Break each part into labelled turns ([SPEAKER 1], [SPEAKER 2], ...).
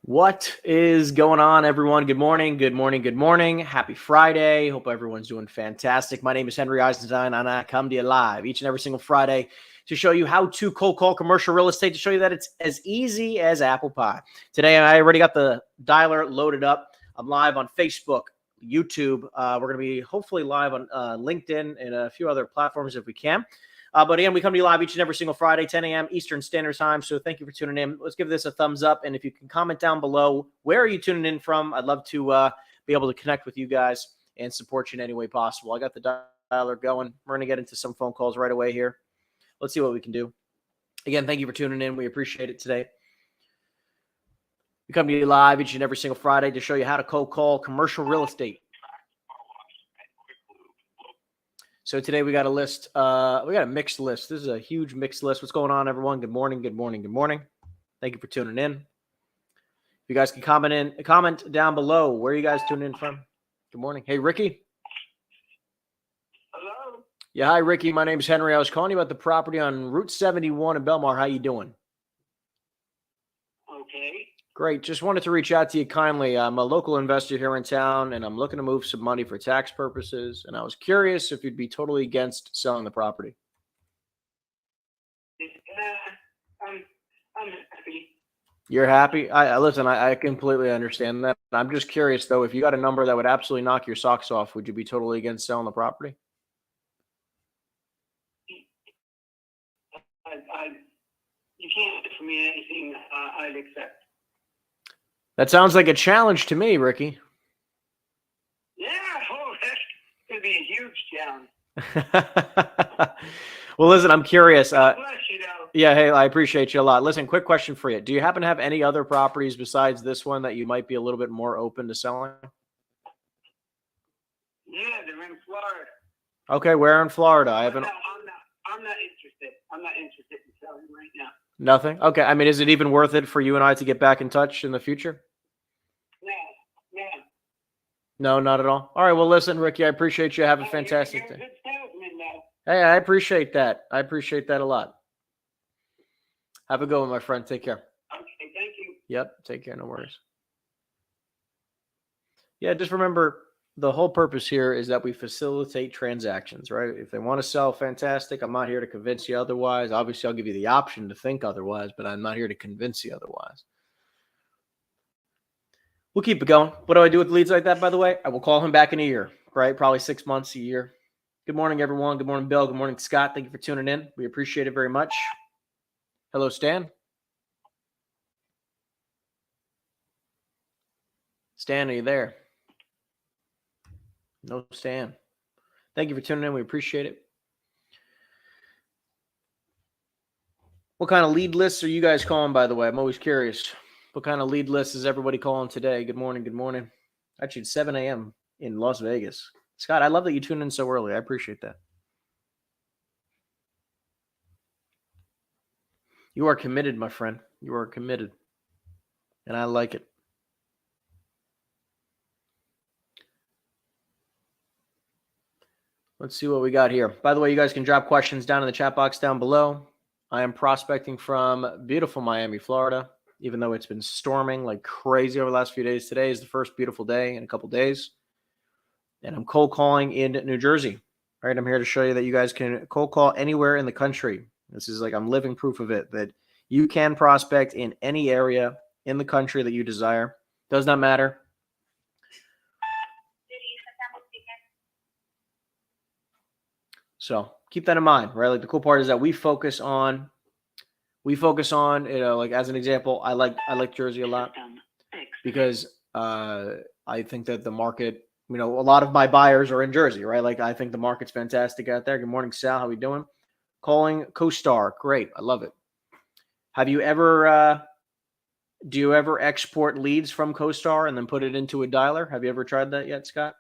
[SPEAKER 1] What is going on, everyone? Good morning, good morning, good morning. Happy Friday. Hope everyone's doing fantastic. My name is Henry Eisenstein, and I come to you live each and every single Friday to show you how to cold call commercial real estate, to show you that it's as easy as apple pie. Today, I already got the dialer loaded up. I'm live on Facebook, YouTube. We're going to be hopefully live on LinkedIn and a few other platforms if we can. But again, we come to you live each and every single Friday, 10 a.m. Eastern Standard Time. So thank you for tuning in. Let's give this a thumbs up. And if you can comment down below, where are you tuning in from? I'd love to be able to connect with you guys and support you in any way possible. I got the dialer going. We're going to get into some phone calls right away here. Let's see what we can do. Again, thank you for tuning in. We appreciate it today. We come to you live each and every single Friday to show you how to cold call commercial real estate. So today we got a list. We got a mixed list. This is a huge mixed list. What's going on, everyone? Good morning. Good morning. Good morning. Thank you for tuning in. If you guys can comment down below where you guys tuning in from. Good morning. Hey, Ricky.
[SPEAKER 2] Hello.
[SPEAKER 1] Yeah, hi, Ricky. My name is Henry. I was calling you about the property on Route 71 in Belmar. How you doing?
[SPEAKER 2] Okay.
[SPEAKER 1] Great. Just wanted to reach out to you kindly. I'm a local investor here in town, and I'm looking to move some money for tax purposes. And I was curious if you'd be totally against selling the property.
[SPEAKER 2] I'm happy.
[SPEAKER 1] You're happy? Listen, I completely understand that. I'm just curious, though, if you got a number that would absolutely knock your socks off, would you be totally against selling the property?
[SPEAKER 2] You can't offer me anything I'd accept.
[SPEAKER 1] That sounds like a challenge to me, Ricky.
[SPEAKER 2] Yeah, that's going to be a huge challenge.
[SPEAKER 1] Well, listen, I'm curious.
[SPEAKER 2] God bless you, though.
[SPEAKER 1] Yeah, hey, I appreciate you a lot. Listen, quick question for you. Do you happen to have any other properties besides this one that you might be a little bit more open to selling?
[SPEAKER 2] Yeah, they're in Florida.
[SPEAKER 1] Okay, where in Florida? I haven't.
[SPEAKER 2] No, I'm not interested. I'm not interested in selling right now.
[SPEAKER 1] Nothing? Okay. I mean, is it even worth it for you and I to get back in touch in the future?
[SPEAKER 2] No.
[SPEAKER 1] No, not at all. All right. Well, listen, Ricky, I appreciate you. Have a fantastic
[SPEAKER 2] You're a
[SPEAKER 1] day.
[SPEAKER 2] good salesman, though.
[SPEAKER 1] Hey, I appreciate that. I appreciate that a lot. Have a good one, my friend. Take care.
[SPEAKER 2] Okay, thank you.
[SPEAKER 1] Yep. Take care. No worries. Yeah, just remember the whole purpose here is that we facilitate transactions, right? If they want to sell, fantastic. I'm not here to convince you otherwise. Obviously, I'll give you the option to think otherwise, but I'm not here to convince you otherwise. We'll keep it going. What do I do with leads like that, by the way? I will call him back in a year, right? Probably 6 months, a year. Good morning, everyone. Good morning, Bill. Good morning, Scott. Thank you for tuning in. We appreciate it very much. Hello, Stan. Stan, are you there? No, Stan. Thank you for tuning in. We appreciate it. What kind of lead lists are you guys calling, by the way? I'm always curious. What kind of lead lists is everybody calling today? Good morning. Good morning. Actually, it's 7 a.m. in Las Vegas. Scott, I love that you tuned in so early. I appreciate that. You are committed, my friend. You are committed. And I like it. Let's see what we got here. By the way, you guys can drop questions down in the chat box down below. I am prospecting from beautiful Miami, Florida, even though it's been storming like crazy over the last few days. Today is the first beautiful day in a couple days. And I'm cold calling in New Jersey. All right, I'm here to show you that you guys can cold call anywhere in the country. This is like I'm living proof of it, that you can prospect in any area in the country that you desire. Does not matter. So keep that in mind, right? Like the cool part is that we focus on, like as an example, I like Jersey a lot because I think that the market, a lot of my buyers are in Jersey, right? Like I think the market's fantastic out there. Good morning, Sal. How we doing? Calling CoStar. Great. I love it. Have you ever, do you ever export leads from CoStar and then put it into a dialer? Have you ever tried that yet, Scott?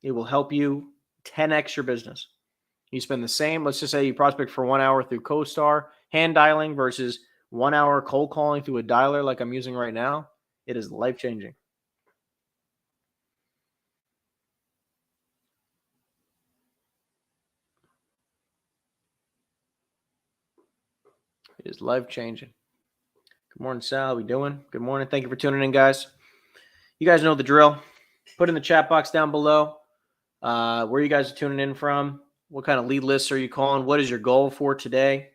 [SPEAKER 1] It will help you 10x your business. You spend the same, let's just say you prospect for 1 hour through CoStar, hand dialing versus 1 hour cold calling through a dialer like I'm using right now. It is life-changing. It is life-changing. Good morning, Sal. How we doing? Good morning. Thank you for tuning in, guys. You guys know the drill. Put in the chat box down below where you guys are tuning in from. What kind of lead lists are you calling? What is your goal for today?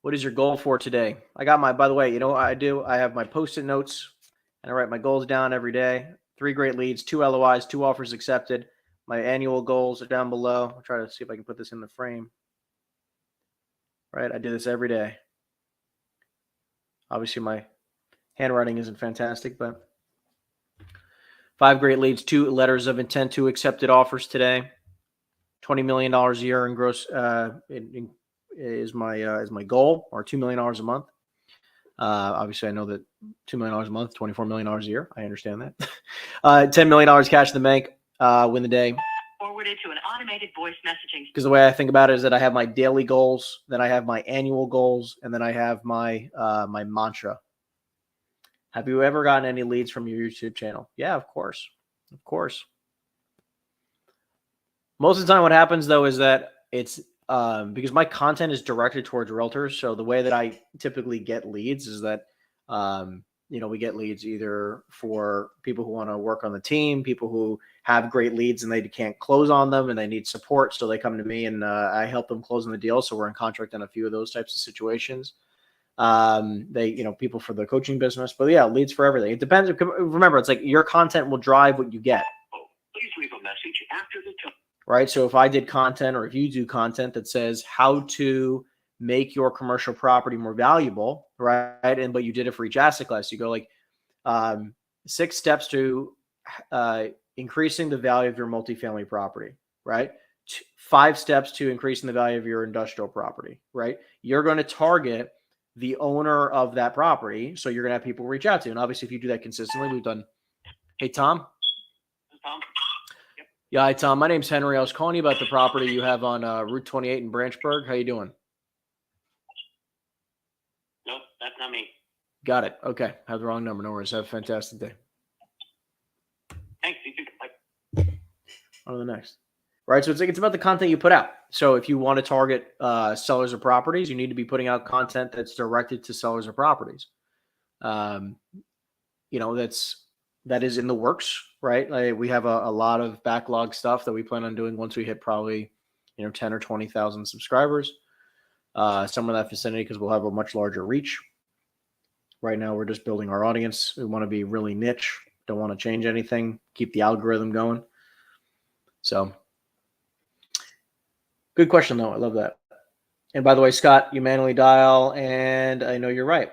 [SPEAKER 1] What is your goal for today? I got by the way, you know what I do? I have my Post-it notes, and I write my goals down every day. 3 great leads, 2 LOIs, 2 offers accepted. My annual goals are down below. I'll try to see if I can put this in the frame. Right, I do this every day. Obviously, my handwriting isn't fantastic, but 5 great leads, 2 letters of intent, 2 accepted offers today. $20 million a year in gross is my goal, or $2 million a month. Obviously, I know that $2 million a month, $24 million a year. I understand that. $10 million cash in the bank, win the day.
[SPEAKER 3] Forwarded to an automated voice messaging.
[SPEAKER 1] Because the way I think about it is that I have my daily goals, then I have my annual goals, and then I have my my mantra. Have you ever gotten any leads from your YouTube channel? Yeah, of course. Of course. Most of the time what happens, though, is that it's because my content is directed towards realtors. So the way that I typically get leads is that, we get leads either for people who want to work on the team, people who have great leads and they can't close on them and they need support. So they come to me and I help them close on the deal. So we're in contract on a few of those types of situations. People for the coaching business, but yeah, leads for everything. It depends. Remember, it's like your content will drive what you get.
[SPEAKER 2] Please leave a message after the tone.
[SPEAKER 1] Right. So if I did content, or if you do content that says how to make your commercial property more valuable, right? But you did it for each asset class, you go like 6 steps to increasing the value of your multifamily property, right? 5 steps to increasing the value of your industrial property, right? You're going to target the owner of that property. So you're going to have people reach out to you. And obviously, if you do that consistently, we've done. Hey, Tom.
[SPEAKER 2] Tom?
[SPEAKER 1] Yeah, hi, Tom. My name's Henry. I was calling you about the property you have on Route 28 in Branchburg. How you doing?
[SPEAKER 2] Nope, that's not me.
[SPEAKER 1] Got it. Okay. Have the wrong number. No worries. Have a fantastic day.
[SPEAKER 2] Thanks, you too. Bye.
[SPEAKER 1] On to the next. Right. So it's about the content you put out. So if you want to target sellers of properties, you need to be putting out content that's directed to sellers of properties. That is in the works, right? Like we have a lot of backlog stuff that we plan on doing once we hit probably, 10 or 20,000 subscribers, somewhere in that vicinity, because we'll have a much larger reach. Right now, we're just building our audience. We want to be really niche. Don't want to change anything. Keep the algorithm going. So, good question, though. I love that. And by the way, Scott, you manually dial, and I know you're right.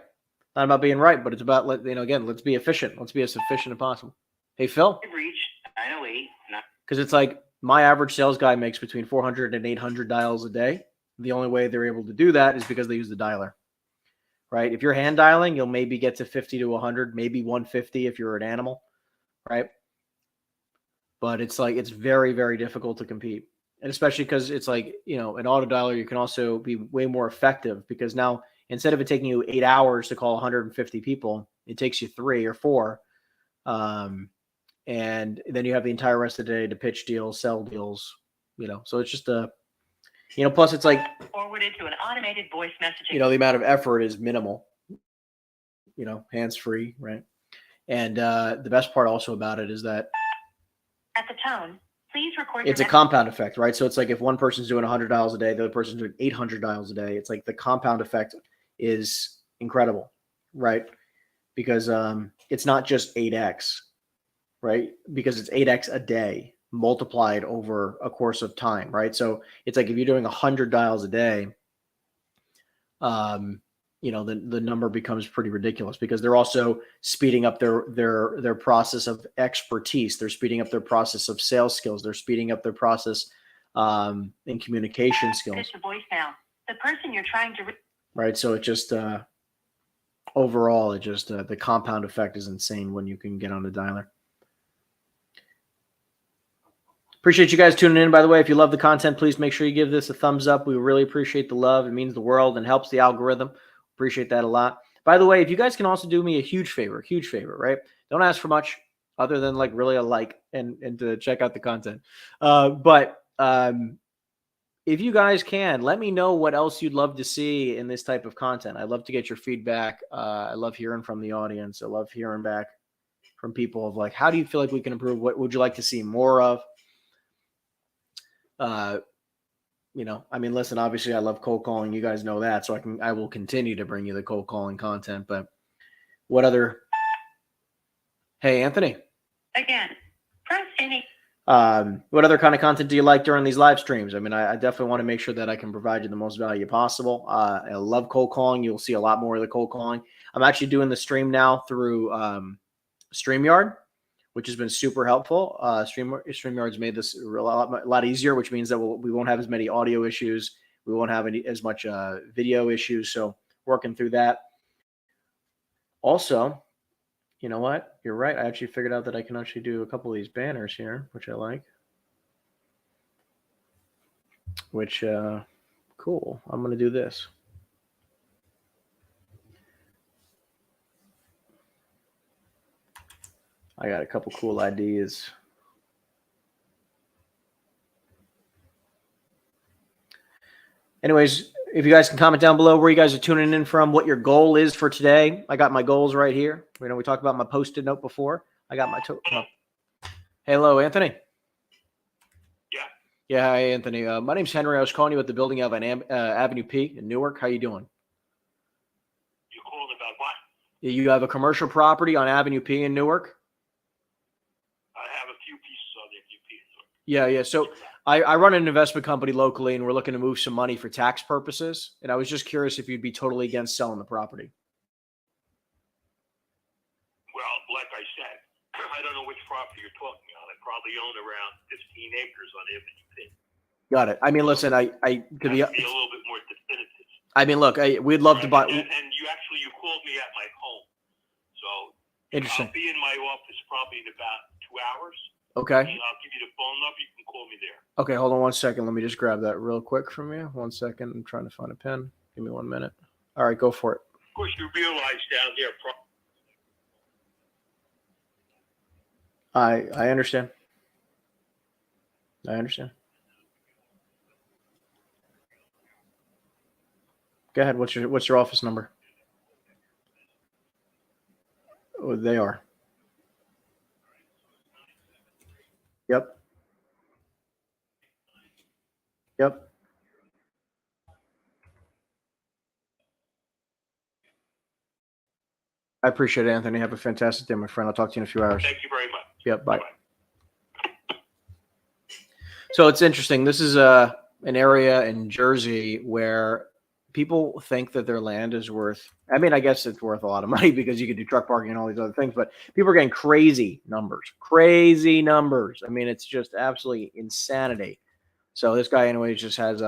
[SPEAKER 1] Not about being right, but it's about, let's be efficient. Let's be as efficient as possible. Hey, Phil?
[SPEAKER 2] Reached 908.
[SPEAKER 1] Because it's like my average sales guy makes between 400 and 800 dials a day. The only way they're able to do that is because they use the dialer, right? If you're hand dialing, you'll maybe get to 50 to 100, maybe 150 if you're an animal, right? But it's very, very difficult to compete. And especially because it's like, an auto dialer, you can also be way more effective, because now instead of it taking you 8 hours to call 150 people, it takes you 3 or 4. And then you have the entire rest of the day to pitch deals, sell deals, so it's just plus it's like
[SPEAKER 3] Forwarded to an automated voice messaging.
[SPEAKER 1] The amount of effort is minimal, hands-free, right? And the best part also about it is that
[SPEAKER 3] At the tone, please record.
[SPEAKER 1] It's a compound effect, right? So it's like if one person's doing 100 dials a day, the other person's doing 800 dials a day. It's like the compound effect is incredible, right? Because it's not just 8x, right? Because it's 8x a day multiplied over a course of time, right? So it's like if you're doing 100 dials a day, the number becomes pretty ridiculous, because they're also speeding up their process of expertise. They're speeding up their process of sales skills. They're speeding up their process in communication skills.
[SPEAKER 3] The voicemail. The person you're trying to
[SPEAKER 1] right. So it just overall, it just the compound effect is insane when you can get on the dialer. Appreciate you guys tuning in. By the way, if you love the content, please make sure you give this a thumbs up. We really appreciate the love. It means the world and helps the algorithm. Appreciate that a lot. By the way, if you guys can also do me a huge favor, right? Don't ask for much other than really a like and to check out the content. But if you guys can, let me know what else you'd love to see in this type of content. I'd love to get your feedback. I love hearing from the audience. I love hearing back from people of like, how do you feel like we can improve? What would you like to see more of? You know, I mean, listen, obviously I love cold calling. You guys know that. So I will continue to bring you the cold calling content, but what other, hey, Anthony.
[SPEAKER 3] Again, press any.
[SPEAKER 1] What other kind of content do you like during these live streams? I mean, I definitely want to make sure that I can provide you the most value possible. I love cold calling. You'll see a lot more of the cold calling. I'm actually doing the stream now through StreamYard, which has been super helpful. StreamYard's made this a lot easier, which means that we won't have as many audio issues. We won't have as much video issues. So working through that. Also, you know what? You're right. I actually figured out that I can actually do a couple of these banners here, which I like. Which, cool. I'm going to do this. I got a couple cool ideas. Anyways, if you guys can comment down below where you guys are tuning in from, what your goal is for today. I got my goals right here. You know, we talked about my Post-it note before. I got my hello, Anthony. Yeah, hi, Anthony. My name's Henry. I was calling you at the building of Avenue P in Newark. How you doing?
[SPEAKER 2] You called about what?
[SPEAKER 1] You have a commercial property on Avenue P in Newark?
[SPEAKER 2] I have a few pieces on the FUP.
[SPEAKER 1] Yeah. So I run an investment company locally, and we're looking to move some money for tax purposes. And I was just curious if you'd be totally against selling the property.
[SPEAKER 2] Well, like I said, I don't know which property you're talking about. I probably own around 15 acres on Avenue P.
[SPEAKER 1] Got it. I mean, listen, to be
[SPEAKER 2] a little bit more definitive.
[SPEAKER 1] I mean, look, we'd love to buy.
[SPEAKER 2] And you called me at my home, so
[SPEAKER 1] interesting.
[SPEAKER 2] I'll be in my office probably in about 2 hours.
[SPEAKER 1] Okay.
[SPEAKER 2] I'll give you the phone number. You can call me there.
[SPEAKER 1] Okay, hold on 1 second. Let me just grab that real quick from you. 1 second. I'm trying to find a pen. Give me 1 minute. All right, go for it.
[SPEAKER 2] Of course, you realize down there.
[SPEAKER 1] I understand. I understand. Go ahead. What's your office number? Oh, they are. Yep. Yep. I appreciate it, Anthony. Have a fantastic day, my friend. I'll talk to you in a few hours.
[SPEAKER 2] Thank you very much.
[SPEAKER 1] Yep. Bye. So it's interesting. This is an area in Jersey where people think that their land is worth, I mean, I guess it's worth a lot of money because you can do truck parking and all these other things, but people are getting crazy numbers. I mean, it's just absolutely insanity. So this guy anyways just has,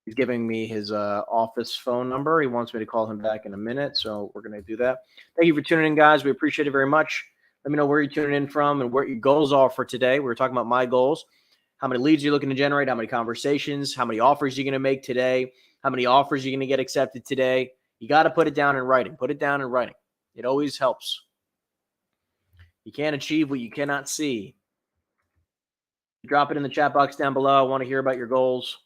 [SPEAKER 1] he's giving me his office phone number. He wants me to call him back in a minute. So we're going to do that. Thank you for tuning in, guys. We appreciate it very much. Let me know where you're tuning in from and what your goals are for today. We were talking about my goals. How many leads you're looking to generate, how many conversations, how many offers you're going to make today, how many offers you're going to get accepted today. You got to put it down in writing. Put it down in writing. It always helps. You can't achieve what you cannot see. Drop it in the chat box down below. I want to hear about your goals.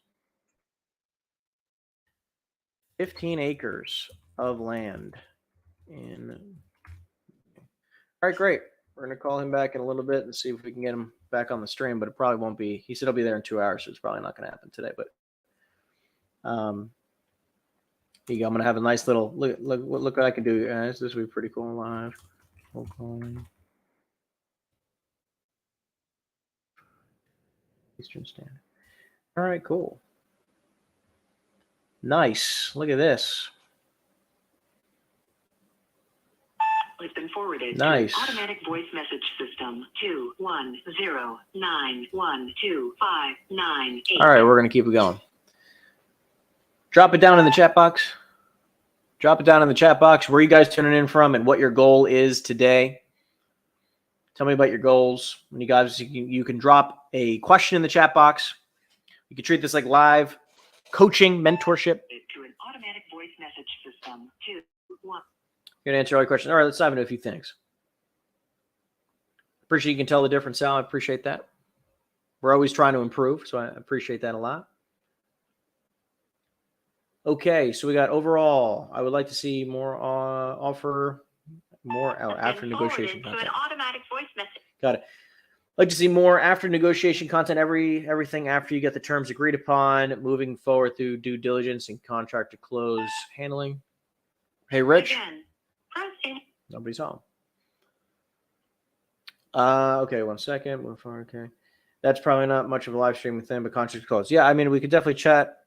[SPEAKER 1] 15 acres of land. All right, great. We're going to call him back in a little bit and see if we can get him back on the stream, but it probably won't be. He said he'll be there in 2 hours, so it's probably not going to happen today. But here you go. I'm going to have a nice little look what I can do, guys. This will be pretty cool live. Eastern Standard. All right, cool. Nice. Look at this.
[SPEAKER 3] Has been forwarded
[SPEAKER 1] nice.
[SPEAKER 3] To automatic voice message system 210912598.
[SPEAKER 1] All right, we're going to keep it going. Drop it down in the chat box. Drop it down in the chat box where you guys tuning in from and what your goal is today. Tell me about your goals. When you guys, you can drop a question in the chat box. You can treat this like live coaching, mentorship.
[SPEAKER 3] To an automatic voice message system 210.
[SPEAKER 1] Going to answer all your questions. All right, let's dive into a few things. Appreciate you can tell the difference, Sal. I appreciate that. We're always trying to improve, so I appreciate that a lot. Okay, so we got overall. I would like to see more offer more after negotiation
[SPEAKER 3] To an
[SPEAKER 1] content.
[SPEAKER 3] automatic voice message.
[SPEAKER 1] Got it. Like to see more after negotiation content. Everything after you get the terms agreed upon, moving forward through due diligence and contract to close handling. Hey, Rich.
[SPEAKER 3] Again, press in.
[SPEAKER 1] Nobody's home. Okay, 1 second. Move forward. Okay, that's probably not much of a live stream thing, but contract to close. Yeah, I mean, we could definitely chat.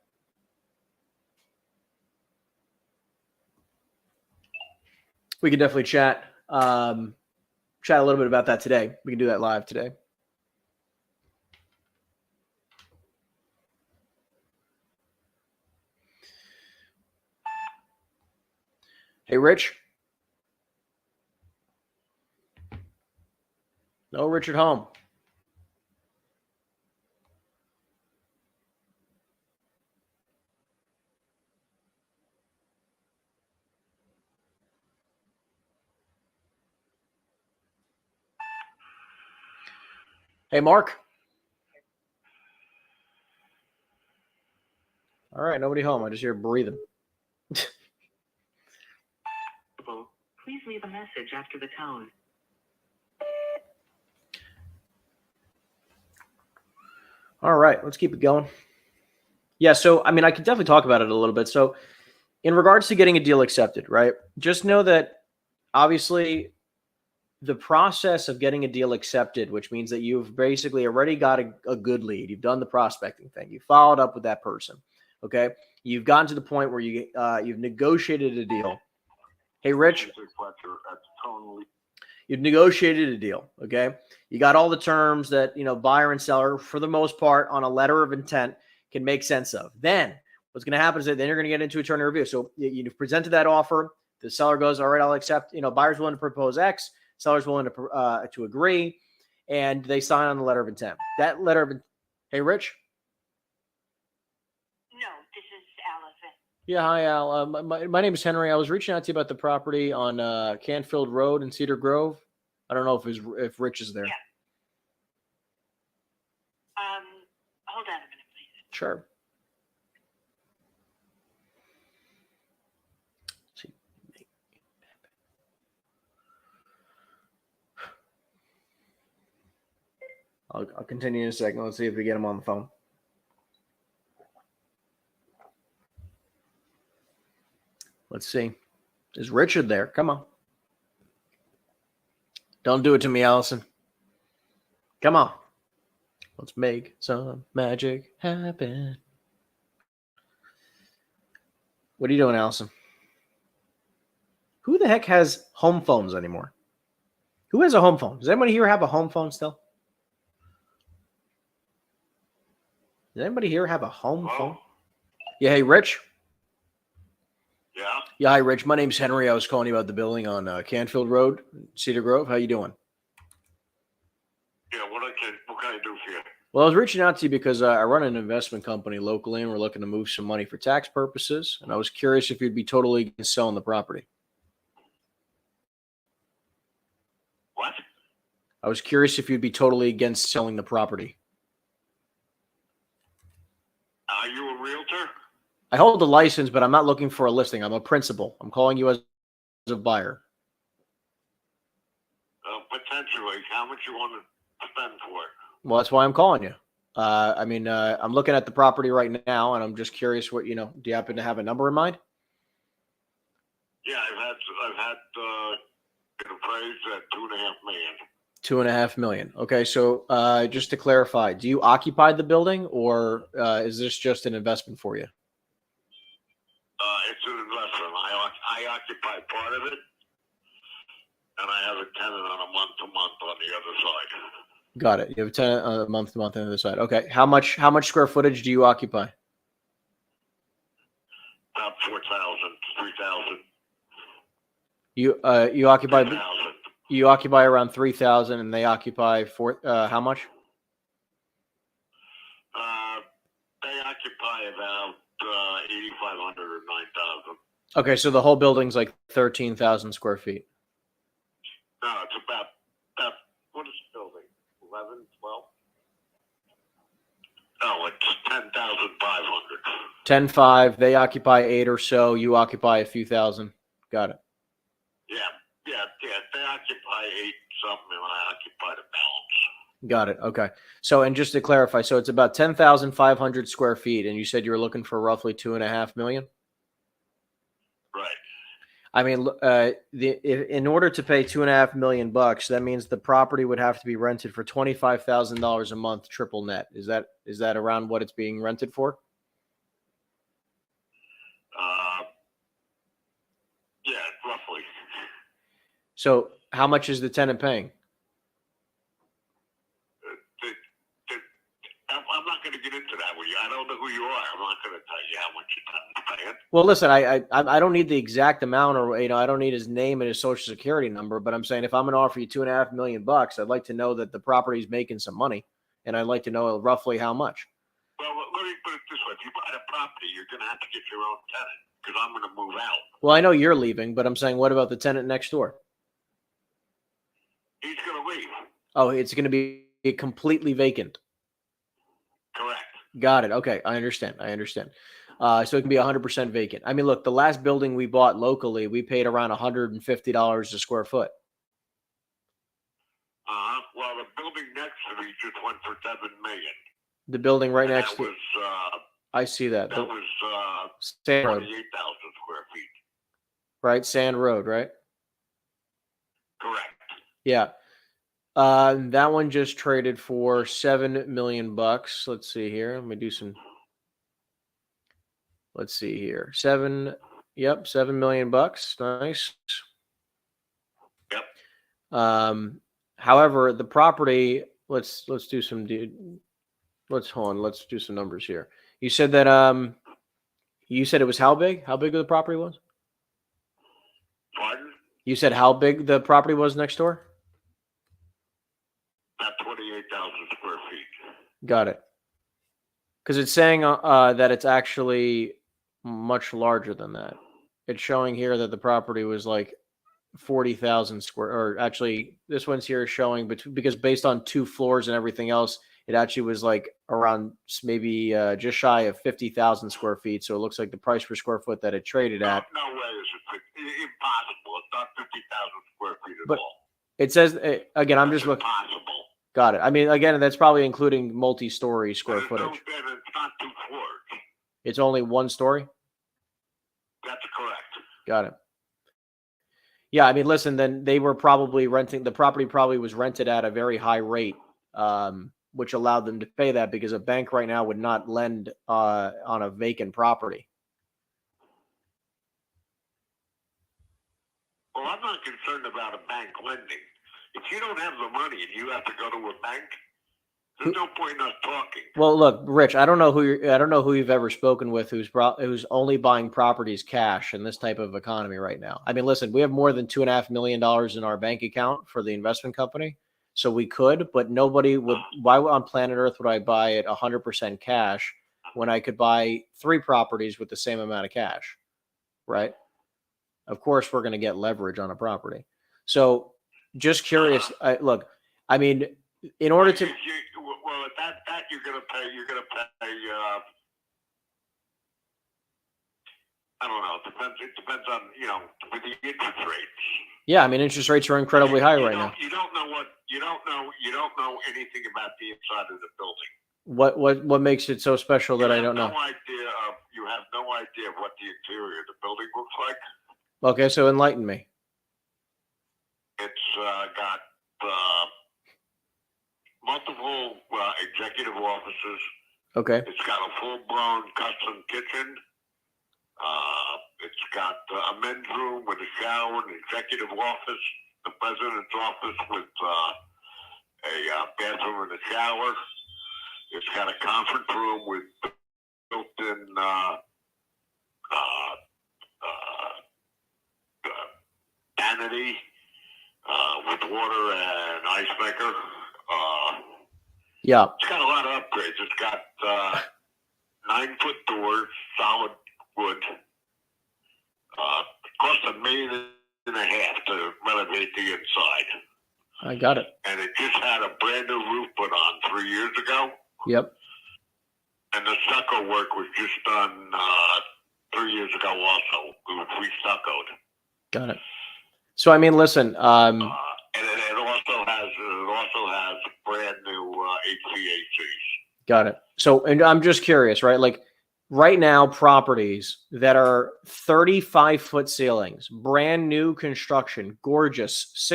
[SPEAKER 1] We could definitely chat. Chat a little bit about that today. We can do that live today. Hey, Rich. No Richard home. Hey, Mark. All right, nobody home. I just hear breathing.
[SPEAKER 3] Please leave a message after the tone.
[SPEAKER 1] All right, let's keep it going. Yeah, so I mean, I could definitely talk about it a little bit. So, in regards to getting a deal accepted, right? Just know that obviously the process of getting a deal accepted, which means that you've basically already got a good lead. You've done the prospecting thing. You followed up with that person. Okay, you've gotten to the point where you've negotiated a deal. Hey, Rich. You've negotiated a deal, okay? You got all the terms that, buyer and seller, for the most part, on a letter of intent can make sense of. Then what's going to happen is that then you're going to get into attorney review. So you've presented that offer. The seller goes, all right, I'll accept. Buyer's willing to propose X. Seller's willing to agree. And they sign on the letter of intent. That letter of intent. Hey, Rich?
[SPEAKER 3] No, this is Allison.
[SPEAKER 1] Yeah, hi, Al. My name is Henry. I was reaching out to you about the property on Canfield Road in Cedar Grove. I don't know if Rich is there.
[SPEAKER 3] Yeah. Hold on a minute, please.
[SPEAKER 1] Sure. I'll continue in a second. Let's see if we get him on the phone. Let's see. Is Richard there? Come on. Don't do it to me, Allison. Come on. Let's make some magic happen. What are you doing, Allison? Who the heck has home phones anymore? Who has a home phone? Does anybody here have a home phone still? Does anybody here have a home phone? Yeah, hey, Rich?
[SPEAKER 2] Yeah?
[SPEAKER 1] Yeah, hi, Rich. My name's Henry. I was calling you about the building on Canfield Road, Cedar Grove. How you doing?
[SPEAKER 2] Yeah, what can I do for you?
[SPEAKER 1] Well, I was reaching out to you because I run an investment company locally, and we're looking to move some money for tax purposes. And I was curious if you'd be totally against selling the property.
[SPEAKER 2] What?
[SPEAKER 1] I was curious if you'd be totally against selling the property.
[SPEAKER 2] Are you a realtor?
[SPEAKER 1] I hold a license, but I'm not looking for a listing. I'm a principal. I'm calling you as a buyer.
[SPEAKER 2] Potentially. How much you want to spend for it?
[SPEAKER 1] Well, that's why I'm calling you. I'm looking at the property right now, and I'm just curious what, do you happen to have a number in mind?
[SPEAKER 2] Yeah, I've had it appraised at $2.5 million.
[SPEAKER 1] $2.5 million. Okay, so just to clarify, do you occupy the building, or is this just an investment for you?
[SPEAKER 2] It's an investment. I occupy part of it, and I have a tenant on a month-to-month on the other side.
[SPEAKER 1] Got it. You have a tenant on a month-to-month on the other side. Okay, how much square footage do you occupy?
[SPEAKER 2] About 4,000, 3,000.
[SPEAKER 1] You occupy
[SPEAKER 2] 3,000.
[SPEAKER 1] You occupy around 3,000, and they occupy how much?
[SPEAKER 2] They occupy about 8,500 or 9,000.
[SPEAKER 1] Okay, so the whole building's like 13,000 square feet.
[SPEAKER 2] No, it's about what is the building? 11, 12? No, it's 10,500.
[SPEAKER 1] 10.5. They occupy 8 or so. You occupy a few thousand. Got it.
[SPEAKER 2] Yeah. They occupy 8 something, and I occupy the balance.
[SPEAKER 1] Got it. Okay. So, and just to clarify, so it's about 10,500 square feet, and you said you were looking for roughly 2.5 million.
[SPEAKER 2] Right.
[SPEAKER 1] I mean, in order to pay $2.5 million, that means the property would have to be rented for $25,000 a month, triple net. Is that around what it's being rented for?
[SPEAKER 2] Yeah, roughly.
[SPEAKER 1] So, how much is the tenant paying?
[SPEAKER 2] I'm not going to get into that with you. I don't know who you are. I'm not going to tell you how much you're paying.
[SPEAKER 1] Well, listen, I don't need the exact amount, or I don't need his name and his social security number. But I'm saying if I'm going to offer you $2.5 million, I'd like to know that the property's making some money, and I'd like to know roughly how much.
[SPEAKER 2] Well, let me put it this way: if you buy the property, you're going to have to get your own tenant because I'm going to move out.
[SPEAKER 1] Well, I know you're leaving, but I'm saying, what about the tenant next door?
[SPEAKER 2] He's going to leave.
[SPEAKER 1] Oh, it's going to be completely vacant.
[SPEAKER 2] Correct.
[SPEAKER 1] Got it. Okay, I understand. So it can be 100% vacant. I mean, look, the last building we bought locally, we paid around $150 a square foot.
[SPEAKER 2] Well, the building next to me just went for $7 million.
[SPEAKER 1] The building right next to.
[SPEAKER 2] Was,
[SPEAKER 1] I see that.
[SPEAKER 2] That was
[SPEAKER 1] Sand Road.
[SPEAKER 2] 28,000 square feet.
[SPEAKER 1] Right, Sand Road, right?
[SPEAKER 2] Correct.
[SPEAKER 1] Yeah. That one just traded for $7 million. Let's see here. Let me do some. Let's see here. $7 million. Nice.
[SPEAKER 2] Yep.
[SPEAKER 1] However, the property. Let's do some. Let's do some numbers here. You said that. You said it was how big? How big the property was?
[SPEAKER 2] Pardon?
[SPEAKER 1] You said how big the property was next door?
[SPEAKER 2] About 28,000 square feet.
[SPEAKER 1] Got it. Because it's saying that it's actually much larger than that. It's showing here that the property was like 40,000 square, or actually this one's here is showing, because based on 2 floors and everything else, it actually was like around maybe just shy of 50,000 square feet. So it looks like the price per square foot that it traded at.
[SPEAKER 2] No way is it impossible. It's not 50,000 square feet at all.
[SPEAKER 1] It says, again, I'm just looking.
[SPEAKER 2] Impossible.
[SPEAKER 1] Got it. I mean, again, that's probably including multi-story square footage.
[SPEAKER 2] And it's not 2 floors.
[SPEAKER 1] It's only 1 story?
[SPEAKER 2] That's correct.
[SPEAKER 1] Got it. Yeah, I mean, listen, then they were probably renting, the property probably was rented at a very high rate, which allowed them to pay that, because a bank right now would not lend on a vacant property.
[SPEAKER 2] Well, I'm not concerned about a bank lending. If you don't have the money and you have to go to a bank, there's no point in us talking.
[SPEAKER 1] Well, look, Rich, I don't know who you've ever spoken with who's only buying properties cash in this type of economy right now. I mean, listen, we have more than $2.5 million in our bank account for the investment company, so we could, but nobody would. Why on planet Earth would I buy it 100% cash when I could buy 3 properties with the same amount of cash, right? Of course, we're going to get leverage on a property. So, just curious. Look, I mean, in order to.
[SPEAKER 2] Well, at that you're going to pay. I don't know. It depends on with the interest rates.
[SPEAKER 1] Yeah, I mean, interest rates are incredibly high right now.
[SPEAKER 2] You don't know anything about the inside of the building.
[SPEAKER 1] What makes it so special that I don't know?
[SPEAKER 2] You have no idea of what the interior of the building looks like.
[SPEAKER 1] Okay, so enlighten me.
[SPEAKER 2] It's got multiple executive offices.
[SPEAKER 1] Okay.
[SPEAKER 2] It's got a full-blown custom kitchen. It's got a men's room with a shower, an executive office, the president's office with a bathroom and a shower. It's got a conference room with built-in vanity with water and ice maker.
[SPEAKER 1] Yeah.
[SPEAKER 2] It's got a lot of upgrades. It's got 9-foot doors, solid wood. Cost $1.5 million to renovate the inside.
[SPEAKER 1] I got it.
[SPEAKER 2] And it just had a brand new roof put on 3 years ago.
[SPEAKER 1] Yep.
[SPEAKER 2] And the stucco work was just done 3 years ago also. It was re-stuccoed.
[SPEAKER 1] Got it. So, I mean, listen,
[SPEAKER 2] And it also has brand new HVACs.
[SPEAKER 1] got it. So, and I'm just curious, right? Like right now, properties that are 35-foot ceilings, brand new construction, gorgeous,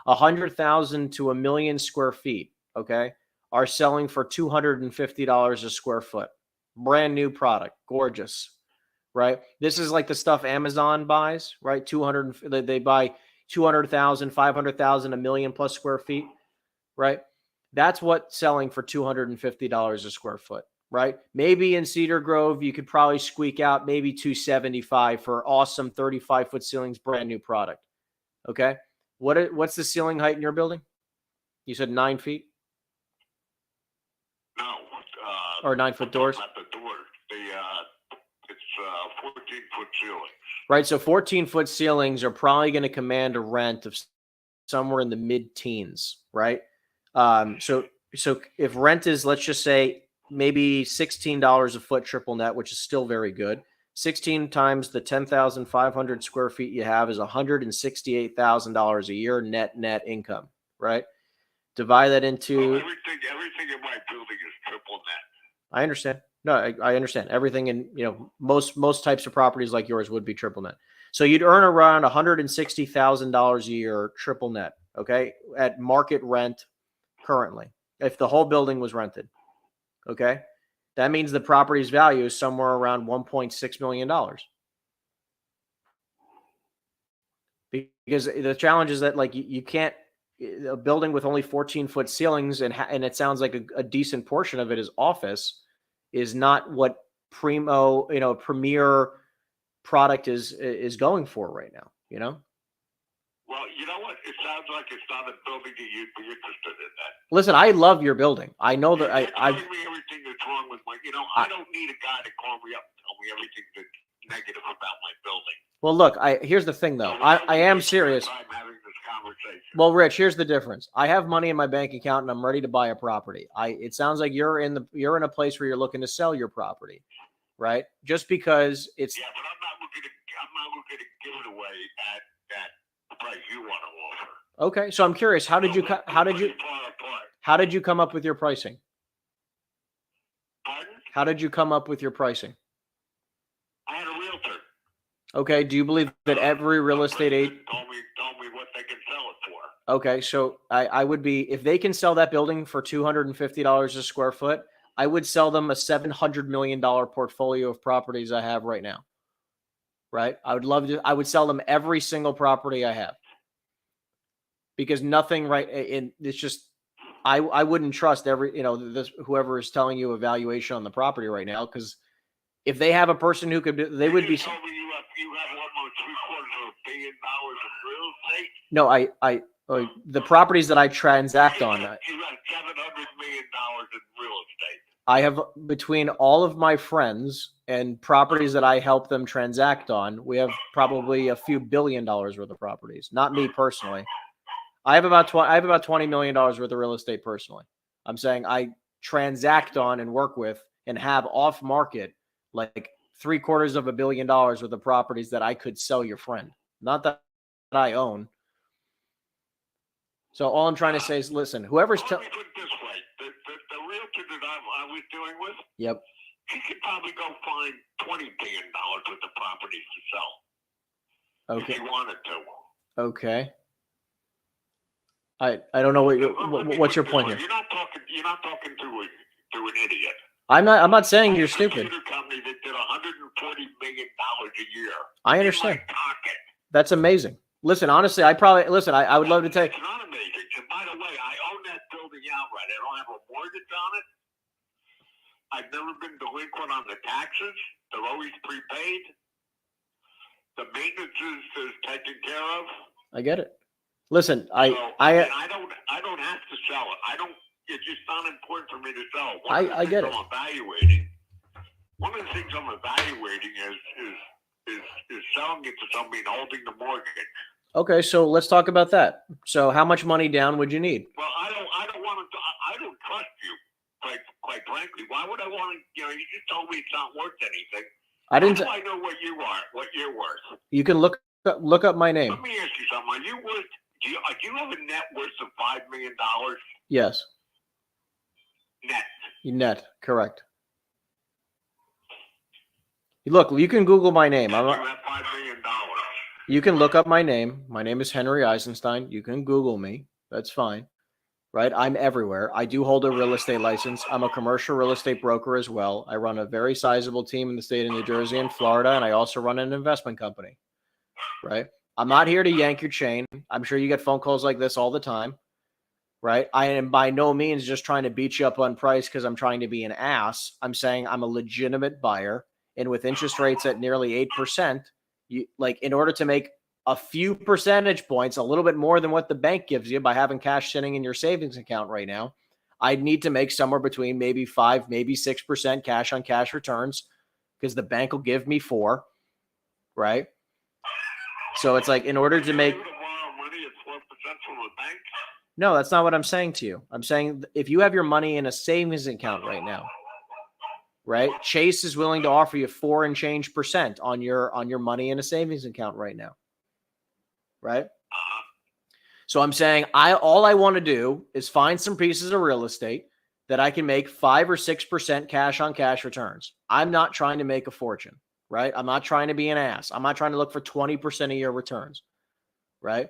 [SPEAKER 1] 100,000 to 1,000,000 square feet, okay, are selling for $250 a square foot. Brand new product, gorgeous, right? This is like the stuff Amazon buys, right? They buy 200,000, 500,000, 1,000,000 plus square feet, right? That's what selling for $250 a square foot, right? Maybe in Cedar Grove, you could probably squeak out maybe 275 for awesome 35-foot ceilings, brand new product. Okay. What's the ceiling height in your building? You said 9 feet?
[SPEAKER 2] No.
[SPEAKER 1] Or 9-foot doors?
[SPEAKER 2] Not the doors. It's 14-foot ceilings.
[SPEAKER 1] Right. So 14-foot ceilings are probably going to command a rent of somewhere in the mid-teens, right? So if rent is, let's just say, maybe $16 a foot triple net, which is still very good. 16 times the 10,500 square feet you have is $168,000 a year net income, right? Divide that into
[SPEAKER 2] everything in my building is triple net.
[SPEAKER 1] I understand. No, I understand. Everything in, most types of properties like yours would be triple net. So you'd earn around $160,000 a year triple net, okay, at market rent currently, if the whole building was rented. Okay. That means the property's value is somewhere around $1.6 million. Because the challenge is that, like, you can't, a building with only 14-foot ceilings and it sounds like a decent portion of it is office is not what premier product is going for right now,
[SPEAKER 2] Well, you know what? It sounds like it's not a building that you'd be interested in that.
[SPEAKER 1] Listen, I love your building. I know that
[SPEAKER 2] You're telling me everything that's wrong with my, I don't need a guy to call me up and tell me everything that's negative about my building.
[SPEAKER 1] Well, look, here's the thing though. I am serious.
[SPEAKER 2] I'm having this conversation.
[SPEAKER 1] Well, Rich, here's the difference. I have money in my bank account and I'm ready to buy a property. It sounds like you're in a place where you're looking to sell your property, right? Just because it's.
[SPEAKER 2] Yeah, but I'm not looking to give it away at that price you want to offer.
[SPEAKER 1] Okay, so I'm curious. How did you come up with your pricing?
[SPEAKER 2] Pardon?
[SPEAKER 1] How did you come up with your pricing?
[SPEAKER 2] I had a realtor.
[SPEAKER 1] Okay. Do you believe that every real estate agent
[SPEAKER 2] told me what they can sell it for?
[SPEAKER 1] Okay, so I would be, if they can sell that building for $250 a square foot, I would sell them a $700 million portfolio of properties I have right now. Right? I would sell them every single property I have. Because nothing it's just, I wouldn't trust whoever is telling you a valuation on the property right now, because if they have a person who could, they would be.
[SPEAKER 2] You have almost $750 million in real estate.
[SPEAKER 1] No, the properties that I transact on.
[SPEAKER 2] You have $700 million in real estate.
[SPEAKER 1] I have, between all of my friends and properties that I help them transact on, we have probably a few $1 billion worth of properties. Not me personally. I have about $20 million worth of real estate personally. I'm saying I transact on and work with and have off market like $750 million worth of properties that I could sell your friend. Not that I own. So all I'm trying to say is, listen, whoever's
[SPEAKER 2] Let me put it this way: the realtor that I was dealing with,
[SPEAKER 1] yep,
[SPEAKER 2] he could probably go find $20 billion worth of properties to sell.
[SPEAKER 1] Okay.
[SPEAKER 2] If he wanted to.
[SPEAKER 1] Okay. I don't know what's your point here.
[SPEAKER 2] You're not talking to an idiot.
[SPEAKER 1] I'm not saying you're stupid.
[SPEAKER 2] A company that did $140 million a year.
[SPEAKER 1] I understand. That's amazing. Listen, honestly, I would love to tell you.
[SPEAKER 2] It's not amazing. And by the way, I own that building outright. I don't have a mortgage on it. I've never been delinquent on the taxes. They're always prepaid. The maintenance is taken care of.
[SPEAKER 1] I get it. Listen,
[SPEAKER 2] I don't have to sell it. It's just not important for me to sell.
[SPEAKER 1] I get it.
[SPEAKER 2] One of the things I'm evaluating is selling it to somebody and holding the mortgage.
[SPEAKER 1] Okay, so let's talk about that. So how much money down would you need?
[SPEAKER 2] Well, I don't trust you, quite frankly, why would I want to? You just told me it's not worth anything.
[SPEAKER 1] I didn't.
[SPEAKER 2] How do I know what you are? What you're worth?
[SPEAKER 1] You can look up my name.
[SPEAKER 2] Let me ask you something. Are you worth? Do you have a net worth of $5 million?
[SPEAKER 1] Yes.
[SPEAKER 2] Net.
[SPEAKER 1] Net, correct. Look, you can Google my name.
[SPEAKER 2] You have $5 million.
[SPEAKER 1] You can look up my name. My name is Henry Eisenstein. You can Google me. That's fine. Right? I'm everywhere. I do hold a real estate license. I'm a commercial real estate broker as well. I run a very sizable team in the state of New Jersey and Florida, and I also run an investment company. Right? I'm not here to yank your chain. I'm sure you get phone calls like this all the time. Right? I am by no means just trying to beat you up on price because I'm trying to be an ass. I'm saying I'm a legitimate buyer. And with interest rates at nearly 8%, in order to make a few percentage points, a little bit more than what the bank gives you by having cash sitting in your savings account right now, I'd need to make somewhere between maybe 5, maybe 6% cash on cash returns because the bank will give me 4%, right? So it's like in order to make... No, that's not what I'm saying to you. I'm saying if you have your money in a savings account right now, right? Chase is willing to offer you 4% and change on your money in a savings account right now. Right? So I'm saying all I want to do is find some pieces of real estate that I can make 5 or 6% cash on cash returns. I'm not trying to make a fortune, right? I'm not trying to be an ass. I'm not trying to look for 20% a year returns, right?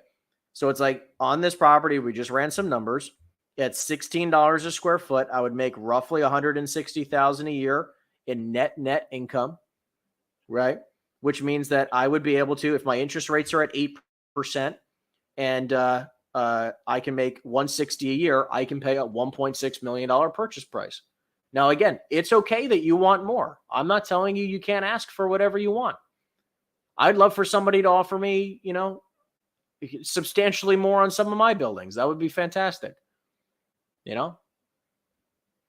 [SPEAKER 1] So it's like on this property, we just ran some numbers. At $16 a square foot, I would make roughly $160,000 a year in net income, right? Which means that I would be able to, if my interest rates are at 8% and I can make $160 a year, I can pay a $1.6 million purchase price. Now, again, it's okay that you want more. I'm not telling you can't ask for whatever you want. I'd love for somebody to offer me, substantially more on some of my buildings. That would be fantastic. Well,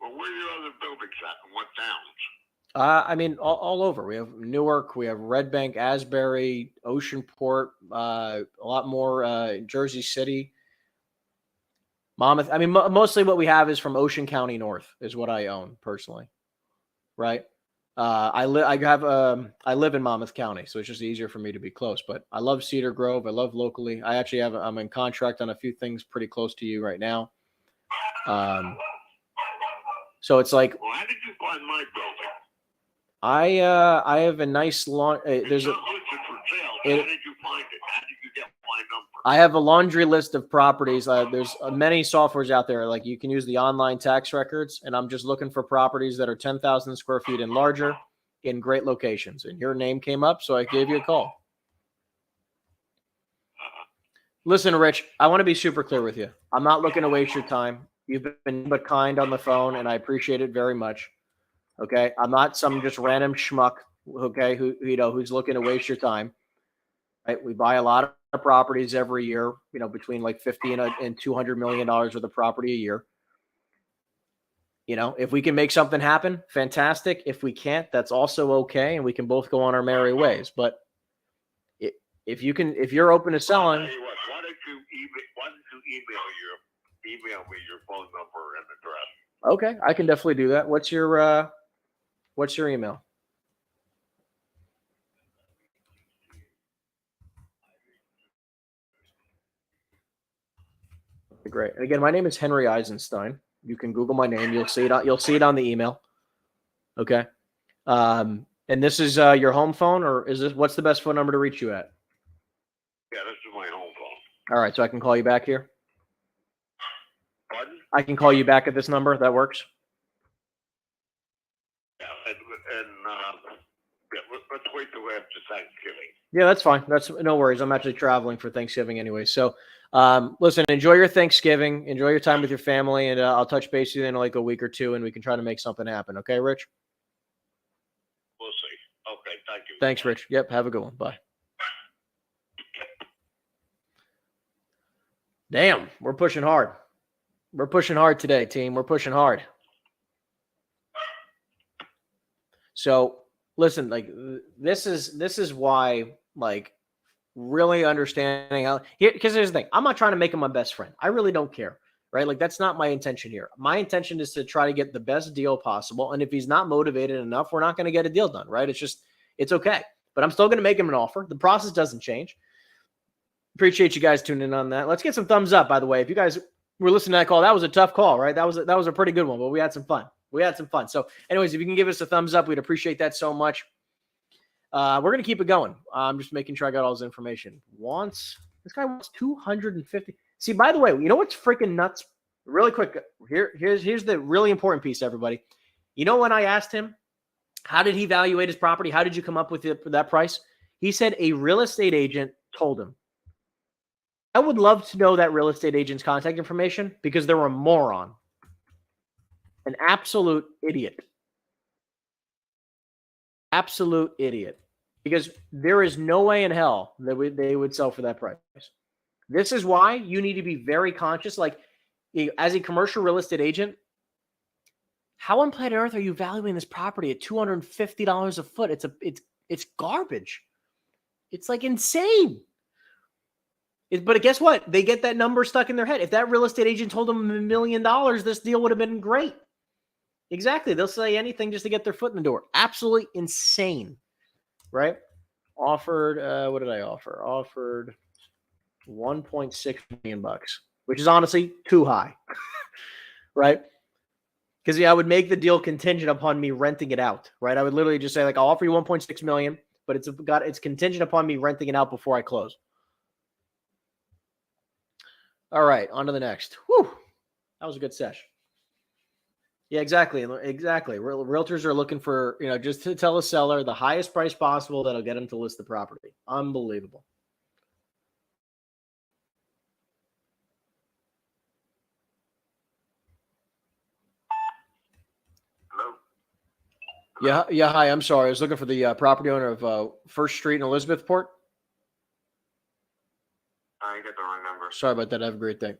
[SPEAKER 2] where are your other buildings at and what towns?
[SPEAKER 1] All over. We have Newark, we have Red Bank, Asbury, Oceanport, a lot more, Jersey City, Monmouth. Mostly what we have is from Ocean County North is what I own personally. Right. I live in Monmouth County, so it's just easier for me to be close, but I love Cedar Grove. I love locally. I'm in contract on a few things pretty close to you right now. So it's like,
[SPEAKER 2] well, how did you find my building?
[SPEAKER 1] I have a nice lawn. There's
[SPEAKER 2] not listed for sale. How did you find it? How did you get my number?
[SPEAKER 1] I have a laundry list of properties. There's many softwares out there. Like you can use the online tax records, and I'm just looking for properties that are 10,000 square feet and larger in great locations. And your name came up, so I gave you a call. Listen, Rich, I want to be super clear with you. I'm not looking to waste your time. You've been but kind on the phone, and I appreciate it very much. Okay, I'm not some just random schmuck. Okay, who's looking to waste your time. Right, we buy a lot of properties every year. Between like $50 and $200 million worth of property a year. If we can make something happen, fantastic. If we can't, that's also okay, and we can both go on our merry ways. But if you're open to selling,
[SPEAKER 2] why don't you email me your phone number and address?
[SPEAKER 1] Okay, I can definitely do that. What's your email? Okay, great. And again, my name is Henry Eisenstein. You can Google my name. You'll see it on the email. Okay. And this is your home phone, or what's the best phone number to reach you at?
[SPEAKER 2] Yeah, this is my home phone.
[SPEAKER 1] All right, so I can call you back here?
[SPEAKER 2] Pardon?
[SPEAKER 1] I can call you back at this number. That works?
[SPEAKER 2] Yeah, let's wait till after Thanksgiving.
[SPEAKER 1] Yeah, that's fine. That's no worries. I'm actually traveling for Thanksgiving anyway. So, listen, enjoy your Thanksgiving. Enjoy your time with your family, and I'll touch base with you in like a week or two, and we can try to make something happen. Okay, Rich?
[SPEAKER 2] We'll see. Okay, thank you.
[SPEAKER 1] Thanks, Rich. Yep, have a good one. Bye. Damn, we're pushing hard. We're pushing hard today, team. We're pushing hard. So listen, like this is why, like, really understanding how here, because here's the thing. I'm not trying to make him my best friend. I really don't care. right? Like that's not my intention here. My intention is to try to get the best deal possible. And if he's not motivated enough, we're not going to get a deal done, right? It's okay. But I'm still going to make him an offer. The process doesn't change. Appreciate you guys tuning in on that. Let's get some thumbs up, by the way. If you guys were listening to that call, that was a tough call, right? That was a pretty good one, but we had some fun. So anyways, if you can give us a thumbs up, we'd appreciate that so much. We're going to keep it going. I'm just making sure I got all this information. This guy wants 250. See, by the way, you know what's freaking nuts? Really quick. Here's the really important piece, everybody. You know, when I asked him, how did he evaluate his property? How did you come up with that price? He said a real estate agent told him. I would love to know that real estate agent's contact information because they're a moron. An absolute idiot. Absolute idiot. Because there is no way in hell that they would sell for that price. This is why you need to be very conscious. Like, as a commercial real estate agent, how on planet Earth are you valuing this property at $250 a foot? It's garbage. It's like insane. But guess what? They get that number stuck in their head. If that real estate agent told them $1 million, this deal would have been great. Exactly. They'll say anything just to get their foot in the door. Absolutely insane. Right? Offered, what did I offer? Offered $1.6 million, which is honestly too high. Right? Because I would make the deal contingent upon me renting it out. Right? I would literally just say, like, I'll offer you $1.6 million, but it's contingent upon me renting it out before I close. All right, on to the next. Whew, that was a good sesh. Yeah, exactly. Realtors are looking for, just to tell a seller the highest price possible that'll get them to list the property. Unbelievable.
[SPEAKER 2] Hello?
[SPEAKER 1] Yeah. Hi, I'm sorry. I was looking for the property owner of First Street in Elizabethport.
[SPEAKER 2] I got the wrong number.
[SPEAKER 1] Sorry about that. Have a great day.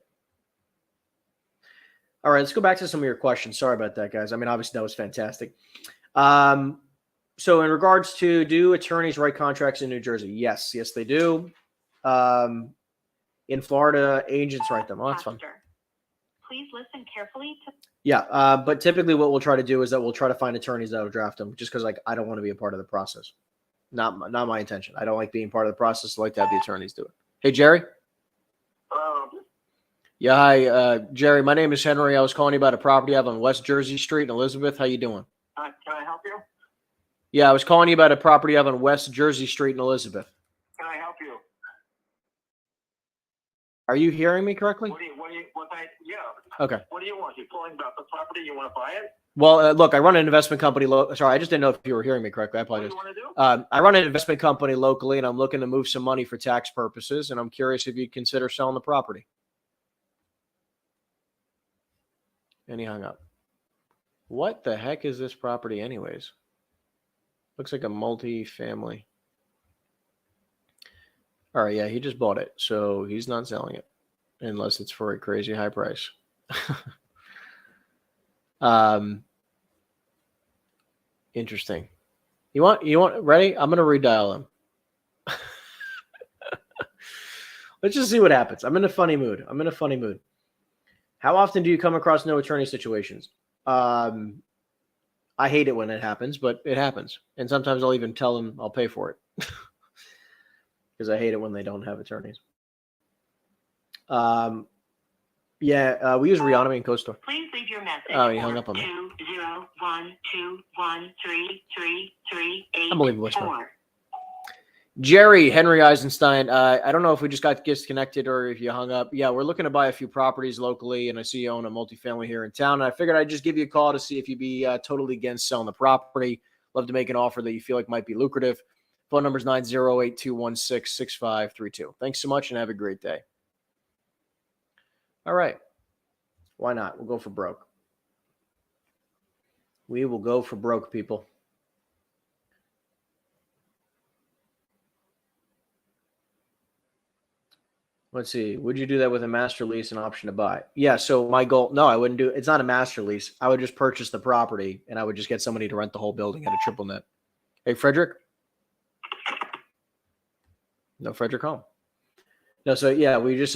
[SPEAKER 1] All right, let's go back to some of your questions. Sorry about that, guys. I mean, obviously that was fantastic. So in regards to, do attorneys write contracts in New Jersey? Yes, they do. In Florida, agents write them. Oh, that's fun.
[SPEAKER 3] Please listen carefully to.
[SPEAKER 1] Yeah, but typically what we'll try to do is that we'll try to find attorneys that will draft them, just because I don't want to be a part of the process. Not my intention. I don't like being part of the process. I like to have the attorneys do it. Hey, Jerry. Yeah, hi, Jerry. My name is Henry. I was calling you about a property I have on West Jersey Street in Elizabeth. How you doing?
[SPEAKER 2] Can I help you?
[SPEAKER 1] Yeah, I was calling you about a property I have on West Jersey Street in Elizabeth.
[SPEAKER 2] Can I help you?
[SPEAKER 1] Are you hearing me correctly?
[SPEAKER 2] Yeah.
[SPEAKER 1] Okay.
[SPEAKER 2] What do you want? You're calling about the property? You want to buy it?
[SPEAKER 1] Well, look, I run an investment company. Sorry, I just didn't know if you were hearing me correctly. I apologize.
[SPEAKER 2] What do you want to do?
[SPEAKER 1] I run an investment company locally, and I'm looking to move some money for tax purposes, and I'm curious if you'd consider selling the property. And he hung up. What the heck is this property anyways? Looks like a multi-family. All right, yeah, he just bought it, so he's not selling it unless it's for a crazy high price. Interesting. You want ready? I'm gonna redial him. Let's just see what happens. I'm in a funny mood. How often do you come across no attorney situations? I hate it when it happens, but it happens. And sometimes I'll even tell them I'll pay for it. Because I hate it when they don't have attorneys. We use Reonomy and CoStar.
[SPEAKER 3] Please leave your message.
[SPEAKER 1] Oh, he hung up on me.
[SPEAKER 3] 201212338.
[SPEAKER 1] Unbelievable. Jerry, Henry Eisenstein. I don't know if we just got disconnected or if you hung up. Yeah, we're looking to buy a few properties locally, and I see you own a multifamily here in town. And I figured I'd just give you a call to see if you'd be totally against selling the property. Love to make an offer that you feel like might be lucrative. Phone number is 908-216-6532. Thanks so much and have a great day. All right. Why not? We'll go for broke. We will go for broke, people. Let's see. Would you do that with a master lease and option to buy? Yeah. So my goal, no, I wouldn't do it. It's not a master lease. I would just purchase the property and I would just get somebody to rent the whole building at a triple net. Hey, Frederick. No, Frederick home. No. So yeah, we just,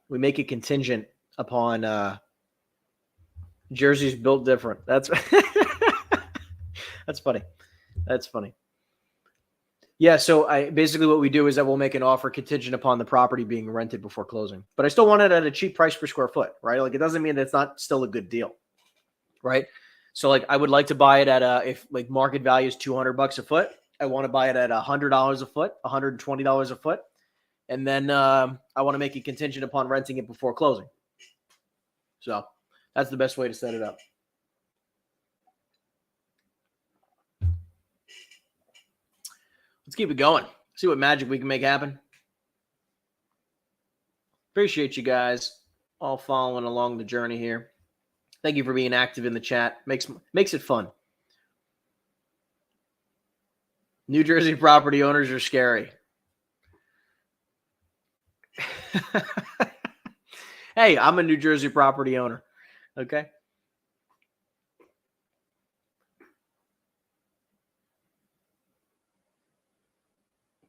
[SPEAKER 1] we make it contingent upon Jersey's built different. That's that's funny. That's funny. Yeah, so basically what we do is that we'll make an offer contingent upon the property being rented before closing. But I still want it at a cheap price per square foot, right? Like it doesn't mean that it's not still a good deal, right? So like I would like to buy it at if like market value is $200 a foot, I want to buy it at $100 a foot, $120 a foot. And then I want to make it contingent upon renting it before closing. So that's the best way to set it up. Let's keep it going. See what magic we can make happen. Appreciate you guys all following along the journey here. Thank you for being active in the chat. Makes it fun. New Jersey property owners are scary. Hey, I'm a New Jersey property owner. Okay.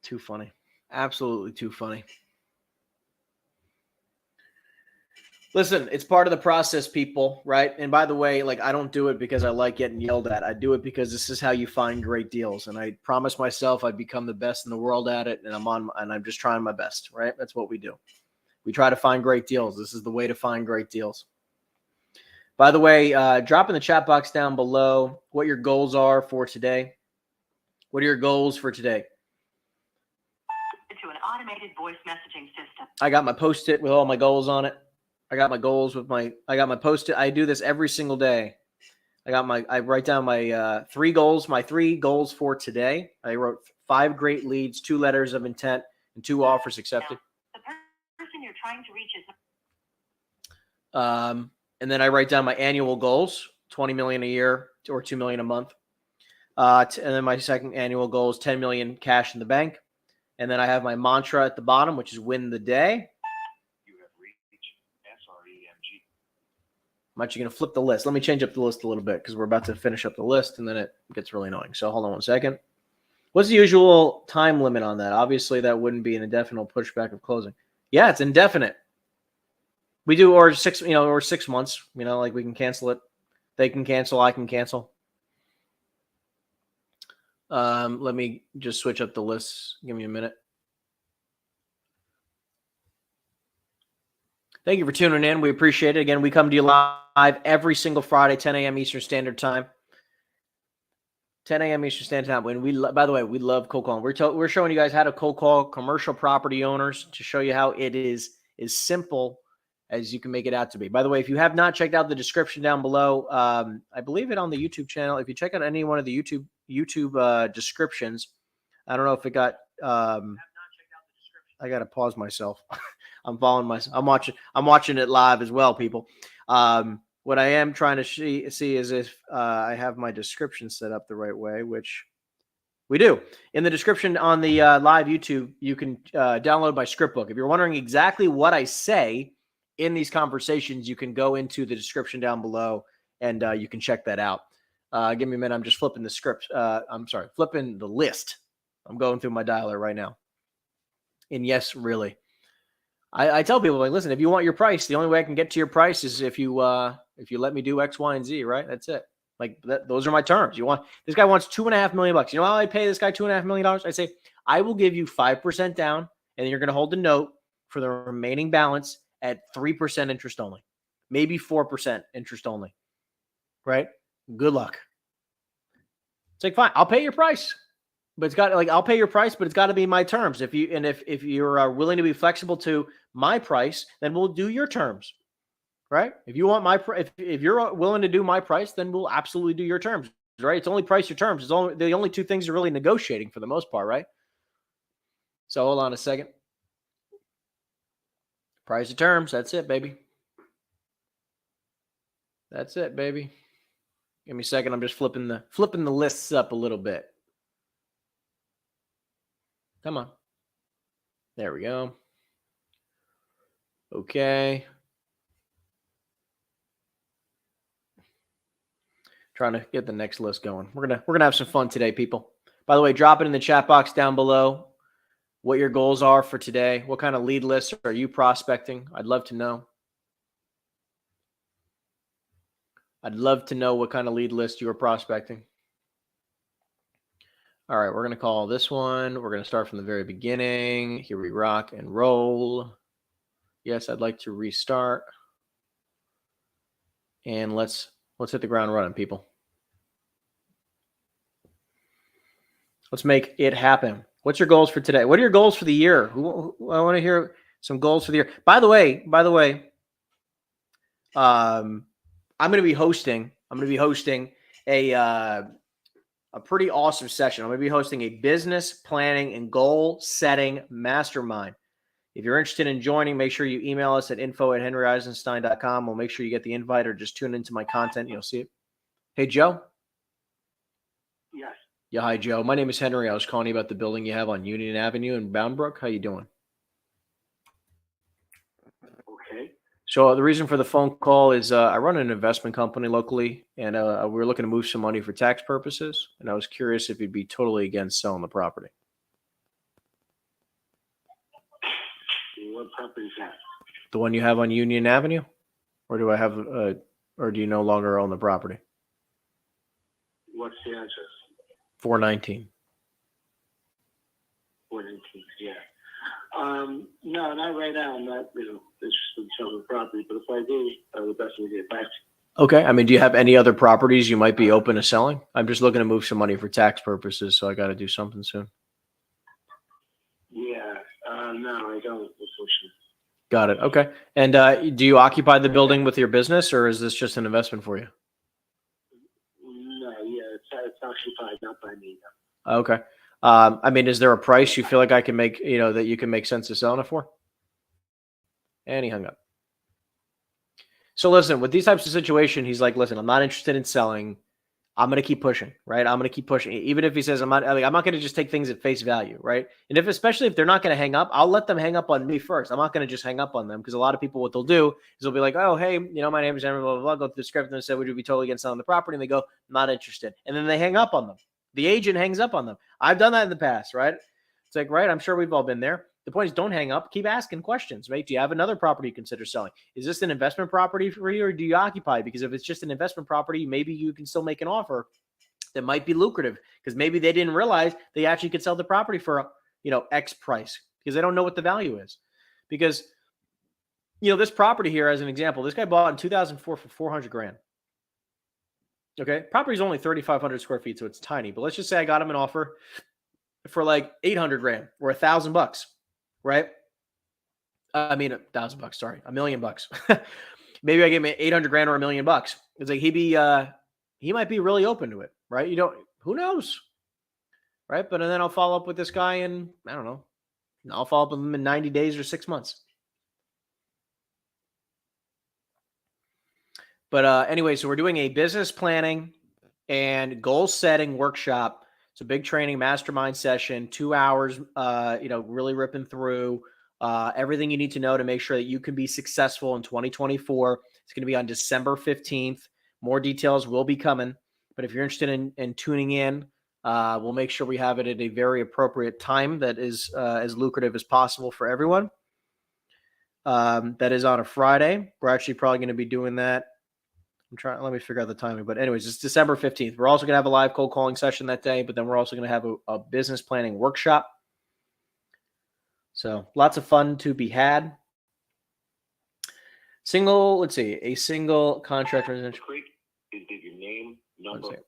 [SPEAKER 1] Too funny. Absolutely too funny. Listen, it's part of the process, people, right? And by the way, like I don't do it because I like getting yelled at. I do it because this is how you find great deals. And I promised myself I'd become the best in the world at it, and I'm just trying my best, right? That's what we do. We try to find great deals. This is the way to find great deals. By the way, drop in the chat box down below what your goals are for today. What are your goals for today?
[SPEAKER 3] To an automated voice messaging system.
[SPEAKER 1] I got my Post-it with all my goals on it. I got my goals with I got my Post-it. I do this every single day. I write down my 3 goals, my 3 goals for today. I wrote 5 great leads, 2 letters of intent, and 2 offers accepted.
[SPEAKER 3] The person you're trying to reach is.
[SPEAKER 1] And then I write down my annual goals, 20 million a year or 2 million a month. And then my second annual goal is 10 million cash in the bank. And then I have my mantra at the bottom, which is win the day.
[SPEAKER 2] You have reached SREMG.
[SPEAKER 1] I'm actually going to flip the list. Let me change up the list a little bit because we're about to finish up the list and then it gets really annoying. So hold on one second. What's the usual time limit on that? Obviously, that wouldn't be an indefinite pushback of closing. Yeah, it's indefinite. We do, or 6 months, like we can cancel it. They can cancel, I can cancel. Let me just switch up the lists. Give me a minute. Thank you for tuning in. We appreciate it. Again, we come to you live every single Friday, 10 a.m. Eastern Standard Time. 10 a.m. Eastern Standard Time. And by the way, we love cold calling. We're showing you guys how to cold call commercial property owners to show you how it is as simple as you can make it out to be. By the way, if you have not checked out the description down below, I believe it on the YouTube channel. If you check out any one of the YouTube descriptions, I don't know if it got. I got to pause myself. I'm following myself. I'm watching it live as well, people. What I am trying to see is if I have my description set up the right way, which we do. In the description on the live YouTube, you can download my script book. If you're wondering exactly what I say in these conversations, you can go into the description down below and you can check that out. Give me a minute. I'm just flipping the script. Flipping the list. I'm going through my dialer right now. And yes, really. I tell people, like, listen, if you want your price, the only way I can get to your price is if you let me do X, Y, and Z, right? That's it. Like those are my terms. This guy wants $2.5 million. You know how I pay this guy $2.5 million? I say, I will give you 5% down, and then you're going to hold the note for the remaining balance at 3% interest only, maybe 4% interest only, right? Good luck. It's like, fine, I'll pay your price. But it's got I'll pay your price, but it's got to be my terms. If you're willing to be flexible to my price, then we'll do your terms, right? If you want if you're willing to do my price, then we'll absolutely do your terms, right? It's only price or terms. It's only the only 2 things you're really negotiating for the most part, right? So hold on a second. Price or terms. That's it, baby. That's it, baby. Give me a second. I'm just flipping the lists up a little bit. Come on. There we go. Okay. Trying to get the next list going. We're gonna have some fun today, people. By the way, drop it in the chat box down below what your goals are for today. What kind of lead lists are you prospecting? I'd love to know. I'd love to know what kind of lead list you are prospecting. All right, we're going to call this one. We're going to start from the very beginning. Here we rock and roll. Yes, I'd like to restart. And let's hit the ground running, people. Let's make it happen. What's your goals for today? What are your goals for the year? I want to hear some goals for the year. By the way, I'm going to be hosting a pretty awesome session. I'm going to be hosting a business planning and goal setting mastermind. If you're interested in joining, make sure you email us at info@henryeisenstein.com. We'll make sure you get the invite or just tune into my content. You'll see it. Hey, Joe.
[SPEAKER 4] Yes.
[SPEAKER 1] Yeah, hi, Joe. My name is Henry. I was calling you about the building you have on Union Avenue in Bound Brook. How you doing?
[SPEAKER 4] Okay.
[SPEAKER 1] So the reason for the phone call is I run an investment company locally, and we're looking to move some money for tax purposes. And I was curious if you'd be totally against selling the property.
[SPEAKER 4] What property is that?
[SPEAKER 1] The one you have on Union Avenue, or do I have, or do you no longer own the property?
[SPEAKER 4] What's the address?
[SPEAKER 1] 419.
[SPEAKER 4] 419. Yeah. No, not right now. I'm not, interested in selling the property. But if I do, I would definitely get back to you.
[SPEAKER 1] Okay. I mean, do you have any other properties you might be open to selling? I'm just looking to move some money for tax purposes, so I got to do something soon.
[SPEAKER 4] Yeah. No, I don't. Unfortunately.
[SPEAKER 1] Got it. Okay. And do you occupy the building with your business, or is this just an investment for you?
[SPEAKER 4] No. Yeah. It's occupied, not by me.
[SPEAKER 1] Okay. I mean, is there a price you feel like I can make, that you can make sense of selling it for? And he hung up. So listen, with these types of situations, he's like, listen, I'm not interested in selling. I'm going to keep pushing, right? I'm going to keep pushing. Even if he says, I'm not going to just take things at face value, right? And especially if they're not going to hang up, I'll let them hang up on me first. I'm not going to just hang up on them, because a lot of people, what they'll do is they'll be like, oh, hey, my name is Henry, blah, blah, blah, go through the script and say, would you be totally against selling the property? And they go, not interested. And then they hang up on them. The agent hangs up on them. I've done that in the past, right? It's like, right, I'm sure we've all been there. The point is, don't hang up. Keep asking questions, right? Do you have another property you consider selling? Is this an investment property for you, or do you occupy? Because if it's just an investment property, maybe you can still make an offer that might be lucrative, because maybe they didn't realize they actually could sell the property for, X price, because they don't know what the value is. Because, this property here, as an example, this guy bought in 2004 for 400 grand. Okay. Property is only 3,500 square feet, so it's tiny, but let's just say I got him an offer for like 800 grand or $1,000, right? I mean, $1,000, sorry, $1 million. Maybe I give him 800 grand or $1 million. It's like, he might be really open to it, right? Who knows, right? But then I'll follow up with this guy in, I don't know, I'll follow up with him in 90 days or 6 months. But anyway, so we're doing a business planning and goal setting workshop. It's a big training mastermind session, 2 hours, really ripping through everything you need to know to make sure that you can be successful in 2024. It's going to be on December 15th. More details will be coming. But if you're interested in tuning in, we'll make sure we have it at a very appropriate time that is as lucrative as possible for everyone. That is on a Friday. We're actually probably going to be doing that. Let me figure out the timing. But anyways, it's December 15th. We're also going to have a live cold calling session that day, but then we're also going to have a business planning workshop. So lots of fun to be had. A single contract residential.
[SPEAKER 4] Is your name, number?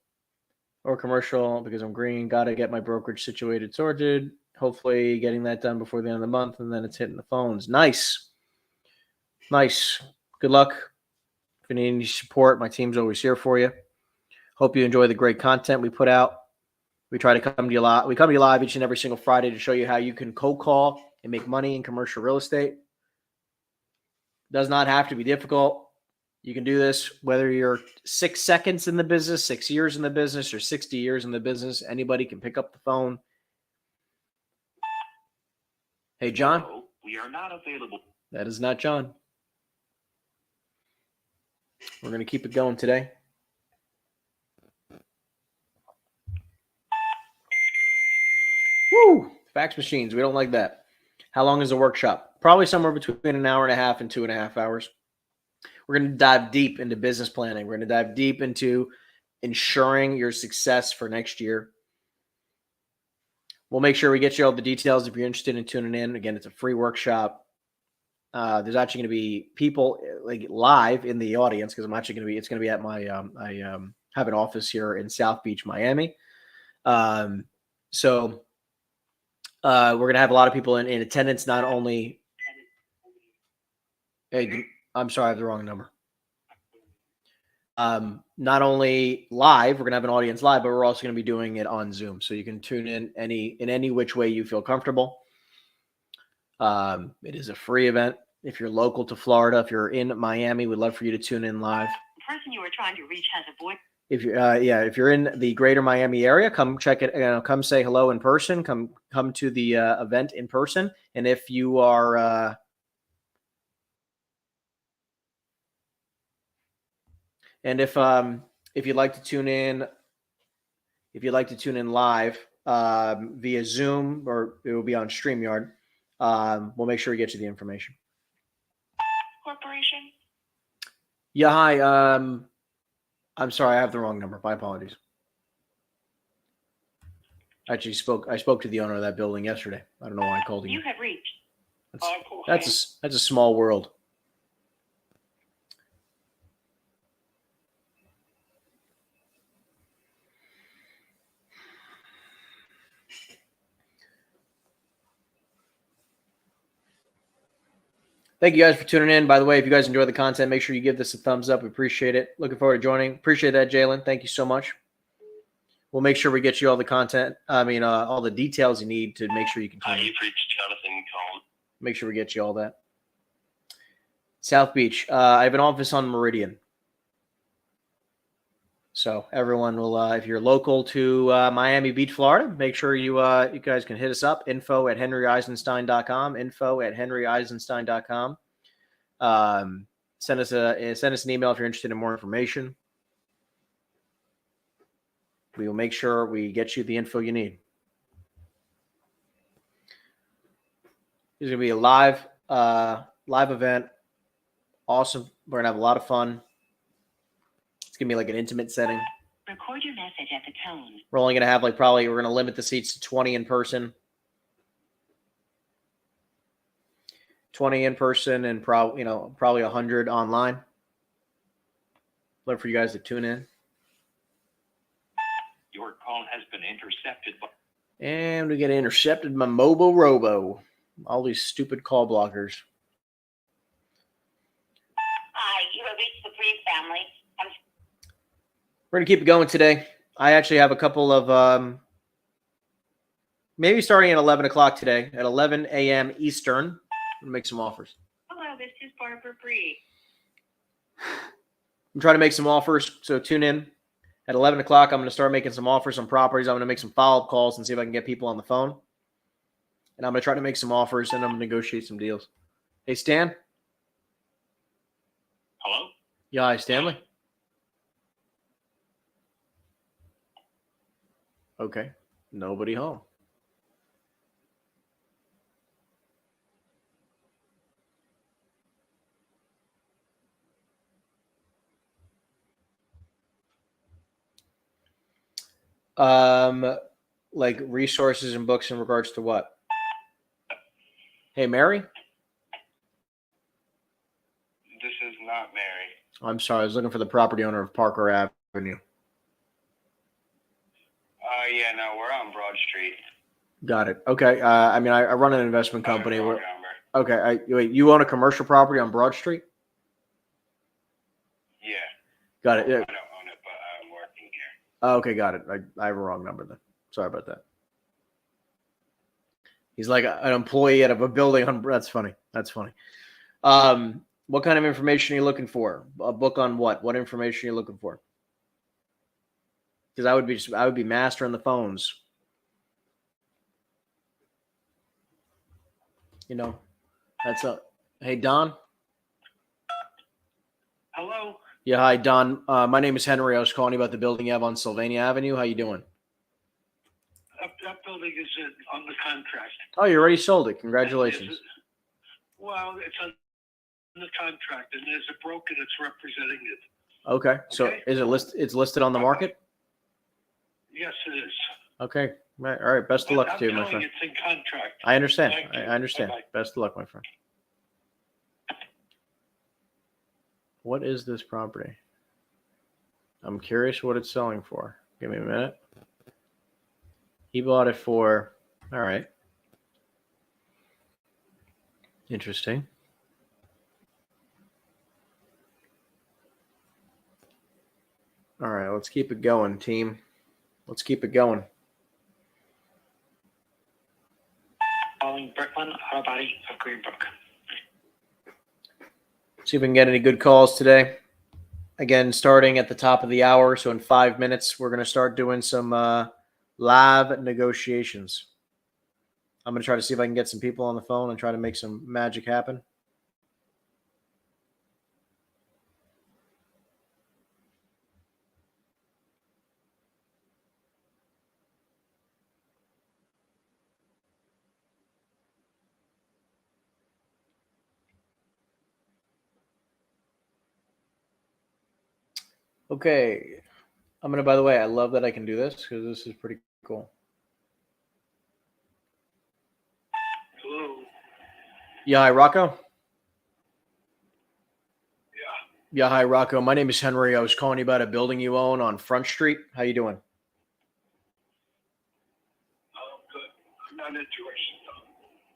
[SPEAKER 1] Or commercial, because I'm green. Got to get my brokerage situated, sorted. Hopefully getting that done before the end of the month, and then it's hitting the phones. Nice. Good luck. If you need any support, my team's always here for you. Hope you enjoy the great content we put out. We try to come to you live. We come to you live each and every single Friday to show you how you can cold call and make money in commercial real estate. Does not have to be difficult. You can do this whether you're 6 seconds in the business, 6 years in the business, or 60 years in the business. Anybody can pick up the phone. Hey, John.
[SPEAKER 4] No, we are not available.
[SPEAKER 1] That is not John. We're going to keep it going today. Woo! Fax machines. We don't like that. How long is the workshop? Probably somewhere between an hour and a half and 2.5 hours. We're going to dive deep into business planning. We're going to dive deep into ensuring your success for next year. We'll make sure we get you all the details if you're interested in tuning in. Again, it's a free workshop. There's actually going to be people like live in the audience because it's going to be at my, I have an office here in South Beach, Miami. So we're going to have a lot of people in attendance, not only. Hey, I'm sorry, I have the wrong number. Not only live, we're going to have an audience live, but we're also going to be doing it on Zoom. So you can tune in any which way you feel comfortable. It is a free event. If you're local to Florida, if you're in Miami, we'd love for you to tune in live.
[SPEAKER 3] The person you are trying to reach has a voice.
[SPEAKER 1] If you if you're in the greater Miami area, come check it. Come say hello in person. Come to the event in person. And if you are and if you'd like to tune in, live via Zoom, or it will be on StreamYard, we'll make sure we get you the information.
[SPEAKER 3] Corporation.
[SPEAKER 1] Yeah, hi. I'm sorry, I have the wrong number. My apologies. Actually, I spoke to the owner of that building yesterday. I don't know why I called him.
[SPEAKER 3] You have reached.
[SPEAKER 1] That's a small world. Thank you guys for tuning in. By the way, if you guys enjoy the content, make sure you give this a thumbs up. We appreciate it. Looking forward to joining. Appreciate that, Jalen. Thank you so much. We'll make sure we get you all the content. All the details you need to make sure you can.
[SPEAKER 5] You've reached Jonathan Cohn.
[SPEAKER 1] Make sure we get you all that. South Beach. I have an office on Meridian. So everyone will, if you're local to Miami Beach, Florida, make sure you guys can hit us up. info@henryeisenstein.com. info@henryeisenstein.com. Send us an email if you're interested in more information. We will make sure we get you the info you need. It's going to be a live event. Awesome. We're going to have a lot of fun. It's going to be like an intimate setting.
[SPEAKER 3] Record your message at the tone.
[SPEAKER 1] We're only going to have we're going to limit the seats to 20 in person. 20 in person and probably 100 online. Love for you guys to tune in.
[SPEAKER 5] Your call has been intercepted.
[SPEAKER 1] And we get intercepted by Mobile Robo. All these stupid call blockers.
[SPEAKER 3] Hi, you have reached the Free family.
[SPEAKER 1] We're going to keep it going today. I actually have a couple of, maybe starting at 11 o'clock today, at 11 a.m. Eastern, I'm going to make some offers.
[SPEAKER 3] Hello, this is Barbara Bree.
[SPEAKER 1] I'm trying to make some offers, so tune in. At 11 o'clock, I'm going to start making some offers on properties. I'm going to make some follow-up calls and see if I can get people on the phone. And I'm going to try to make some offers, and I'm going to negotiate some deals. Hey, Stan?
[SPEAKER 5] Hello?
[SPEAKER 1] Yeah, hi, Stanley? Okay. Nobody home. Like resources and books in regards to what? Hey, Mary?
[SPEAKER 5] This is not Mary.
[SPEAKER 1] I'm sorry. I was looking for the property owner of Parker Avenue.
[SPEAKER 5] Yeah, no, we're on Broad Street.
[SPEAKER 1] Got it. Okay. I run an investment company.
[SPEAKER 5] Wrong number.
[SPEAKER 1] Okay. Wait, you own a commercial property on Broad Street?
[SPEAKER 5] Yeah.
[SPEAKER 1] Got it. Yeah.
[SPEAKER 5] I don't own it, but I'm working here.
[SPEAKER 1] Oh, okay. Got it. I have a wrong number then. Sorry about that. He's like an employee out of a building. That's funny. That's funny. What kind of information are you looking for? A book on what? What information are you looking for? Because I would be mastering the phones. That's a. Hey, Don.
[SPEAKER 4] Hello?
[SPEAKER 1] Yeah, hi, Don. My name is Henry. I was calling you about the building you have on Sylvania Avenue. How you doing?
[SPEAKER 4] That building is on the contract.
[SPEAKER 1] Oh, you already sold it. Congratulations.
[SPEAKER 4] Well, it's on the contract, and there's a broker that's representing it.
[SPEAKER 1] Okay. So
[SPEAKER 4] Okay.
[SPEAKER 1] is it it's listed on the market?
[SPEAKER 4] Yes, it is.
[SPEAKER 1] Okay. Right. All right. Best of luck
[SPEAKER 4] I'm
[SPEAKER 1] to you, my
[SPEAKER 4] telling
[SPEAKER 1] friend.
[SPEAKER 4] you, it's in contract.
[SPEAKER 1] I understand.
[SPEAKER 4] Thank you.
[SPEAKER 1] I understand.
[SPEAKER 4] Bye-bye.
[SPEAKER 1] Best of luck, my friend. What is this property? I'm curious what it's selling for. Give me a minute. He bought it for, all right. Interesting. All right, let's keep it going, team. Let's keep it going.
[SPEAKER 6] Calling Brooklyn Auto Body of Greenbrook.
[SPEAKER 1] See if we can get any good calls today. Again, starting at the top of the hour. So in 5 minutes, we're going to start doing some live negotiations. I'm going to try to see if I can get some people on the phone and try to make some magic happen. Okay. I'm going to, by the way, I love that I can do this because this is pretty cool.
[SPEAKER 4] Hello.
[SPEAKER 1] Yeah, hi, Rocco.
[SPEAKER 4] Yeah.
[SPEAKER 1] Yeah, hi, Rocco. My name is Henry. I was calling you about a building you own on Front Street. How you doing?
[SPEAKER 4] Oh, good. I'm not interested,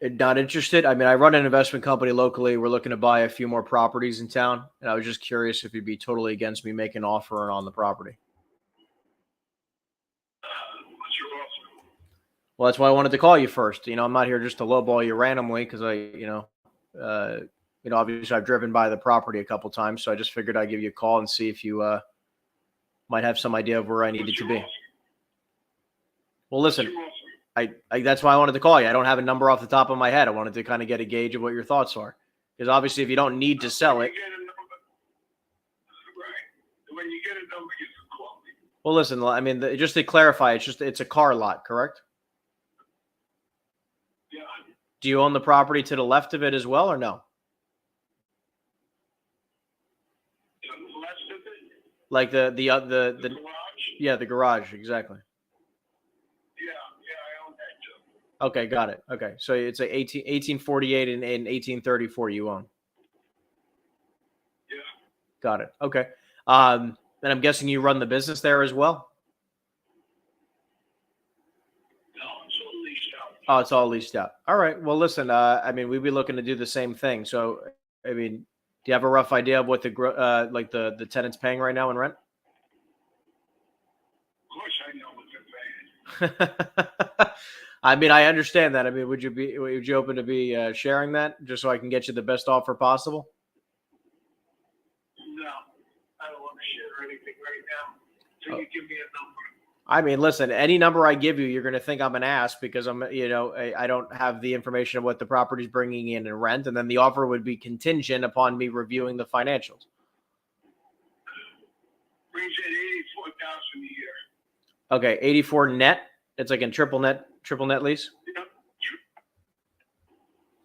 [SPEAKER 4] though.
[SPEAKER 1] Not interested? I mean, I run an investment company locally. We're looking to buy a few more properties in town, and I was just curious if you'd be totally against me making an offer on the property.
[SPEAKER 4] What's your offer?
[SPEAKER 1] Well, that's why I wanted to call you first. You know, I'm not here just to lowball you randomly because obviously I've driven by the property a couple times, so I just figured I'd give you a call and see if you might have some idea of where I needed to be. Well, listen, I that's why I wanted to call you. I don't have a number off the top of my head. I wanted to kind of get a gauge of what your thoughts are, because obviously, if you don't need to sell it.
[SPEAKER 4] When you get a number, you can call me.
[SPEAKER 1] Well, listen, I mean, just to clarify, it's a car lot, correct?
[SPEAKER 4] Yeah.
[SPEAKER 1] Do you own the property to the left of it as well, or no?
[SPEAKER 4] Left of it?
[SPEAKER 1] Like the
[SPEAKER 4] Garage?
[SPEAKER 1] yeah, the garage, exactly.
[SPEAKER 4] Yeah, I own that too.
[SPEAKER 1] Okay, got it. Okay, so it's a 1848 and 1834 you own.
[SPEAKER 4] Yeah.
[SPEAKER 1] Got it. Okay. And I'm guessing you run the business there as well?
[SPEAKER 4] No, it's all leased out.
[SPEAKER 1] Oh, it's all leased out. All right. Well, listen, I mean, we'd be looking to do the same thing. So, I mean, do you have a rough idea of what the tenant's paying right now in rent?
[SPEAKER 4] Of course I know what they're paying.
[SPEAKER 1] I mean, I understand that. I mean, would you open to be sharing that just so I can get you the best offer possible?
[SPEAKER 4] No, I don't want to share anything right now. So you give me a number.
[SPEAKER 1] I mean, listen, any number I give you, you're going to think I'm an ass because I don't have the information of what the property's bringing in rent. And then the offer would be contingent upon me reviewing the financials.
[SPEAKER 4] Brings in $84,000 a year.
[SPEAKER 1] Okay. 84 net. It's like in triple net lease.
[SPEAKER 4] Yep.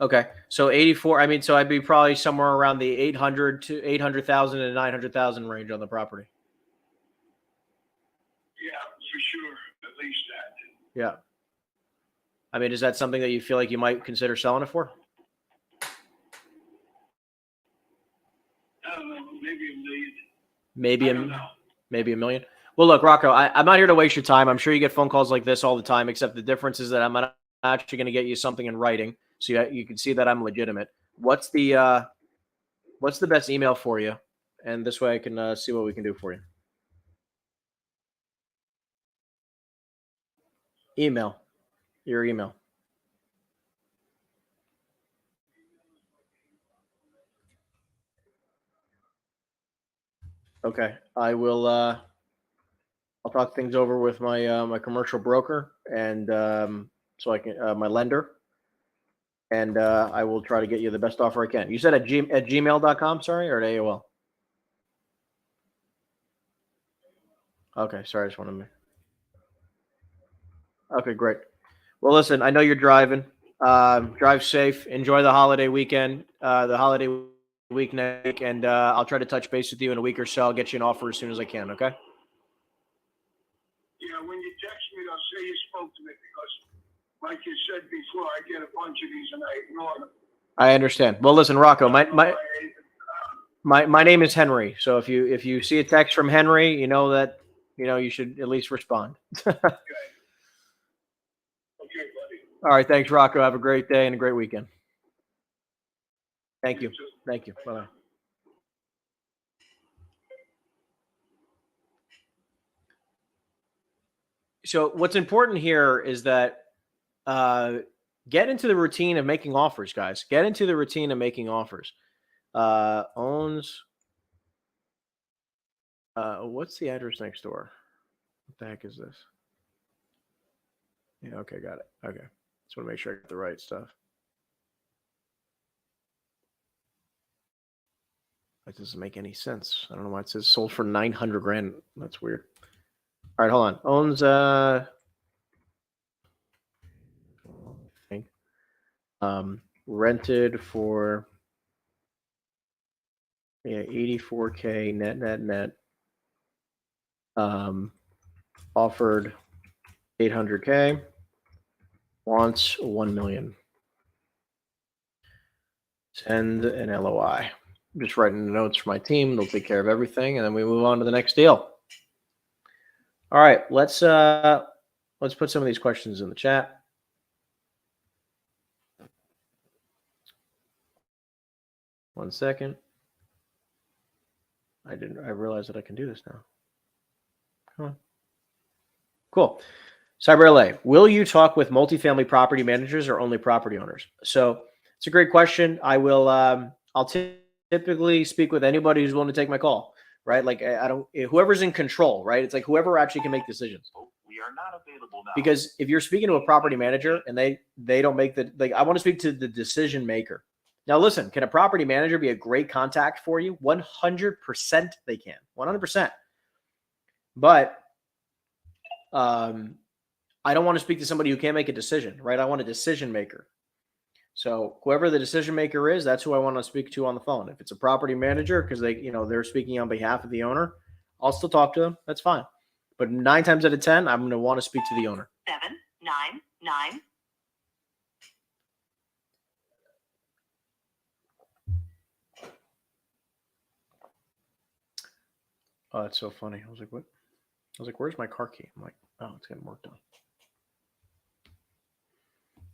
[SPEAKER 1] Okay. So 84, I mean, so I'd be probably somewhere around the 800,000 to 900,000 range on the property.
[SPEAKER 4] Yeah, for sure. At least that.
[SPEAKER 1] Yeah. I mean, is that something that you feel like you might consider selling it for?
[SPEAKER 4] I don't know, maybe $1 million.
[SPEAKER 1] Maybe
[SPEAKER 4] I don't know.
[SPEAKER 1] maybe $1 million. Well, look, Rocco, I'm not here to waste your time. I'm sure you get phone calls like this all the time, except the difference is that I'm not actually going to get you something in writing, so you can see that I'm legitimate. What's the best email for you? And this way I can see what we can do for you. Email. Your email. Okay. I will I'll talk things over with my my commercial broker and so I can my lender, and I will try to get you the best offer I can. You said at gmail.com, sorry, or at AOL? Okay, sorry, I just want to make. Okay, great. Well, listen, I know you're driving. Drive safe. Enjoy the holiday weekend. The holiday week next week, and I'll try to touch base with you in a week or so. I'll get you an offer as soon as I can, okay?
[SPEAKER 4] Yeah, when you text me, I'll say you spoke to me because, like you said before, I get a bunch of these and I ignore them.
[SPEAKER 1] I understand. Well, listen, Rocco, my name is Henry. So if you see a text from Henry, you know that you should at least respond.
[SPEAKER 4] Okay, buddy.
[SPEAKER 1] All right, thanks, Rocco. Have a great day and a great weekend. Thank you. Thank you. Bye-bye. So what's important here is that get into the routine of making offers, guys. Get into the routine of making offers. Owns. What's the address next door? What the heck is this? Yeah, okay, got it. Okay. Just want to make sure I get the right stuff. That doesn't make any sense. I don't know why it says sold for 900 grand. That's weird. All right, hold on. Owns rented for 84K net. Offered 800K. Wants 1 million. Send an LOI. I'm just writing the notes for my team. They'll take care of everything, and then we move on to the next deal. All right, let's put some of these questions in the chat. One second. I realized that I can do this now. Come on. Cool. Cyber LA, will you talk with multifamily property managers or only property owners? So it's a great question. I'll typically speak with anybody who's willing to take my call, right? Like whoever's in control, right? It's like whoever actually can make decisions.
[SPEAKER 2] We are not available now.
[SPEAKER 1] Because if you're speaking to a property manager and they don't make I want to speak to the decision maker. Now, listen, can a property manager be a great contact for you? 100% they can. 100%. But I don't want to speak to somebody who can't make a decision, right? I want a decision maker. So whoever the decision maker is, that's who I want to speak to on the phone. If it's a property manager, because they're speaking on behalf of the owner, I'll still talk to them. That's fine. But 9 times out of 10, I'm going to want to speak to the owner.
[SPEAKER 3] 799.
[SPEAKER 1] Oh, that's so funny. I was like, what? I was like, where's my car key? I'm like, oh, it's getting worked on.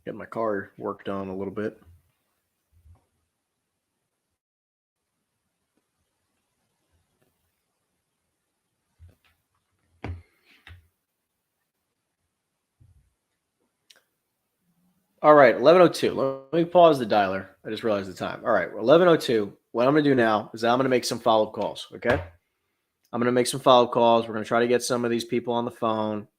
[SPEAKER 1] Getting my car worked on a little bit. All right, 11:02. Let me pause the dialer. I just realized the time. All right, 11:02. What I'm going to do now is I'm going to make some follow-up calls, okay? I'm going to make some follow-up calls. We're going to try to get some of these people on the phone.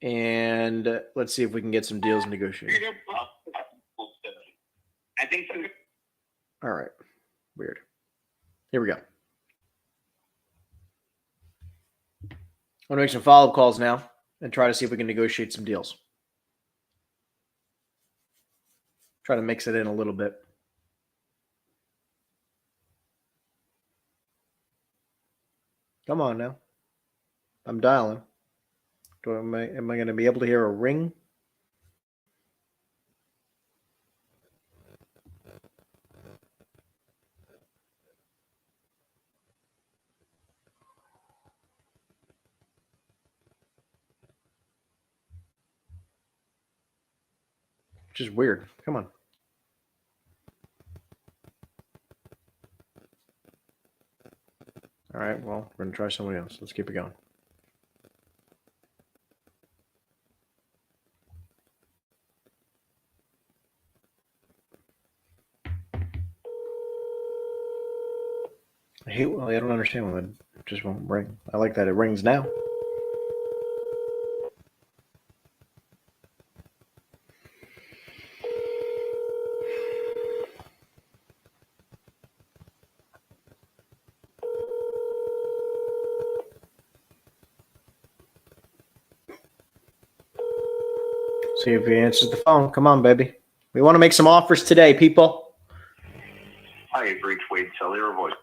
[SPEAKER 1] And let's see if we can get some deals negotiated.
[SPEAKER 5] I think so.
[SPEAKER 1] All right. Weird. Here we go. I'm going to make some follow-up calls now and try to see if we can negotiate some deals. Try to mix it in a little bit. Come on now. I'm dialing. Am I going to be able to hear a ring? Which is weird. Come on. All right, well, we're going to try somebody else. Let's keep it going. I don't understand why it just won't ring. I like that it rings now. See if he answers the phone. Come on, baby. We want to make some offers today, people.
[SPEAKER 2] Hi, you've reached Wade Cellular voice.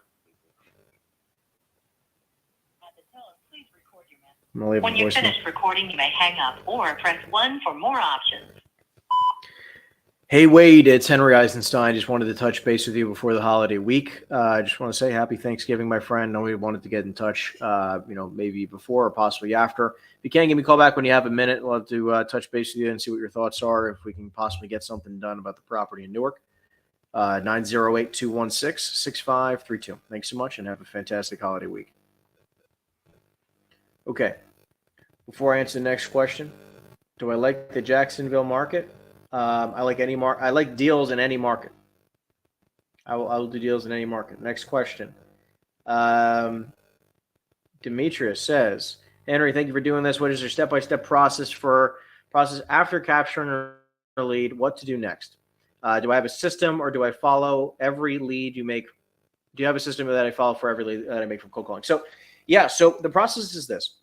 [SPEAKER 1] I'm gonna leave
[SPEAKER 3] When
[SPEAKER 1] a
[SPEAKER 3] you're
[SPEAKER 1] voicemail.
[SPEAKER 3] finished recording, you may hang up or press 1 for more options.
[SPEAKER 1] Hey, Wade, it's Henry Eisenstein. Just wanted to touch base with you before the holiday week. I just want to say happy Thanksgiving, my friend. Know we wanted to get in touch, maybe before or possibly after. If you can, give me a call back when you have a minute. We'll have to touch base with you and see what your thoughts are, if we can possibly get something done about the property in Newark. 908-216-6532. Thanks so much and have a fantastic holiday week. Okay. Before I answer the next question, do I like the Jacksonville market? I like any market. I like deals in any market. I will do deals in any market. Next question. Demetrius says, Henry, thank you for doing this. What is your step-by-step process after capturing a lead? What to do next? Do I have a system or do I follow every lead you make? Do you have a system that I follow for every lead that I make from cold calling? So, yeah. So the process is this.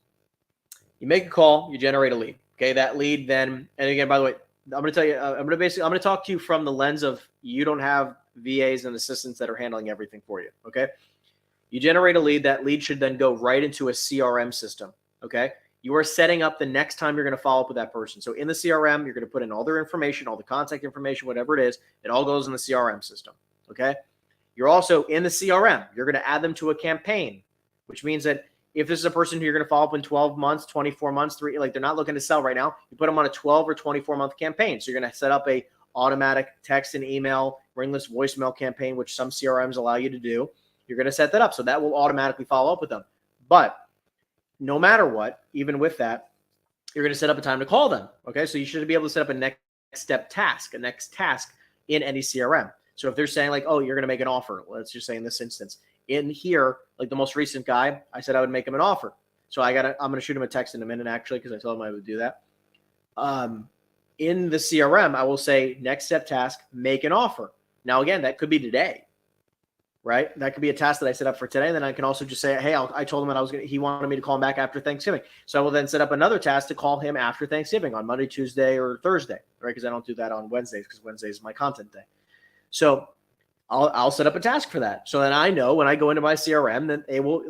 [SPEAKER 1] You make a call, you generate a lead. Okay, that lead then, and again, by the way, I'm going to tell you, I'm going to talk to you from the lens of you don't have VAs and assistants that are handling everything for you. Okay, you generate a lead. That lead should then go right into a CRM system. Okay, you are setting up the next time you're going to follow up with that person. So in the CRM, you're going to put in all their information, all the contact information, whatever it is. It all goes in the CRM system. Okay, you're also in the CRM. You're going to add them to a campaign, which means that if this is a person who you're going to follow up in 12 months, 24 months, they're not looking to sell right now, you put them on a 12 or 24-month campaign. So you're going to set up a automatic text and email, ringless voicemail campaign, which some CRMs allow you to do. You're going to set that up. So that will automatically follow up with them. But no matter what, even with that, you're going to set up a time to call them. Okay. So you should be able to set up a next task in any CRM. So if they're saying like, oh, you're going to make an offer, let's just say in this instance, in here, like the most recent guy, I said I would make him an offer. So I'm going to shoot him a text in a minute, actually, because I told him I would do that. In the CRM, I will say next step task, make an offer. Now, again, that could be today, right? That could be a task that I set up for today. Then I can also just say, hey, I told him that he wanted me to call him back after Thanksgiving. So I will then set up another task to call him after Thanksgiving on Monday, Tuesday, or Thursday, right? Because I don't do that on Wednesdays because Wednesday is my content day. So I'll set up a task for that. So then I know when I go into my CRM that it will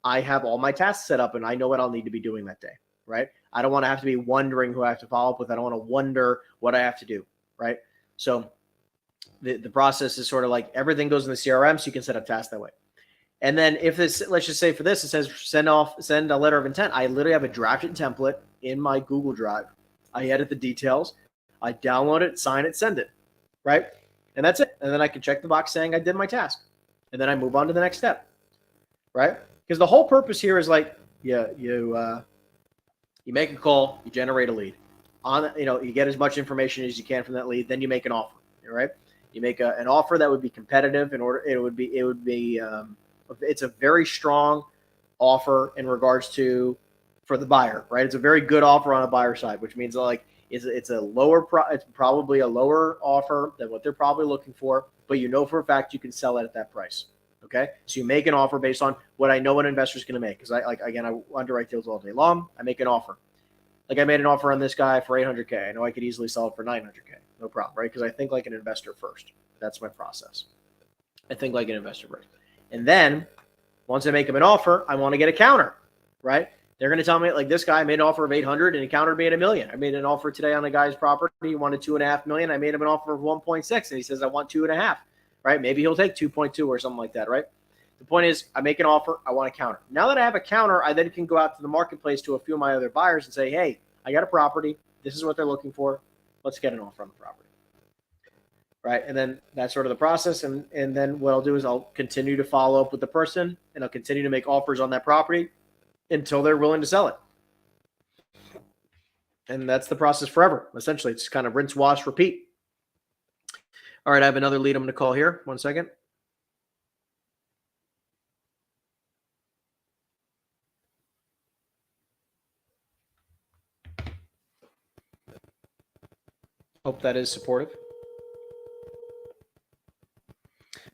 [SPEAKER 1] I have all my tasks set up and I know what I'll need to be doing that day, right? I don't want to have to be wondering who I have to follow up with. I don't want to wonder what I have to do, right? So the process is sort of like everything goes in the CRM so you can set up tasks that way. And then if this, let's just say for this, it says send a letter of intent. I literally have a drafted template in my Google Drive. I edit the details. I download it, sign it, send it, right? And that's it. And then I can check the box saying I did my task. And then I move on to the next step, right? Because the whole purpose here is like, you make a call, you generate a lead. You get as much information as you can from that lead, then you make an offer, right? You make an offer that would be competitive it's a very strong offer in regards to for the buyer, right? It's a very good offer on a buyer side, which means like it's probably a lower offer than what they're probably looking for, but you know for a fact you can sell it at that price. Okay, so you make an offer based on what I know an investor is going to make. Because I underwrite deals all day long. I make an offer. Like I made an offer on this guy for $800K. I know I could easily sell it for $900K. No problem, right? Because I think like an investor first. That's my process. I think like an investor first. And then once I make him an offer, I want to get a counter, right? They're going to tell me like this guy made an offer of 800 and he countered me at $1 million. I made an offer today on a guy's property. He wanted $2.5 million. I made him an offer of 1.6 and he says, I want 2.5, right? Maybe he'll take 2.2 or something like that, right? The point is I make an offer. I want a counter. Now that I have a counter, I then can go out to the marketplace to a few of my other buyers and say, hey, I got a property. This is what they're looking for. Let's get an offer on the property. Right. And then that's sort of the process. And then what I'll do is I'll continue to follow up with the person and I'll continue to make offers on that property until they're willing to sell it. And that's the process forever. Essentially, it's kind of rinse, wash, repeat. All right. I have another lead I'm going to call here. 1 second. Hope that is supportive.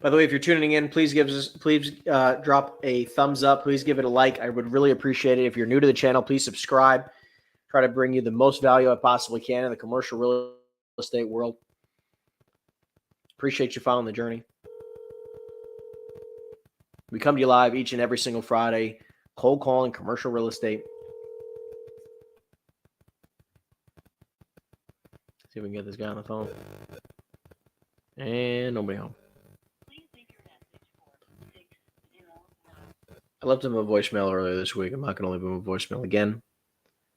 [SPEAKER 1] By the way, if you're tuning in, please drop a thumbs up. Please give it a like. I would really appreciate it. If you're new to the channel, please subscribe. try to bring you the most value I possibly can in the commercial real estate world. Appreciate you following the journey. We come to you live each and every single Friday, cold calling commercial real estate. See if we can get this guy on the phone. And nobody home. I left him a voicemail earlier this week. I'm not going to leave him a voicemail again.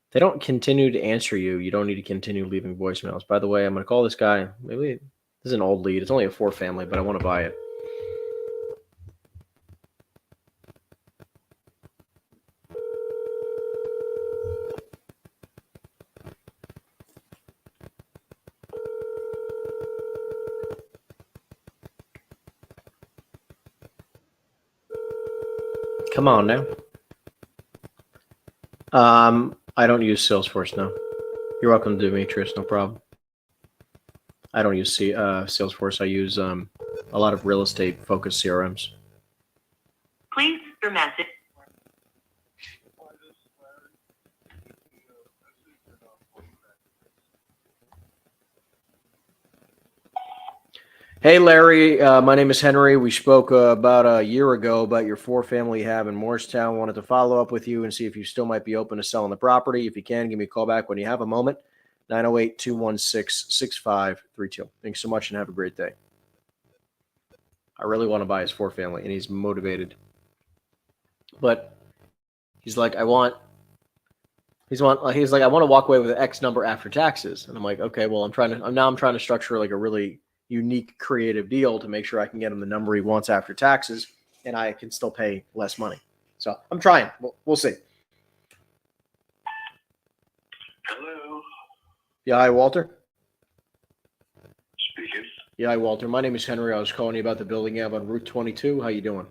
[SPEAKER 1] If they don't continue to answer you, you don't need to continue leaving voicemails. By the way, I'm going to call this guy. Maybe this is an old lead. It's only a 4-family, but I want to buy it. Come on now. I don't use Salesforce now. You're welcome, Demetrius. No problem. I don't use Salesforce. I use a lot of real estate focused CRMs.
[SPEAKER 3] Please your message.
[SPEAKER 1] Hey, Larry. My name is Henry. We spoke about a year ago about your 4-family you have in Morristown. Wanted to follow up with you and see if you still might be open to selling the property. If you can, give me a call back when you have a moment. 908-216-6532. Thanks so much and have a great day. I really want to buy his 4-family, and he's motivated. But he's like, I want to walk away with X number after taxes. And I'm like, okay, well, I'm trying to structure like a really unique, creative deal to make sure I can get him the number he wants after taxes, and I can still pay less money. So I'm trying. We'll see.
[SPEAKER 2] Hello.
[SPEAKER 1] Yeah, hi, Walter.
[SPEAKER 2] Speaking.
[SPEAKER 1] Yeah, hi, Walter. My name is Henry. I was calling you about the building you have on Route 22. How you doing?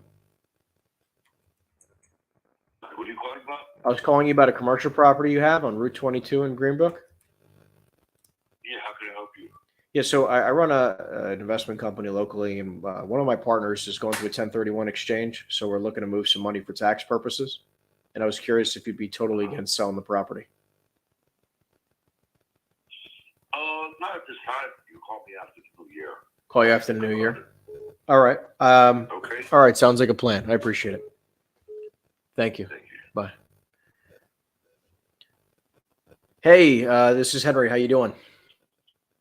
[SPEAKER 2] What are you calling about?
[SPEAKER 1] I was calling you about a commercial property you have on Route 22 in Greenbrook.
[SPEAKER 2] Yeah, how can I help you?
[SPEAKER 1] Yeah, so I run an investment company locally, and one of my partners is going through a 1031 exchange, so we're looking to move some money for tax purposes. And I was curious if you'd be totally against selling the property.
[SPEAKER 2] Not at this time. You call me after the new year.
[SPEAKER 1] Call you after the new year. All right.
[SPEAKER 2] Okay.
[SPEAKER 1] All right. Sounds like a plan. I appreciate it. Thank you.
[SPEAKER 2] Thank you.
[SPEAKER 1] Bye. Hey, this is Henry. How you doing?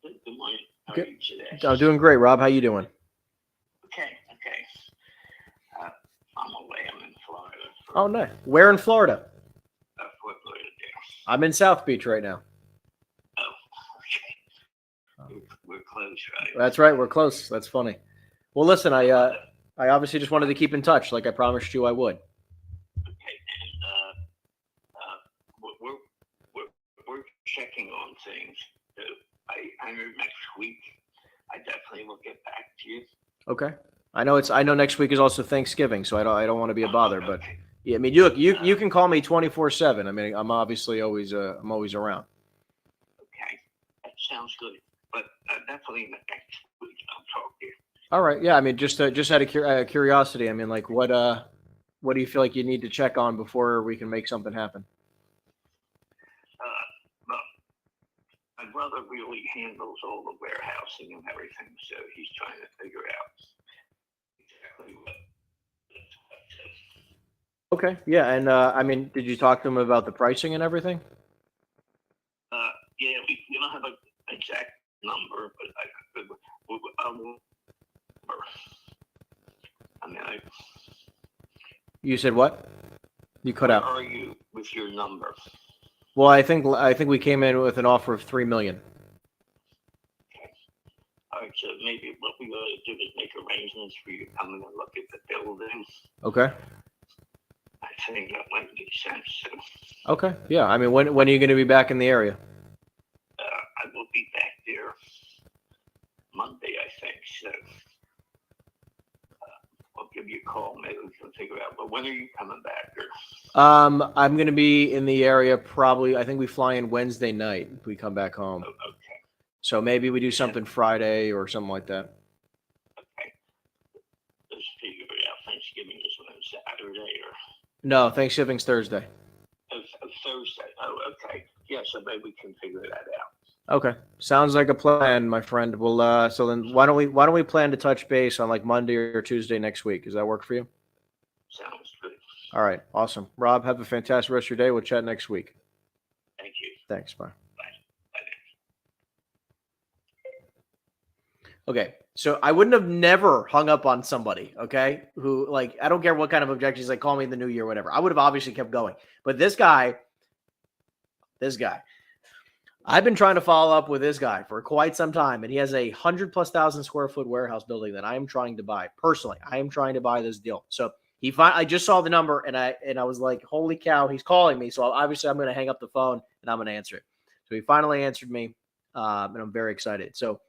[SPEAKER 4] Good morning. How
[SPEAKER 1] Good.
[SPEAKER 4] are you today?
[SPEAKER 1] I'm doing great, Rob. How you doing?
[SPEAKER 4] Okay. I'm away. I'm in Florida.
[SPEAKER 1] Oh, nice. Where in Florida?
[SPEAKER 4] Fort Lauderdale.
[SPEAKER 1] I'm in South Beach right now.
[SPEAKER 4] Oh, okay. We're close, right?
[SPEAKER 1] That's right. We're close. That's funny. Well, listen, I obviously just wanted to keep in touch, like I promised you I would.
[SPEAKER 4] Okay, and we're checking on things. So I know next week. I definitely will get back to you.
[SPEAKER 1] Okay. I know next week is also Thanksgiving, so I don't want to be a bother, but
[SPEAKER 4] Okay.
[SPEAKER 1] yeah, I mean, you can call me 24/7. I mean, I'm obviously always around.
[SPEAKER 4] Okay, that sounds good. But definitely next week I'll talk to you.
[SPEAKER 1] All right. Yeah. I mean, just out of curiosity, I mean, like, what do you feel like you need to check on before we can make something happen?
[SPEAKER 4] Well, my brother really handles all the warehousing and everything, so he's trying to figure out exactly what.
[SPEAKER 1] Okay. Yeah. And I mean, did you talk to him about the pricing and everything?
[SPEAKER 4] Yeah, we don't have an exact number, but
[SPEAKER 1] You said what? You cut
[SPEAKER 4] where
[SPEAKER 1] out.
[SPEAKER 4] are you with your number?
[SPEAKER 1] Well, I think we came in with an offer of $3 million.
[SPEAKER 4] All right, so maybe what we ought to do is make arrangements for you to come in and look at the building.
[SPEAKER 1] Okay.
[SPEAKER 4] I think that might make sense. So,
[SPEAKER 1] Okay. Yeah. I mean, when are you going to be back in the area?
[SPEAKER 4] I will be back there Monday, I think. So I'll give you a call. Maybe we can figure out. But when are you coming back? Or?
[SPEAKER 1] I'm going to be in the area probably. I think we fly in Wednesday night if we come back home.
[SPEAKER 4] Oh, okay.
[SPEAKER 1] So maybe we do something Friday or something like that.
[SPEAKER 4] Okay. Let's figure it out. Thanksgiving is on Saturday or?
[SPEAKER 1] No, Thanksgiving's Thursday.
[SPEAKER 4] Thursday. Oh, okay. Yeah. so maybe we can figure that out.
[SPEAKER 1] Okay, sounds like a plan, my friend. Well, so then why don't we plan to touch base on like Monday or Tuesday next week? Does that work for you?
[SPEAKER 4] Sounds good.
[SPEAKER 1] All right, awesome. Rob, have a fantastic rest of your day. We'll chat next week.
[SPEAKER 4] Thank you.
[SPEAKER 1] Thanks. Bye.
[SPEAKER 4] Bye.
[SPEAKER 1] Okay, so I wouldn't have never hung up on somebody, okay, who, like, I don't care what kind of objections, like, call me in the new year, whatever. I would have obviously kept going. But this guy, I've been trying to follow up with this guy for quite some time, and he has a 100,000+ square foot warehouse building that I am trying to buy. Personally, I am trying to buy this deal. So I just saw the number, and I was like, holy cow, he's calling me. So obviously I'm going to hang up the phone, and I'm going to answer it. So he finally answered me, and I'm very excited. So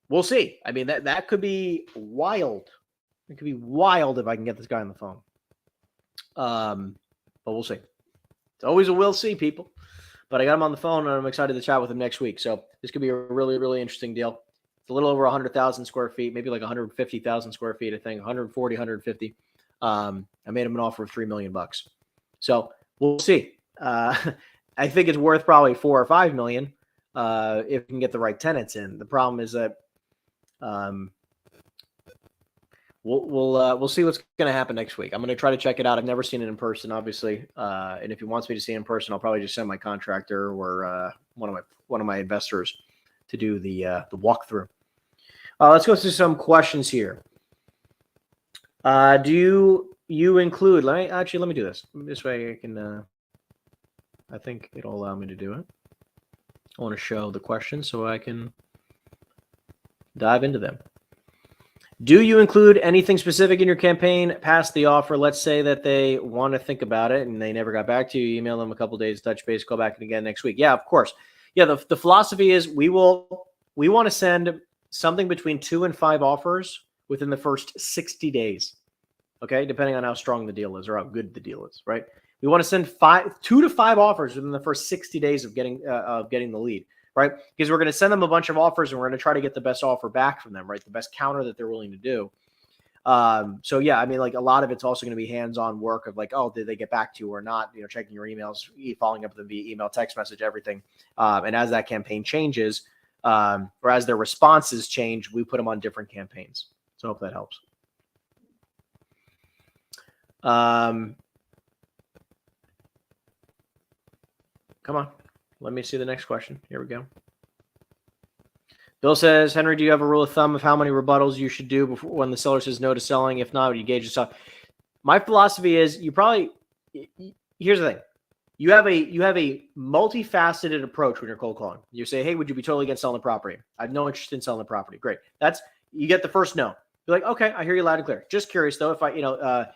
[SPEAKER 1] we'll see. I mean, that could be wild. It could be wild if I can get this guy on the phone. But we'll see. It's always a we'll see, people. But I got him on the phone, and I'm excited to chat with him next week. So this could be a really, really interesting deal. It's a little over 100,000 square feet, maybe like 150,000 square feet, I think, 140, 150. I made him an offer of $3 million. So we'll see. I think it's worth probably $4 or $5 million if we can get the right tenants in. The problem is that we'll see what's going to happen next week. I'm going to try to check it out. I've never seen it in person, obviously, and if he wants me to see it in person, I'll probably just send my contractor or one of my investors to do the walkthrough. Let's go through some questions here. Do you include? Let me do this. This way I can. I think it'll allow me to do it. I want to show the questions so I can dive into them. Do you include anything specific in your campaign past the offer? Let's say that they want to think about it and they never got back to you. Email them a couple of days, touch base, call back and again next week. Yeah, of course. Yeah, the philosophy is we want to send something between 2 and 5 offers within the first 60 days. Okay, depending on how strong the deal is or how good the deal is, right? We want to send 2 to 5 offers within the first 60 days of getting the lead. Right? Because we're going to send them a bunch of offers and we're going to try to get the best offer back from them, right? The best counter that they're willing to do. So yeah, I mean, like a lot of it's also going to be hands-on work of like, oh, did they get back to you or not? You know, checking your emails, following up with them via email, text message, everything. And as that campaign changes, or as their responses change, we put them on different campaigns. So I hope that helps. Come on. Let me see the next question. Here we go. Bill says, Henry, do you have a rule of thumb of how many rebuttals you should do before when the seller says no to selling? If not, you gauge yourself. My philosophy is here's the thing. You have a multifaceted approach when you're cold calling. You say, hey, would you be totally against selling the property? I have no interest in selling the property. Great. You get the first no. You're like, okay, I hear you loud and clear. Just curious though, if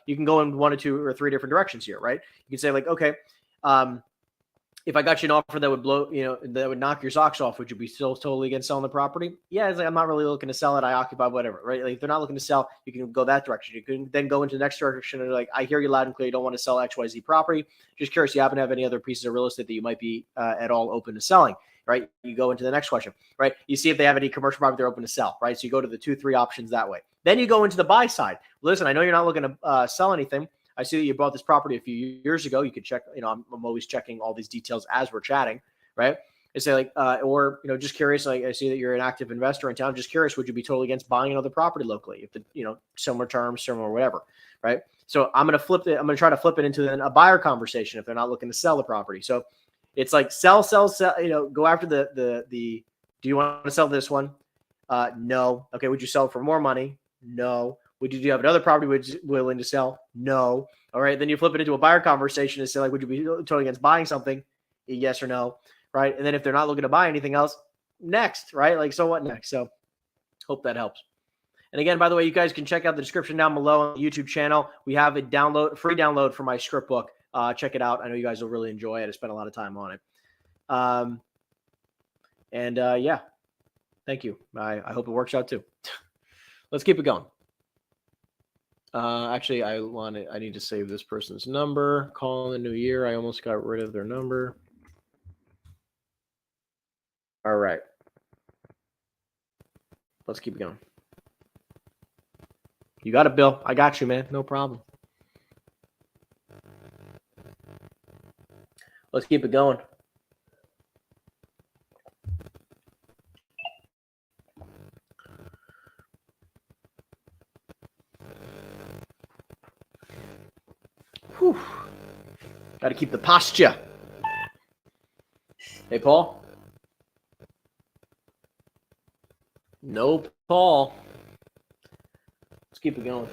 [SPEAKER 1] you can go in 1 or 2 or 3 different directions here, right? You can say like, okay, if I got you an offer that would that would knock your socks off, would you be still totally against selling the property? Yeah, it's like, I'm not really looking to sell it. I occupy whatever, right? Like if they're not looking to sell, you can go that direction. You can then go into the next direction and like, I hear you loud and clear. You don't want to sell XYZ property. Just curious, you happen to have any other pieces of real estate that you might be at all open to selling, right? You go into the next question, right? You see if they have any commercial property they're open to sell, right? So you go to the 2, 3 options that way. Then you go into the buy side. Listen, I know you're not looking to sell anything. I see that you bought this property a few years ago. You could check, I'm always checking all these details as we're chatting, right? I say like, or, just curious, like I see that you're an active investor in town. Just curious, would you be totally against buying another property locally? If the, similar terms, similar whatever, right? So I'm going to try to flip it into a buyer conversation if they're not looking to sell the property. So it's like sell, go after the, do you want to sell this one? No. Okay. Would you sell it for more money? No. Do you have another property willing to sell? No. All right. Then you flip it into a buyer conversation and say, like, would you be totally against buying something? Yes or no. Right. And then if they're not looking to buy anything else, next, right? Like, so what next? So hope that helps. And again, by the way, you guys can check out the description down below on the YouTube channel. We have a free download for my script book. Check it out. I know you guys will really enjoy it. I spent a lot of time on it. Yeah, thank you. I hope it works out too. Let's keep it going. Actually, I need to save this person's number. Call in the new year. I almost got rid of their number. All right. Let's keep it going. You got it, Bill. I got you, man. No problem. Let's keep it going. Whew. Got to keep the posture. Hey, Paul. No, Paul. Let's keep it going.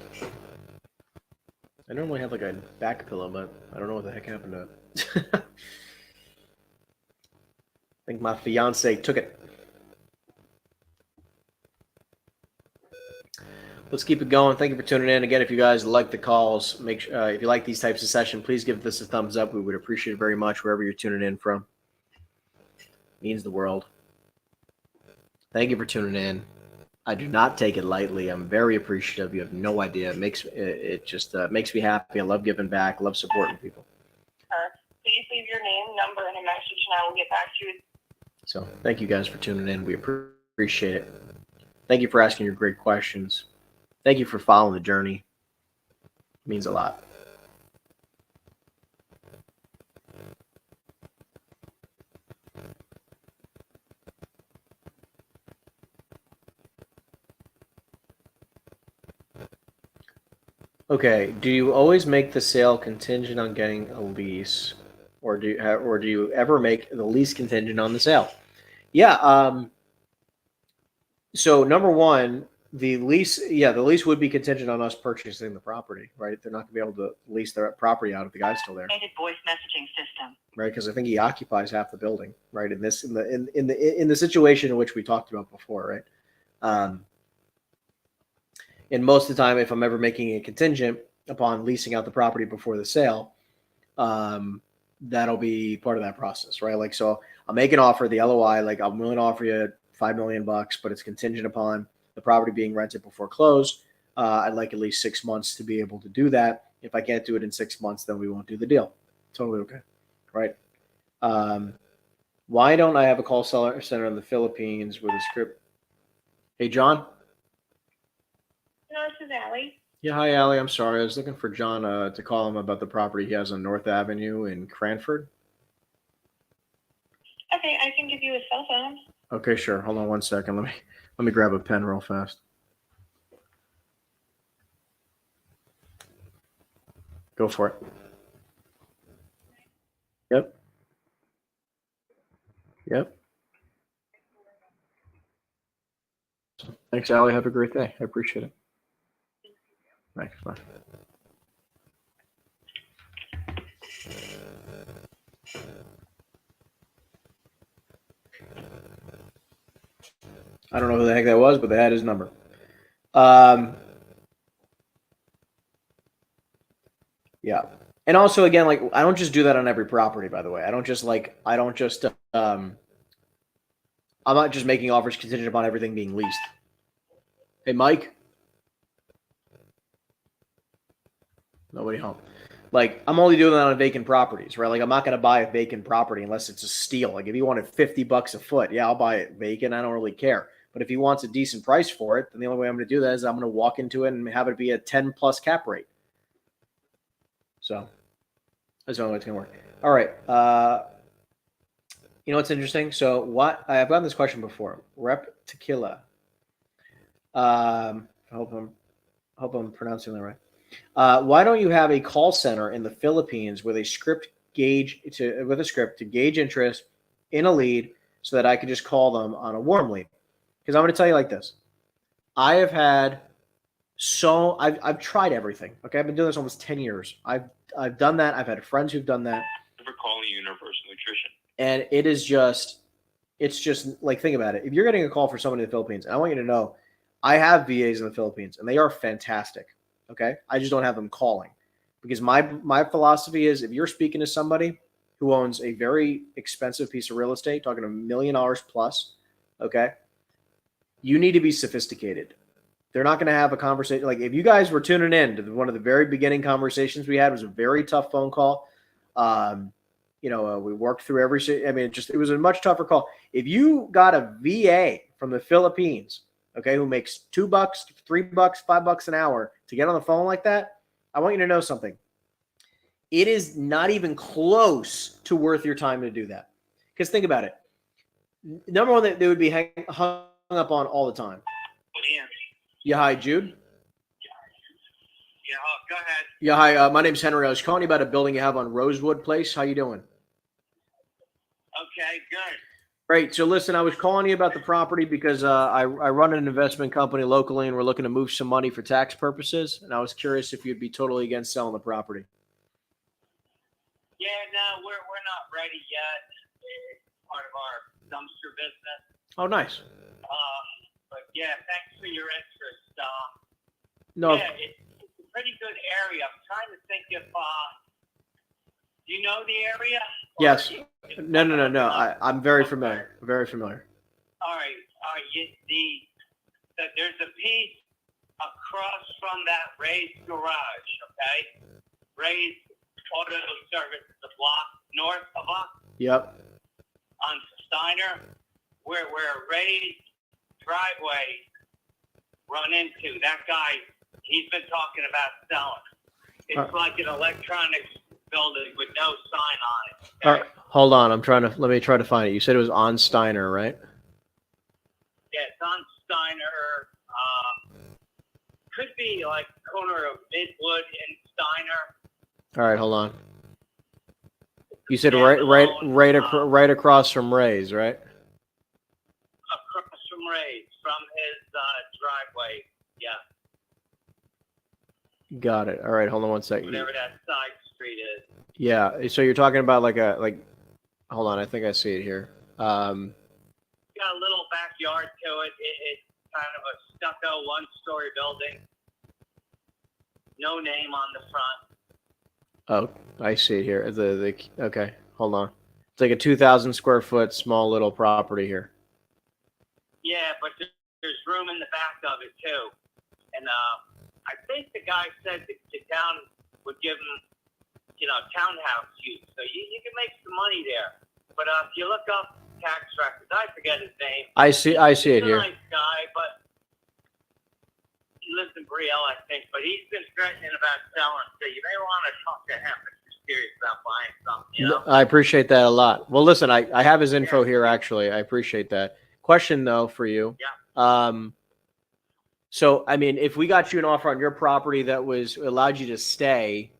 [SPEAKER 1] I normally have like a back pillow, but I don't know what the heck happened to it. I think my fiance took it. Let's keep it going. Thank you for tuning in. Again, if you guys like the calls, make sure, if you like these types of sessions, please give this a thumbs up. We would appreciate it very much wherever you're tuning in from. It means the world. Thank you for tuning in. I do not take it lightly. I'm very appreciative. You have no idea. It just makes me happy. I love giving back. I love supporting people.
[SPEAKER 7] Please leave your name, number, and a message, and I will get back to you.
[SPEAKER 1] So thank you guys for tuning in. We appreciate it. Thank you for asking your great questions. Thank you for following the journey. It means a lot. Okay, do you always make the sale contingent on getting a lease, or do you ever make the lease contingent on the sale? Yeah. So number one, the lease would be contingent on us purchasing the property, right? They're not gonna be able to lease their property out if the guy's still there,
[SPEAKER 3] Automated voice messaging system.
[SPEAKER 1] right? Because I think he occupies half the building, right? In the situation in which we talked about before, right? And most of the time, if I'm ever making a contingent upon leasing out the property before the sale, that'll be part of that process, right? Like, so I'll make an offer, the LOI, like I'm willing to offer you $5 million, but it's contingent upon the property being rented before close. I'd like at least 6 months to be able to do that. If I can't do it in 6 months, then we won't do the deal. Totally okay, right? Why don't I have a call center in the Philippines with a script? Hey, John.
[SPEAKER 7] No, this is Allie.
[SPEAKER 1] Yeah, hi, Allie. I'm sorry. I was looking for John to call him about the property he has on North Avenue in Cranford.
[SPEAKER 7] Okay, I can give you his cell phone.
[SPEAKER 1] Okay, sure. Hold on one second. Let me grab a pen real fast. Go for it. Yep. Yep. Thanks, Allie. Have a great day. I appreciate it. Thanks. Bye. I don't know who the heck that was, but they had his number. Yeah. And also, again, like, I don't just do that on every property, by the way. I'm not just making offers contingent upon everything being leased. Hey, Mike. Nobody home. Like, I'm only doing that on vacant properties, right? Like, I'm not going to buy a vacant property unless it's a steal. Like, if he wanted $50 a foot, yeah, I'll buy it vacant. I don't really care. But if he wants a decent price for it, then the only way I'm going to do that is I'm going to walk into it and have it be a 10 plus cap rate. So that's the only way it's going to work. All right. You know what's interesting? So what I've gotten this question before. Rep Tequila. I hope I'm pronouncing that right. Why don't you have a call center in the Philippines with a script to gauge interest in a lead so that I could just call them on a warm lead? Because I'm going to tell you like this. I've tried everything. Okay, I've been doing this almost 10 years. I've done that. I've had friends who've done that.
[SPEAKER 5] For calling Universal Nutrition.
[SPEAKER 1] And it's just like, think about it. If you're getting a call for someone in the Philippines, and I want you to know, I have VAs in the Philippines, and they are fantastic. Okay, I just don't have them calling, because my philosophy is, if you're speaking to somebody who owns a very expensive piece of real estate, talking $1 million plus, okay, you need to be sophisticated. They're not going to have a conversation. Like, if you guys were tuning in to one of the very beginning conversations we had, it was a very tough phone call. We worked through it was a much tougher call. If you got a VA from the Philippines, okay, who makes $2, $3, $5 an hour to get on the phone like that, I want you to know something. It is not even close to worth your time to do that. Because think about it. Number one, they would be hung up on all the time. Yeah, hi, Jude.
[SPEAKER 6] Yeah, go ahead.
[SPEAKER 1] Yeah, hi. My name's Henry. I was calling you about a building you have on Rosewood Place. How you doing?
[SPEAKER 6] Okay, good.
[SPEAKER 1] Great. So listen, I was calling you about the property because I run an investment company locally, and we're looking to move some money for tax purposes. And I was curious if you'd be totally against selling the property.
[SPEAKER 6] Yeah, no, we're not ready yet. It's part of our dumpster business.
[SPEAKER 1] Oh, nice.
[SPEAKER 6] But yeah, thanks for your interest.
[SPEAKER 1] No,
[SPEAKER 6] Yeah, it's a pretty good area. I'm trying to think if do you know the area? Or
[SPEAKER 1] yes.
[SPEAKER 6] you-
[SPEAKER 1] No. I'm very familiar. Very familiar.
[SPEAKER 6] All right. There's a piece across from that Ray's garage. Okay, Ray's Auto Service, the block north of us
[SPEAKER 1] Yep.
[SPEAKER 6] on Steiner, where Ray's driveway run into. That guy, he's been talking about selling. It's like an electronics building with no sign on it. Okay?
[SPEAKER 1] All right, hold on. Let me try to find it. You said it was on Steiner, right?
[SPEAKER 6] Yeah, it's on Steiner. Could be like corner of Midwood and Steiner.
[SPEAKER 1] All right, hold on. You said
[SPEAKER 6] Yeah,
[SPEAKER 1] right across from Ray's, right?
[SPEAKER 6] Across from Ray's, from his driveway. Yeah,
[SPEAKER 1] Got it. All right, hold on one second.
[SPEAKER 6] whatever that side street is.
[SPEAKER 1] Yeah, so you're talking about hold on, I think I see it here.
[SPEAKER 6] Got a little backyard to it. It's kind of a stucco one-story building. No name on the front.
[SPEAKER 1] Oh, I see it here. Okay, hold on. It's like a 2,000 square foot small little property here.
[SPEAKER 6] Yeah, but there's room in the back of it too. And I think the guy said the town would give him, townhouse use. So you can make some money there. But if you look up tax records, I forget his name.
[SPEAKER 1] I see it
[SPEAKER 6] He's
[SPEAKER 1] here.
[SPEAKER 6] a nice guy, but he lives in Brielle, I think. But he's been threatening about selling. So you may want to talk to him if you're serious about buying something.
[SPEAKER 1] I appreciate that a lot. Well, listen, I have his info here, actually. I appreciate that. Question, though, for you.
[SPEAKER 6] Yeah.
[SPEAKER 1] So, I mean, if we got you an offer on your property that allowed you to stay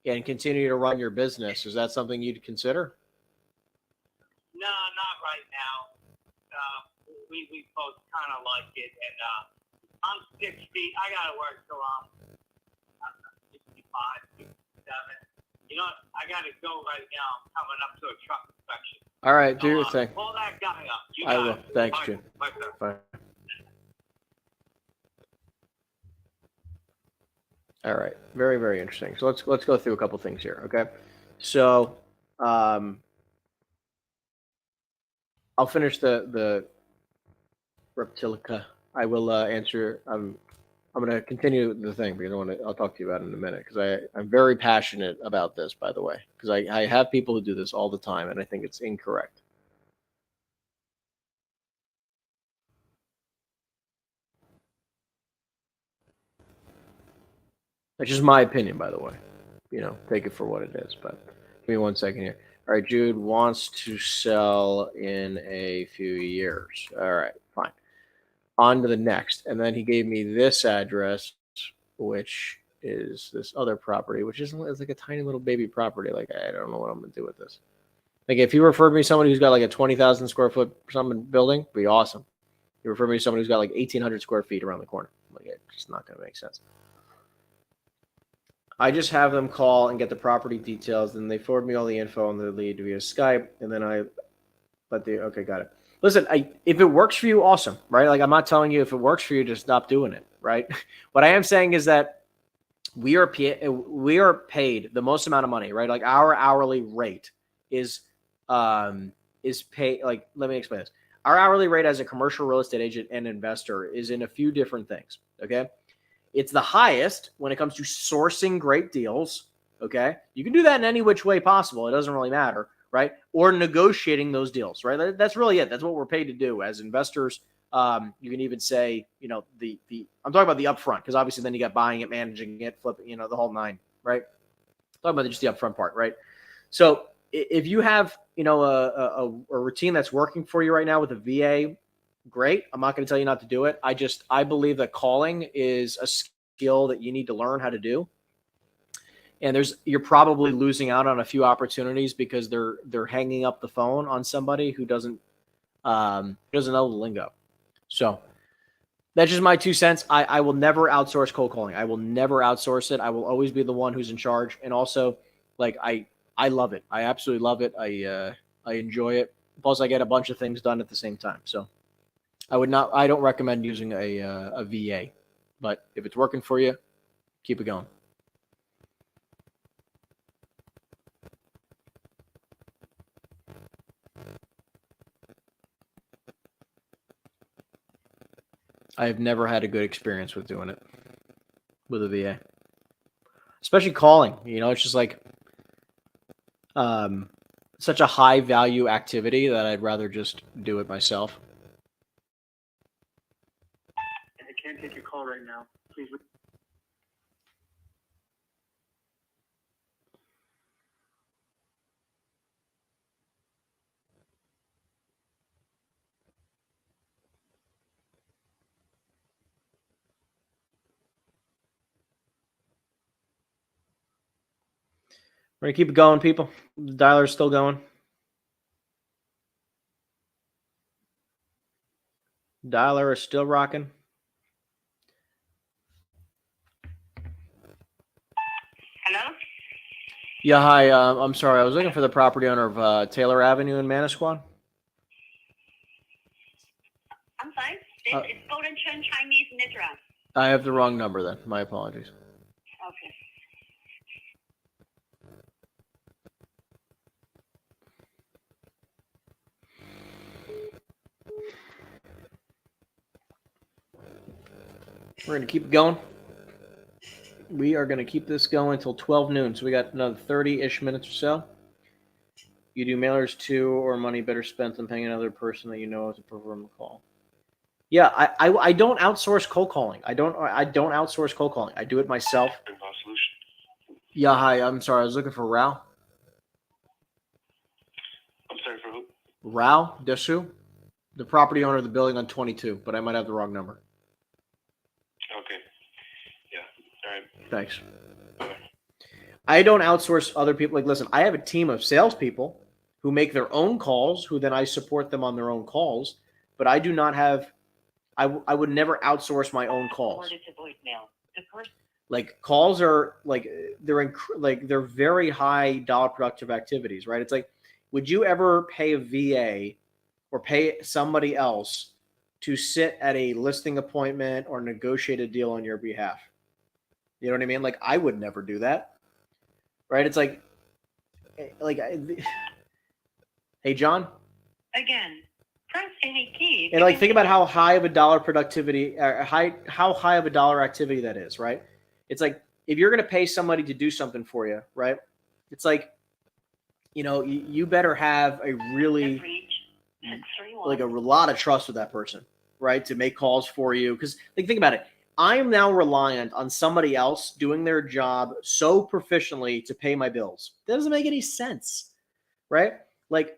[SPEAKER 1] and continue to run your business, is that something you'd consider?
[SPEAKER 6] No, not right now. We both kind of like it, and I'm 6 feet. I gotta work till I'm 65, 67. You know what? I gotta go right now. I'm coming up to a truck inspection.
[SPEAKER 1] All right, do your thing.
[SPEAKER 6] Call that guy up. You
[SPEAKER 1] I
[SPEAKER 6] got
[SPEAKER 1] will.
[SPEAKER 6] it.
[SPEAKER 1] Thanks,
[SPEAKER 6] Bye.
[SPEAKER 1] Jim.
[SPEAKER 6] Bye, sir.
[SPEAKER 1] Bye. All right. Very, very interesting. So let's go through a couple things here. Okay. So I'll finish the reptilica. I will answer. I'm going to continue the thing because I'll talk to you about it in a minute because I'm very passionate about this, by the way, because I have people who do this all the time and I think it's incorrect. That's just my opinion, by the way. Take it for what it is. But give me 1 second here. All right, Jude wants to sell in a few years. All right, fine. On to the next. And then he gave me this address, which is this other property, which is like a tiny little baby property. Like, I don't know what I'm going to do with this. Like, if you refer me to somebody who's got like a 20,000 square foot something building, it'd be awesome. You refer me to somebody who's got like 1,800 square feet around the corner. Like, it's just not going to make sense. I just have them call and get the property details, and they forward me all the info on the lead via Skype, and then okay, got it. Listen, if it works for you, awesome, right? Like, I'm not telling you if it works for you to stop doing it, right? What I am saying is that we are paid the most amount of money, right? Like, our hourly rate is paid. Like, let me explain this. Our hourly rate as a commercial real estate agent and investor is in a few different things, okay? It's the highest when it comes to sourcing great deals, okay? You can do that in any which way possible. It doesn't really matter, right? Or negotiating those deals, right? That's really it. That's what we're paid to do as investors. You can even say, I'm talking about the upfront because obviously then you got buying it, managing it, flipping, the whole nine, right? Talking about just the upfront part, right? So if you have, a routine that's working for you right now with a VA, great. I'm not going to tell you not to do it. I believe that calling is a skill that you need to learn how to do. And you're probably losing out on a few opportunities because they're hanging up the phone on somebody who doesn't know the lingo. So that's just my 2 cents. I will never outsource cold calling. I will never outsource it. I will always be the one who's in charge. And also, like, I love it. I absolutely love it. I enjoy it. Plus, I get a bunch of things done at the same time. So I don't recommend using a VA. But if it's working for you, keep it going. I have never had a good experience with doing it with a VA, especially calling. It's just like such a high value activity that I'd rather just do it myself.
[SPEAKER 4] I can't take your call right now. Please.
[SPEAKER 1] We're going to keep it going, people. The dialer's still going. Dialer is still rocking.
[SPEAKER 7] Hello?
[SPEAKER 1] Yeah, hi. I'm sorry. I was looking for the property owner of Taylor Avenue in Manasquan.
[SPEAKER 7] I'm sorry? This is Golden Chen Chinese restaurant.
[SPEAKER 1] I have the wrong number then. My apologies.
[SPEAKER 7] Okay.
[SPEAKER 1] We're going to keep it going. We are going to keep this going until 12 noon. So we got another 30-ish minutes or so. You do mailers too, or money better spent than paying another person that you know to perform a call. Yeah, I don't outsource cold calling. I don't outsource cold calling. I do it myself. Yeah, hi. I'm sorry. I was looking for Rao.
[SPEAKER 5] I'm sorry, for who?
[SPEAKER 1] Rao Desu, the property owner of the building on 22, but I might have the wrong number.
[SPEAKER 5] Okay. Yeah. All right.
[SPEAKER 1] Thanks.
[SPEAKER 5] Bye-bye.
[SPEAKER 1] I don't outsource other people. Like, listen, I have a team of salespeople who make their own calls, who then I support them on their own calls, but I do not have. I would never outsource my own calls. Like, calls are like they're very high dollar productive activities, right? It's like, would you ever pay a VA or pay somebody else to sit at a listing appointment or negotiate a deal on your behalf? You know what I mean? Like, I would never do that, right? It's like hey, John.
[SPEAKER 3] Again, press any key.
[SPEAKER 1] And like, think about how high of a dollar productivity, how high of a dollar activity that is, right? It's like, if you're going to pay somebody to do something for you, right? It's like, you better have a really, like, a lot of trust with that person, right? To make calls for you. Because, like, think about it. I am now reliant on somebody else doing their job so proficiently to pay my bills. That doesn't make any sense, right? Like,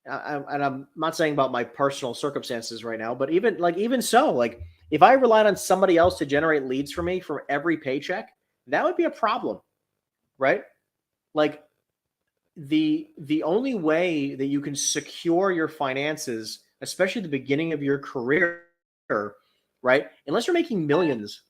[SPEAKER 1] and I'm not saying about my personal circumstances right now, but even so, like, if I relied on somebody else to generate leads for me for every paycheck, that would be a problem, right? Like, the only way that you can secure your finances, especially at the beginning of your career, right? Unless you're making millions,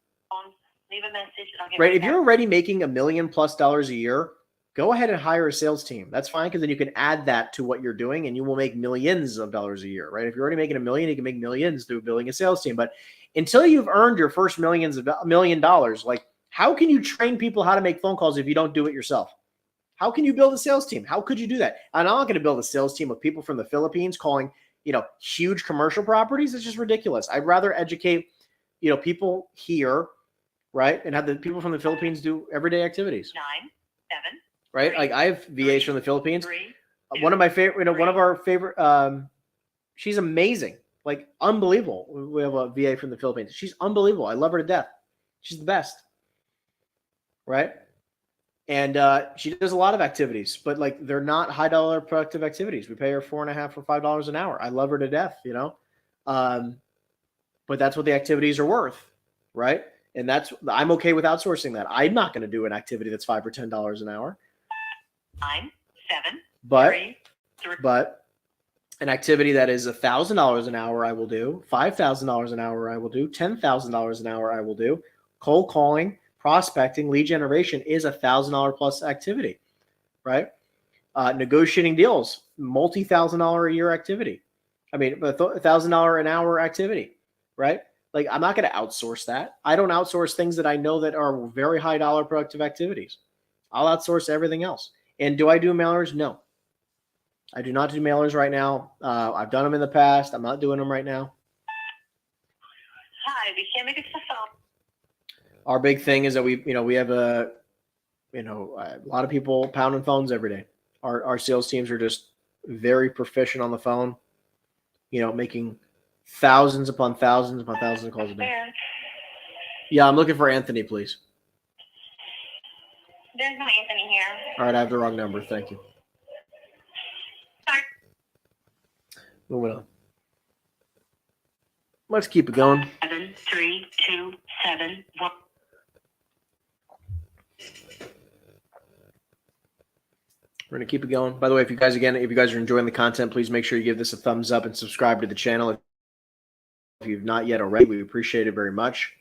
[SPEAKER 7] Leave a message. And I'll get
[SPEAKER 1] right?
[SPEAKER 7] right
[SPEAKER 1] If
[SPEAKER 7] back.
[SPEAKER 1] you're already making $1 million+ a year, go ahead and hire a sales team. That's fine, because then you can add that to what you're doing and you will make millions of dollars a year, right? If you're already making $1 million, you can make millions through building a sales team. But until you've earned your first $1 million, like, how can you train people how to make phone calls if you don't do it yourself? How can you build a sales team? How could you do that? And I'm not going to build a sales team of people from the Philippines calling, huge commercial properties. It's just ridiculous. I'd rather educate, people here, right? And have the people from the Philippines do everyday activities.
[SPEAKER 3] 9, 7,
[SPEAKER 1] Right? Like, I have VAs from the Philippines.
[SPEAKER 3] 3,
[SPEAKER 1] One of my favorite, one of our favorite, she's amazing. Like, unbelievable. We have a VA from the Philippines. She's unbelievable. I love her to death. She's the best. Right? And she does a lot of activities, but, like, they're not high dollar productive activities. We pay her $4.50 or $5 an hour. I love her to death, but that's what the activities are worth. Right? And I'm okay with outsourcing that. I'm not going to do an activity that's $5 or $10 an hour.
[SPEAKER 3] 9, 7,
[SPEAKER 1] But
[SPEAKER 3] 3, 3.
[SPEAKER 1] But an activity that is $1,000 an hour, I will do. $5,000 an hour, I will do. $10,000 an hour, I will do. Cold calling, prospecting, lead generation is $1,000 plus activity, right? Negotiating deals, multi-$1,000 a year activity. I mean, $1,000 an hour activity, right? Like, I'm not going to outsource that. I don't outsource things that I know that are very high dollar productive activities. I'll outsource everything else. And do I do mailers? No. I do not do mailers right now. I've done them in the past. I'm not doing them right now.
[SPEAKER 3] Hi, vi känner dig för fan.
[SPEAKER 1] Our big thing is that we have a lot of people pounding phones every day. Our sales teams are just very proficient on the phone, making thousands upon thousands upon thousands of calls a day.
[SPEAKER 7] There.
[SPEAKER 1] Yeah, I'm looking for Anthony, please.
[SPEAKER 7] There's no Anthony here.
[SPEAKER 1] All right, I have the wrong number. Thank you.
[SPEAKER 7] Sorry.
[SPEAKER 1] Moving on. Let's keep it going.
[SPEAKER 3] 7, 3, 2, 7, 1.
[SPEAKER 1] We're going to keep it going. By the way, if you guys are enjoying the content, please make sure you give this a thumbs up and subscribe to the channel. If you've not yet already, we appreciate it very much.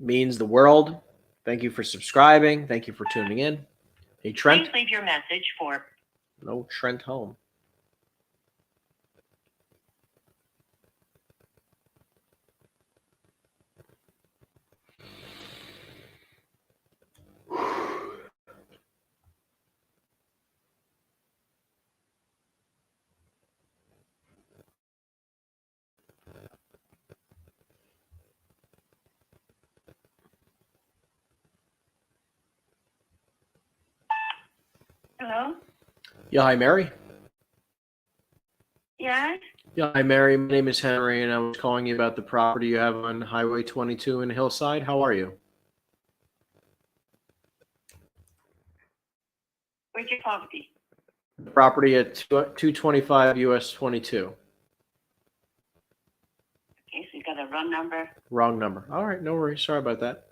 [SPEAKER 1] Means the world. Thank you for subscribing. Thank you for tuning in. Hey, Trent.
[SPEAKER 3] Please leave your message for
[SPEAKER 1] No Trent home.
[SPEAKER 7] Hello?
[SPEAKER 1] Yeah, hi, Mary.
[SPEAKER 7] Yes?
[SPEAKER 1] Yeah, hi, Mary. My name is Henry, and I was calling you about the property you have on Highway 22 in Hillside. How are you?
[SPEAKER 7] Where's your property?
[SPEAKER 1] Property at 225 US 22.
[SPEAKER 7] Okay, so you got a run number.
[SPEAKER 1] Wrong number. All right, no worries. Sorry about that.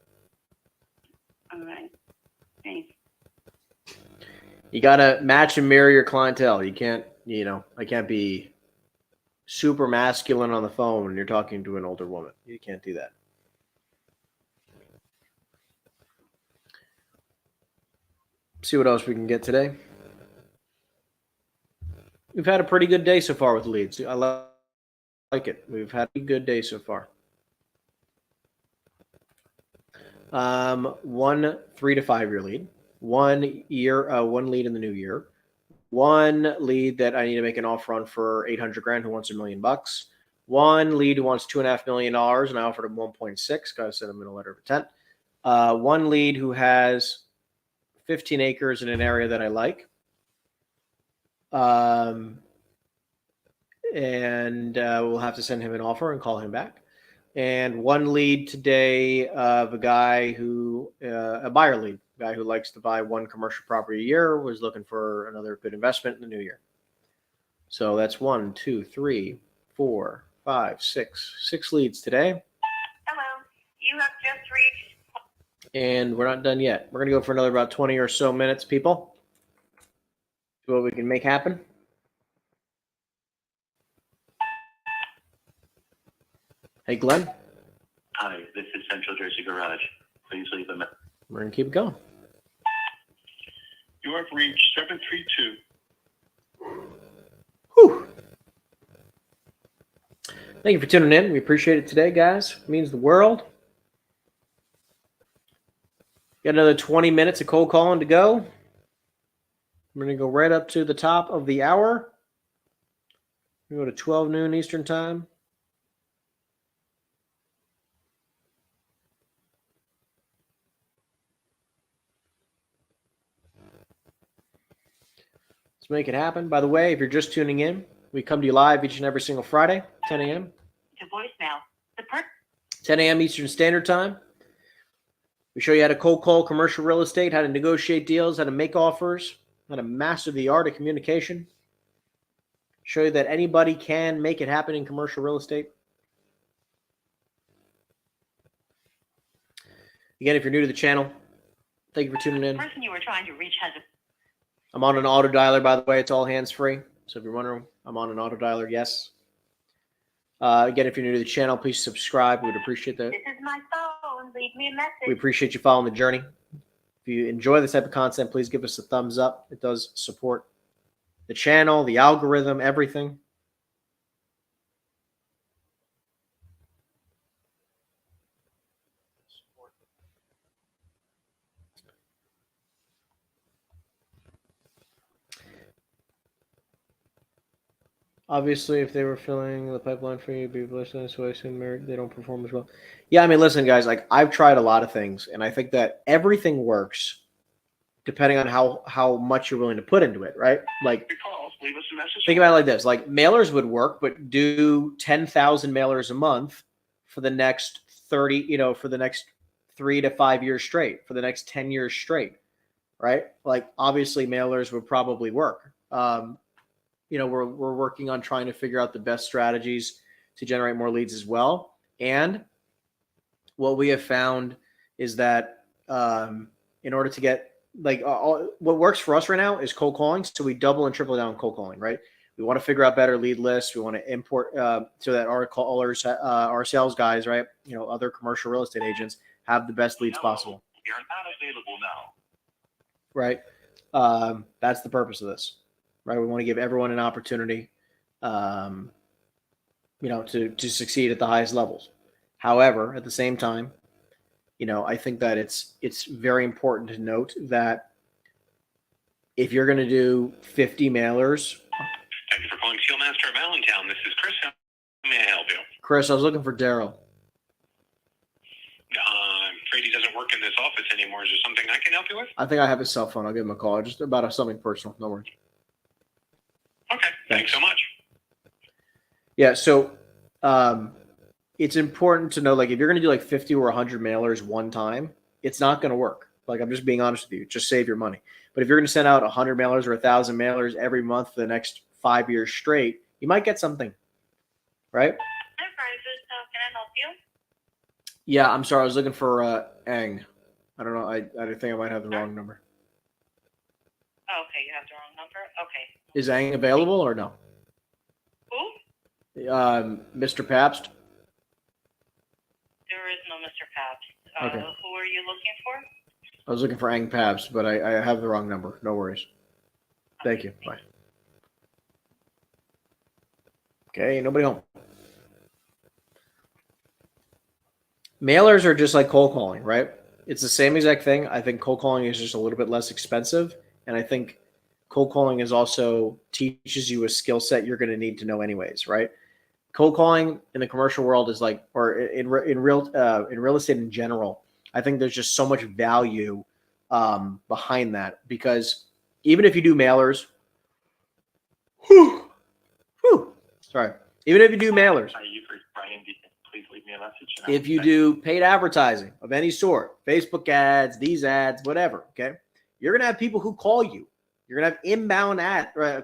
[SPEAKER 7] All right. Thanks.
[SPEAKER 1] You got to match and mirror your clientele. You can't, I can't be super masculine on the phone when you're talking to an older woman. You can't do that. See what else we can get today. We've had a pretty good day so far with leads. I like it. We've had a good day so far. 1 3 to 5 year lead. 1 year, 1 lead in the new year. 1 lead that I need to make an offer on for $800,000 who wants $1 million. 1 lead who wants $2.5 million, and I offered him 1.6. Got to send him in a letter of intent. 1 lead who has 15 acres in an area that I like. And we'll have to send him an offer and call him back. And 1 lead today of a guy who, a buyer lead, guy who likes to buy 1 commercial property a year, was looking for another good investment in the new year. So that's 1, 2, 3, 4, 5, 6 leads today.
[SPEAKER 7] Hello. You have just reached.
[SPEAKER 1] And we're not done yet. We're going to go for another about 20 or so minutes, people. See what we can make happen. Hey, Glenn.
[SPEAKER 8] Hi, this is Central Jersey Garage. Please leave a message.
[SPEAKER 1] We're going to keep it going.
[SPEAKER 5] You have reached 732.
[SPEAKER 1] Whew. Thank you for tuning in. We appreciate it today, guys. It means the world. Got another 20 minutes of cold calling to go. We're going to go right up to the top of the hour. We go to 12 noon Eastern time. Let's make it happen. By the way, if you're just tuning in, we come to you live each and every single Friday, 10 a.m.
[SPEAKER 3] to voicemail.
[SPEAKER 1] 10 a.m. Eastern Standard Time. We show you how to cold call commercial real estate, how to negotiate deals, how to make offers, how to master the art of communication. Show you that anybody can make it happen in commercial real estate. Again, if you're new to the channel, thank you for tuning in.
[SPEAKER 3] The person you were trying to reach has a
[SPEAKER 1] I'm on an auto dialer, by the way. It's all hands free. So if you're wondering, I'm on an auto dialer. Yes. Again, if you're new to the channel, please subscribe. We would appreciate that.
[SPEAKER 3] This is my phone. Leave me a message.
[SPEAKER 1] We appreciate you following the journey. If you enjoy this type of content, please give us a thumbs up. It does support the channel, the algorithm, everything. Obviously, if they were filling the pipeline for you, be listening, so I assume they don't perform as well. Yeah, I mean, listen, guys, like I've tried a lot of things, and I think that everything works depending on how much you're willing to put into it, right? Like,
[SPEAKER 5] Leave us a message.
[SPEAKER 1] think about it like this: like mailers would work, but do 10,000 mailers a month for the next 30, for the next 3 to 5 years straight, for the next 10 years straight, right? Like, obviously, mailers would probably work. We're working on trying to figure out the best strategies to generate more leads as well. And what we have found is that in order to get what works for us right now is cold calling. So we double and triple down on cold calling, right? We want to figure out better lead lists. We want to import so that our callers, our sales guys, right? Other commercial real estate agents have the best leads possible.
[SPEAKER 5] You're not available now.
[SPEAKER 1] Right. That's the purpose of this. Right, we want to give everyone an opportunity, to succeed at the highest levels. However, at the same time, I think that it's very important to note that if you're going to do 50 mailers.
[SPEAKER 5] Thank you for calling Steelmaster of Allentown. This is Chris. How may I help you?
[SPEAKER 1] Chris, I was looking for Daryl.
[SPEAKER 5] I'm afraid he doesn't work in this office anymore. Is there something I can help you with?
[SPEAKER 1] I think I have his cell phone. I'll give him a call. Just about something personal. No worries.
[SPEAKER 5] Okay, thanks so much.
[SPEAKER 1] Yeah, so it's important to know, like, if you're going to do like 50 or 100 mailers one time, it's not going to work. Like, I'm just being honest with you. Just save your money. But if you're going to send out 100 mailers or 1,000 mailers every month for the next 5 years straight, you might get something, right?
[SPEAKER 7] Enterprises, how can I help you?
[SPEAKER 1] Yeah, I'm sorry. I was looking for Ang. I don't know. I think I might have the wrong number.
[SPEAKER 7] Oh, okay, you have the wrong number. Okay.
[SPEAKER 1] Is Ang available or no?
[SPEAKER 7] Who?
[SPEAKER 1] Mr. Pabst?
[SPEAKER 7] There is no Mr. Pabst.
[SPEAKER 1] Okay.
[SPEAKER 7] Who are you looking for?
[SPEAKER 1] I was looking for Ang Pabst, but I have the wrong number. No worries. Thank you. Bye. Okay, nobody home. Mailers are just like cold calling, right? It's the same exact thing. I think cold calling is just a little bit less expensive. And I think cold calling is also teaches you a skill set you're going to need to know anyways, right? Cold calling in the commercial world is like, or in real estate in general, I think there's just so much value behind that, because even if you do mailers, even if you do mailers,
[SPEAKER 8] Please leave me a message.
[SPEAKER 1] if you do paid advertising of any sort, Facebook ads, these ads, whatever, okay, you're going to have people who call you. You're going to have inbound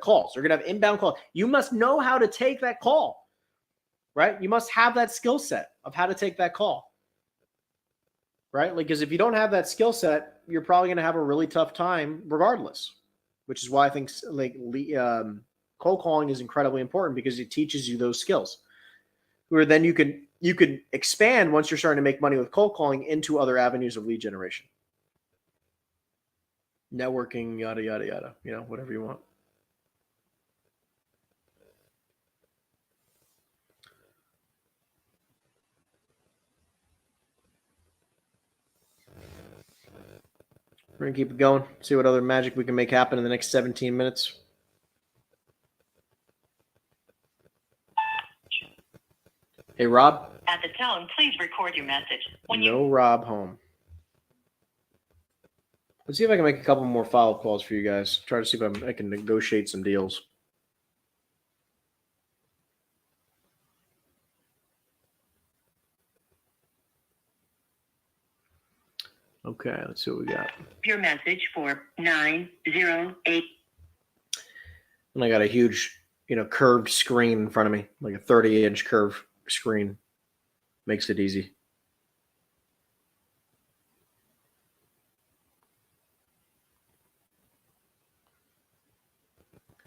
[SPEAKER 1] calls. You're going to have inbound calls. You must know how to take that call, right? You must have that skill set of how to take that call, right? Like, because if you don't have that skill set, you're probably going to have a really tough time regardless, which is why I think cold calling is incredibly important, because it teaches you those skills, where then you can expand once you're starting to make money with cold calling into other avenues of lead generation. Networking, yada, yada, yada, whatever you want. We're going to keep it going, see what other magic we can make happen in the next 17 minutes. Hey, Rob?
[SPEAKER 3] At the tone, please record your message.
[SPEAKER 1] No Rob home. Let's see if I can make a couple more follow-up calls for you guys. Try to see if I can negotiate some deals. Okay, let's see what we got.
[SPEAKER 3] Your message for 908.
[SPEAKER 1] And I got a huge, curved screen in front of me, like a 30-inch curved screen. Makes it easy.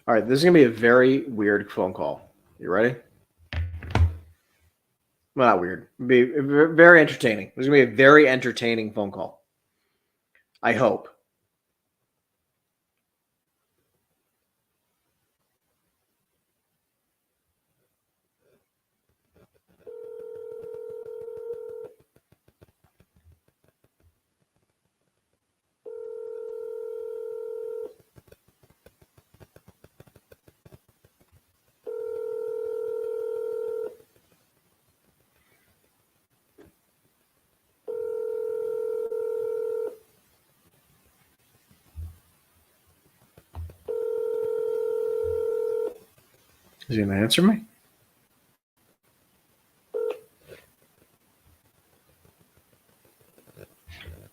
[SPEAKER 1] All right, this is going to be a very weird phone call. You ready? Well, not weird. It'll be very entertaining. This is going to be a very entertaining phone call. I hope. Is he going to answer me?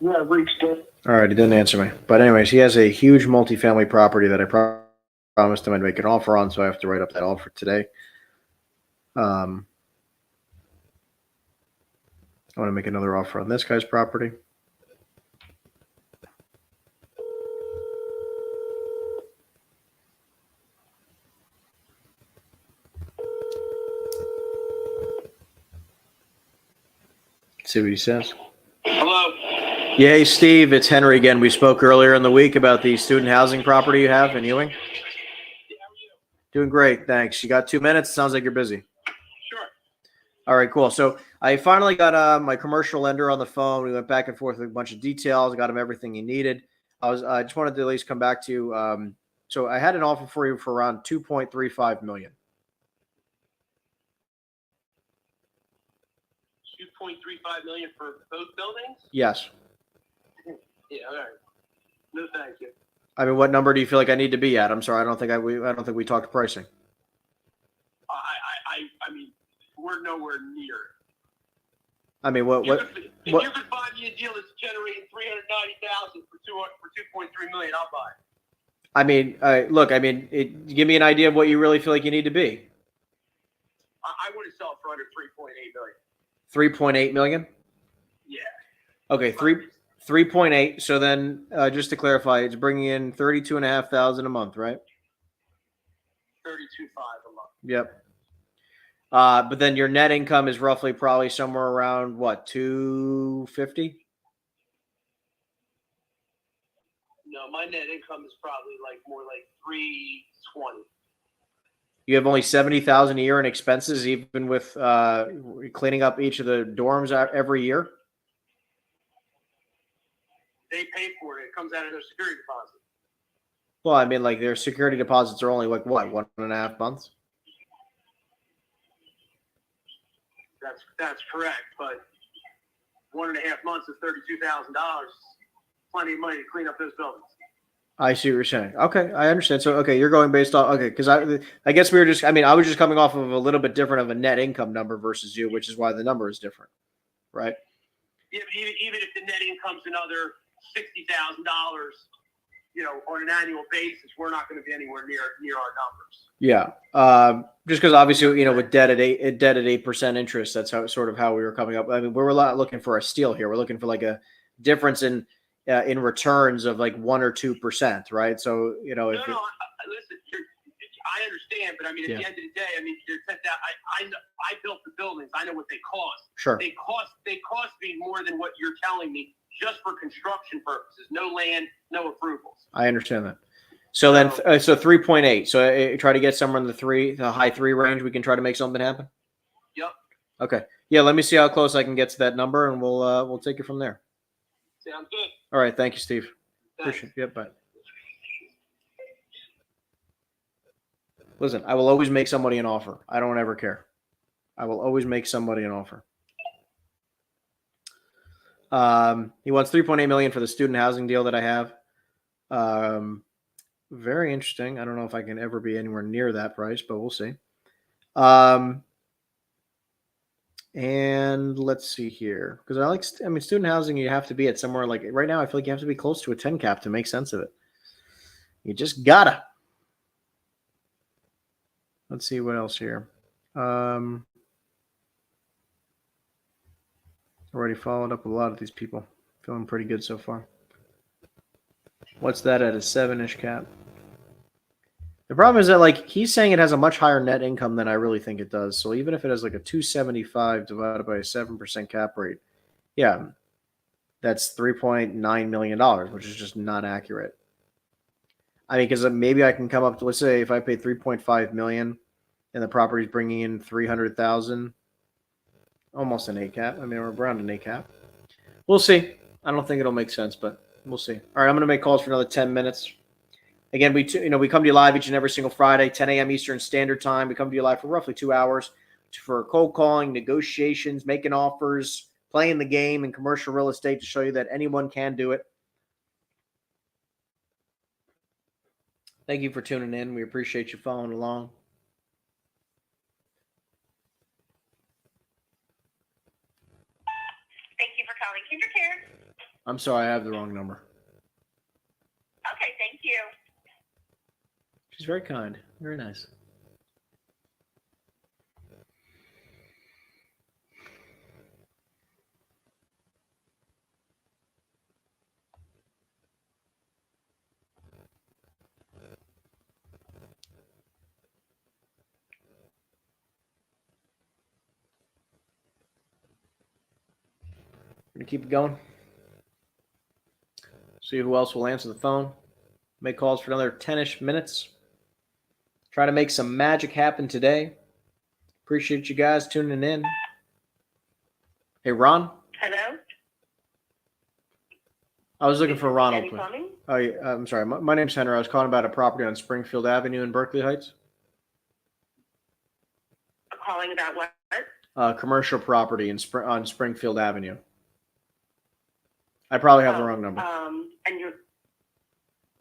[SPEAKER 4] Yeah, I've reached it.
[SPEAKER 1] All right, he didn't answer me. But anyways, he has a huge multifamily property that I promised him I'd make an offer on, so I have to write up that offer today. I want to make another offer on this guy's property. See what he says.
[SPEAKER 6] Hello.
[SPEAKER 1] Yeah, hey, Steve, it's Henry again. We spoke earlier in the week about the student housing property you have in Ewing. Doing great, thanks. You got 2 minutes? Sounds like you're busy.
[SPEAKER 6] Sure.
[SPEAKER 1] All right, cool. So I finally got my commercial lender on the phone. We went back and forth with a bunch of details. Got him everything he needed. I just wanted to at least come back to you. So I had an offer for you for around $2.35 million.
[SPEAKER 6] 2.35 million for both buildings?
[SPEAKER 1] Yes.
[SPEAKER 6] Yeah, all right. No, thank you.
[SPEAKER 1] I mean, what number do you feel like I need to be at? I'm sorry, I don't think we talked pricing.
[SPEAKER 6] I mean, we're nowhere near it.
[SPEAKER 1] I mean,
[SPEAKER 6] If you could find me a deal that's generating $390,000 for 2.3 million, I'll buy it.
[SPEAKER 1] I mean, look, I mean, give me an idea of what you really feel like you need to be.
[SPEAKER 6] I want to sell it for under 3.8 million.
[SPEAKER 1] 3.8 million?
[SPEAKER 6] Yeah.
[SPEAKER 1] Okay, 3.8. So then, just to clarify, it's bringing in $32,500 a month, right?
[SPEAKER 6] 32.5 a month.
[SPEAKER 1] Yep. But then your net income is roughly probably somewhere around what, 250?
[SPEAKER 6] No, my net income is probably like more like 320.
[SPEAKER 1] You have only 70,000 a year in expenses, even with cleaning up each of the dorms every year.
[SPEAKER 6] They pay for it. It comes out of their security deposit.
[SPEAKER 1] Well, I mean, like their security deposits are only like what, 1.5 months?
[SPEAKER 6] That's correct, but 1.5 months is $32,000. Plenty of money to clean up those buildings.
[SPEAKER 1] I see what you're saying. Okay, I understand. So, okay, you're going based on because I guess we were just. I mean, I was just coming off of a little bit different of a net income number versus you, which is why the number is different, right?
[SPEAKER 6] Yeah, but even if the net income's another $60,000, on an annual basis, we're not going to be anywhere near our numbers.
[SPEAKER 1] Yeah, just because obviously, with debt at 8% interest, that's how we were coming up. I mean, we're not looking for a steal here. We're looking for like a difference in returns of like 1 or 2%, right? So
[SPEAKER 6] Listen, I understand, but I mean, at the end of the day, I mean, I built the buildings. I know what they cost.
[SPEAKER 1] Sure.
[SPEAKER 6] They cost me more than what you're telling me just for construction purposes. No land, no approvals.
[SPEAKER 1] I understand that. So then, so 3.8. So try to get somewhere in the high 3 range. We can try to make something happen.
[SPEAKER 6] Yep.
[SPEAKER 1] Okay. Yeah. Let me see how close I can get to that number, and we'll take it from there.
[SPEAKER 6] Sounds good.
[SPEAKER 1] All right. Thank you, Steve.
[SPEAKER 6] Thanks.
[SPEAKER 1] Appreciate it. Yep. Bye. Listen, I will always make somebody an offer. I don't ever care. I will always make somebody an offer. He wants 3.8 million for the student housing deal that I have. Very interesting. I don't know if I can ever be anywhere near that price, but we'll see. And let's see here, because student housing, you have to be at somewhere like right now. I feel like you have to be close to a 10 cap to make sense of it. You just gotta. Let's see what else here. Already followed up with a lot of these people. Feeling pretty good so far. What's that at a 7-ish cap? The problem is that like he's saying it has a much higher net income than I really think it does. So even if it has like a 275 divided by a 7% cap rate, yeah, that's $3.9 million, which is just not accurate. I mean, because maybe I can come up to, let's say if I pay 3.5 million and the property's bringing in 300,000, almost an 8 cap. I mean, we're around an 8 cap. We'll see. I don't think it'll make sense, but we'll see. All right, I'm going to make calls for another 10 minutes. Again, we come to you live each and every single Friday, 10 a.m. Eastern Standard Time. We come to you live for roughly 2 hours for cold calling, negotiations, making offers, playing the game in commercial real estate to show you that anyone can do it. Thank you for tuning in. We appreciate you following along.
[SPEAKER 7] Thank you for calling KinderCare.
[SPEAKER 1] I'm sorry, I have the wrong number.
[SPEAKER 7] Okay, thank you.
[SPEAKER 1] She's very kind. Very nice. We're going to keep it going. See who else will answer the phone. Make calls for another 10-ish minutes. Try to make some magic happen today. Appreciate you guys tuning in. Hey, Ron?
[SPEAKER 7] Hello?
[SPEAKER 1] I was looking for Ron.
[SPEAKER 7] Jenny calling?
[SPEAKER 1] Oh, yeah, I'm sorry. My name's Henry. I was calling about a property on Springfield Avenue in Berkeley Heights.
[SPEAKER 7] Calling about what?
[SPEAKER 1] Commercial property on Springfield Avenue. I probably have the wrong number.
[SPEAKER 7] I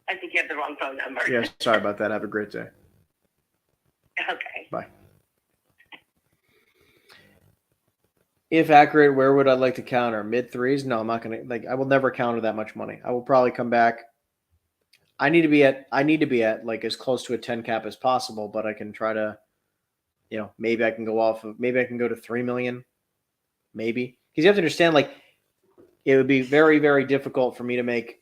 [SPEAKER 7] think you have the wrong phone number.
[SPEAKER 1] Yeah, sorry about that. Have a great day.
[SPEAKER 7] Okay.
[SPEAKER 1] Bye. If accurate, where would I like to counter? Mid threes? No, I'm not gonna I will never counter that much money. I will probably come back. I need to be at like as close to a 10 cap as possible, but I can try to, maybe I can go to 3 million. Maybe. Because you have to understand, like, it would be very, very difficult for me to make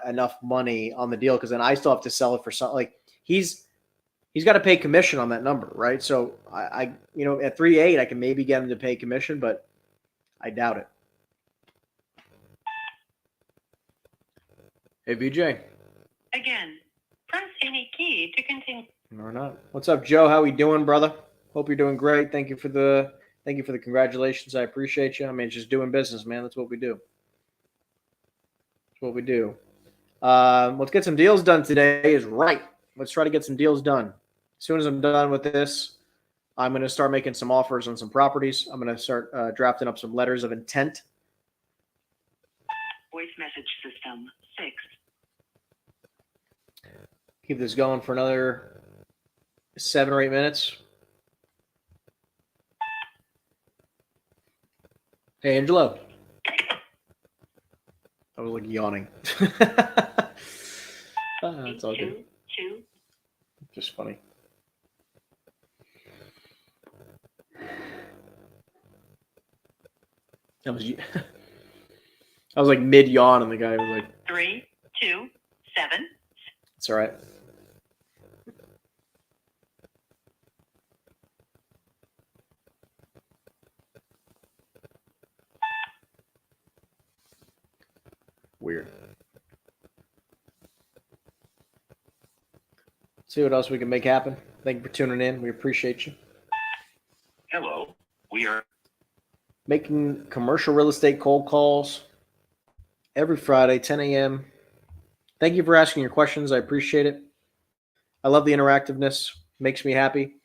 [SPEAKER 1] enough money on the deal because then I still have to sell it for something. Like he's got to pay commission on that number, right? So I at 3.8 I can maybe get him to pay commission, but I doubt it. Hey VJ.
[SPEAKER 7] Again, press any key to continue.
[SPEAKER 1] Or not. What's up, Joe? How we doing, brother? Hope you're doing great. Thank you for the congratulations. I appreciate you. I mean, just doing business, man. That's what we do. That's what we do. Let's get some deals done today is right. Let's try to get some deals done. As soon as I'm done with this, I'm going to start making some offers on some properties. I'm going to start drafting up some letters of intent.
[SPEAKER 3] Voice message system 6.
[SPEAKER 1] Keep this going for another 7 or 8 minutes. Hey, Angelo. I was like yawning. It's all good.
[SPEAKER 7] 2.
[SPEAKER 1] Just funny. I was like mid yawn, and the guy was like,
[SPEAKER 7] 3, 2, 7.
[SPEAKER 1] "It's all right." Weird. See what else we can make happen. Thank you for tuning in. We appreciate you.
[SPEAKER 5] Hello. We are
[SPEAKER 1] Making commercial real estate cold calls every Friday, 10 a.m. Thank you for asking your questions. I appreciate it. I love the interactiveness. Makes me happy.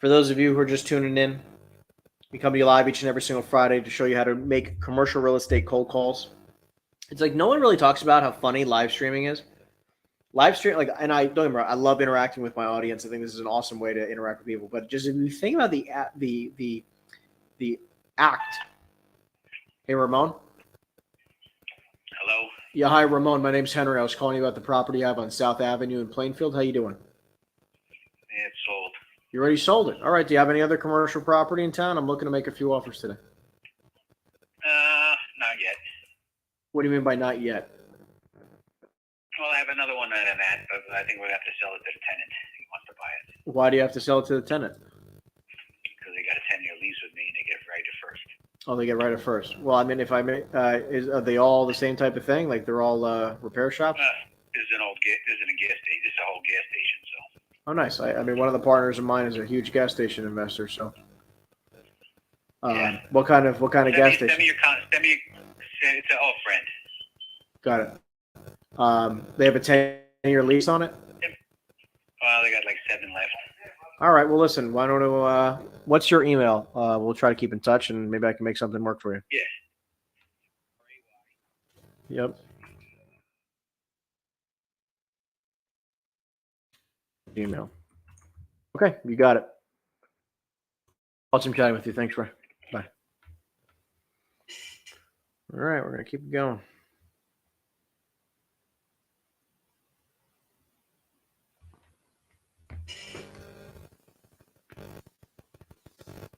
[SPEAKER 1] For those of you who are just tuning in, we come to you live each and every single Friday to show you how to make commercial real estate cold calls. It's like no one really talks about how funny live streaming is. Live stream, and I don't get me wrong, I love interacting with my audience. I think this is an awesome way to interact with people. But just if you think about the act. Hey, Ramon.
[SPEAKER 5] hello.
[SPEAKER 1] Yeah, hi, Ramon. My name's Henry. I was calling you about the property I have on South Avenue in Plainfield. How you doing?
[SPEAKER 5] It's sold.
[SPEAKER 1] You already sold it. All right. Do you have any other commercial property in town? I'm looking to make a few offers today.
[SPEAKER 5] Not yet.
[SPEAKER 1] What do you mean by not yet?
[SPEAKER 5] Well, I have another one at that, but I think we'll have to sell it
[SPEAKER 1] Why do you have to sell it to the tenant?
[SPEAKER 5] Because they got a 10-year lease with me and they get right at first.
[SPEAKER 1] Oh, they get right at first. Well, I mean, if I may, are they all the same type of thing? Like they're all repair shops?
[SPEAKER 5] This is a gas station. This is a whole gas station. So.
[SPEAKER 1] Oh, nice. I mean, one of the partners of mine is a huge gas station investor. So,
[SPEAKER 5] Yeah.
[SPEAKER 1] what kind of gas station?
[SPEAKER 5] It's an old friend.
[SPEAKER 1] Got it. They have a 10-year lease on it.
[SPEAKER 5] Well, they got like 7 left.
[SPEAKER 1] All right. Well, listen. Why don't what's your email? We'll try to keep in touch, and maybe I can make something work for you.
[SPEAKER 5] Yeah.
[SPEAKER 1] Yep. Email. Okay, you got it. Awesome chatting with you. Thanks, Ray. Bye. All right, we're gonna keep it going.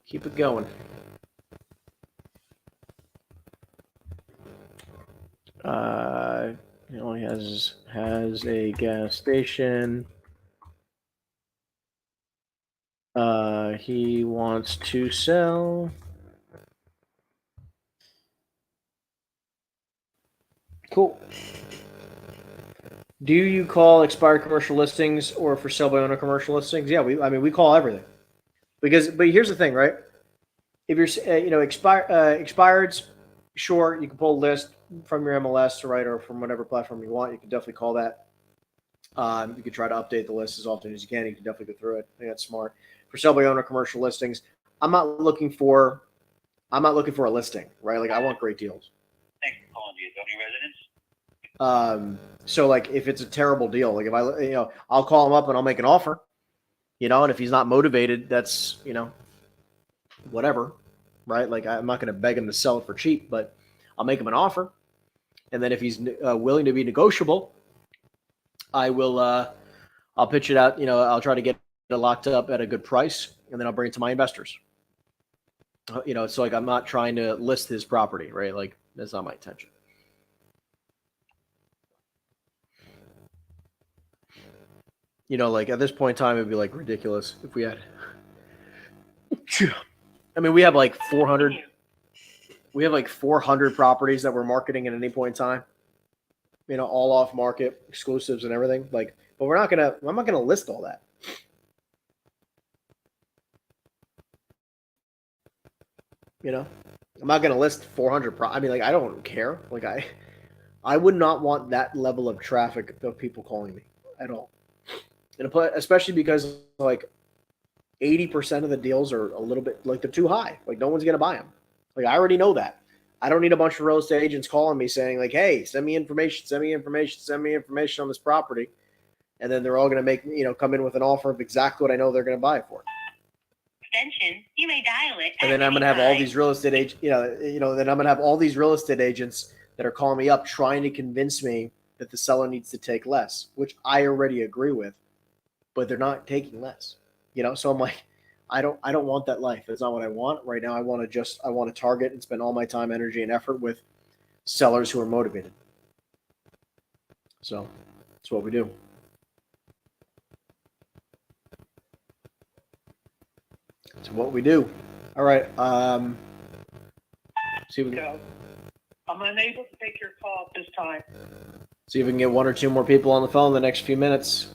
[SPEAKER 1] Keep it going. He only has a gas station. He wants to sell. Cool. Do you call expired commercial listings or for sale by owner commercial listings? Yeah, we call everything. But here's the thing, right? If you're expireds, sure, you can pull a list from your MLS, right, or from whatever platform you want. You can definitely call that. You can try to update the list as often as you can. You can definitely go through it. I think that's smart. For sale by owner commercial listings, I'm not looking for a listing, right? Like I want great deals.
[SPEAKER 5] Thanks for calling the zoning residence.
[SPEAKER 1] So like if it's a terrible deal, like if I'll call him up and I'll make an offer, and if he's not motivated, that's, whatever, right? Like I'm not going to beg him to sell it for cheap, but I'll make him an offer. And then if he's willing to be negotiable, I'll pitch it out. I'll try to get it locked up at a good price, and then I'll bring it to my investors. It's like I'm not trying to list his property, right? Like that's not my intention. Like at this point in time, it'd be like ridiculous if we had. I mean, we have like 400. We have like 400 properties that we're marketing at any point in time. All off market, exclusives and everything. Like, but I'm not gonna list all that. I'm not gonna list 400. I mean, like, I don't care. Like, I would not want that level of traffic of people calling me at all. And especially because like 80% of the deals are a little bit like they're too high. Like no one's gonna buy them. Like I already know that. I don't need a bunch of real estate agents calling me saying like, "Hey, send me information on this property," and then they're all gonna make come in with an offer of exactly what I know they're gonna buy it for.
[SPEAKER 3] Extension, you may dial it.
[SPEAKER 1] And then I'm gonna have all these real estate agents. Then I'm gonna have all these real estate agents that are calling me up trying to convince me that the seller needs to take less, which I already agree with, but they're not taking less. So I'm like, I don't want that life. That's not what I want right now. I want to target and spend all my time, energy, and effort with sellers who are motivated. So that's what we do. That's what we do. All right. See if we can,
[SPEAKER 6] I'm unable to take your call at this time.
[SPEAKER 1] see if we can get one or two more people on the phone in the next few minutes.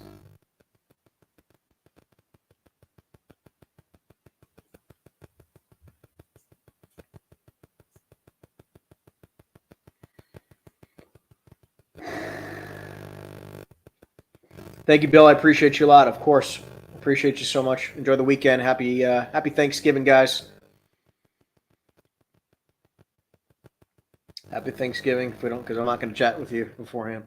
[SPEAKER 1] Thank you, Bill. I appreciate you a lot. Of course, appreciate you so much. Enjoy the weekend. Happy Thanksgiving, guys. Happy Thanksgiving. If we don't, because I'm not going to chat with you beforehand.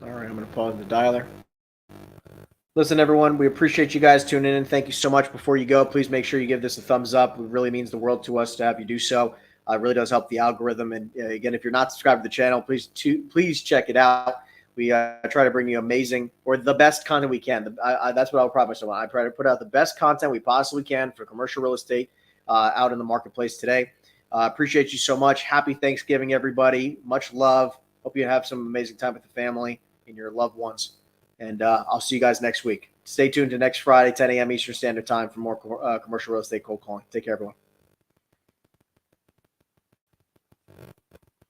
[SPEAKER 1] All right, I'm going to pause the dialer. Listen, everyone, we appreciate you guys tuning in. Thank you so much. Before you go, please make sure you give this a thumbs up. It really means the world to us to have you do so. It really does help the algorithm. And again, if you're not subscribed to the channel, please check it out. We try to bring you amazing or the best content we can. That's what I'll promise. I try to put out the best content we possibly can for commercial real estate out in the marketplace today. Appreciate you so much. Happy Thanksgiving, everybody. Much love. Hope you have some amazing time with the family and your loved ones. And I'll see you guys next week. Stay tuned to next Friday, 10 a.m. Eastern Standard Time for more commercial real estate cold calling. Take care, everyone.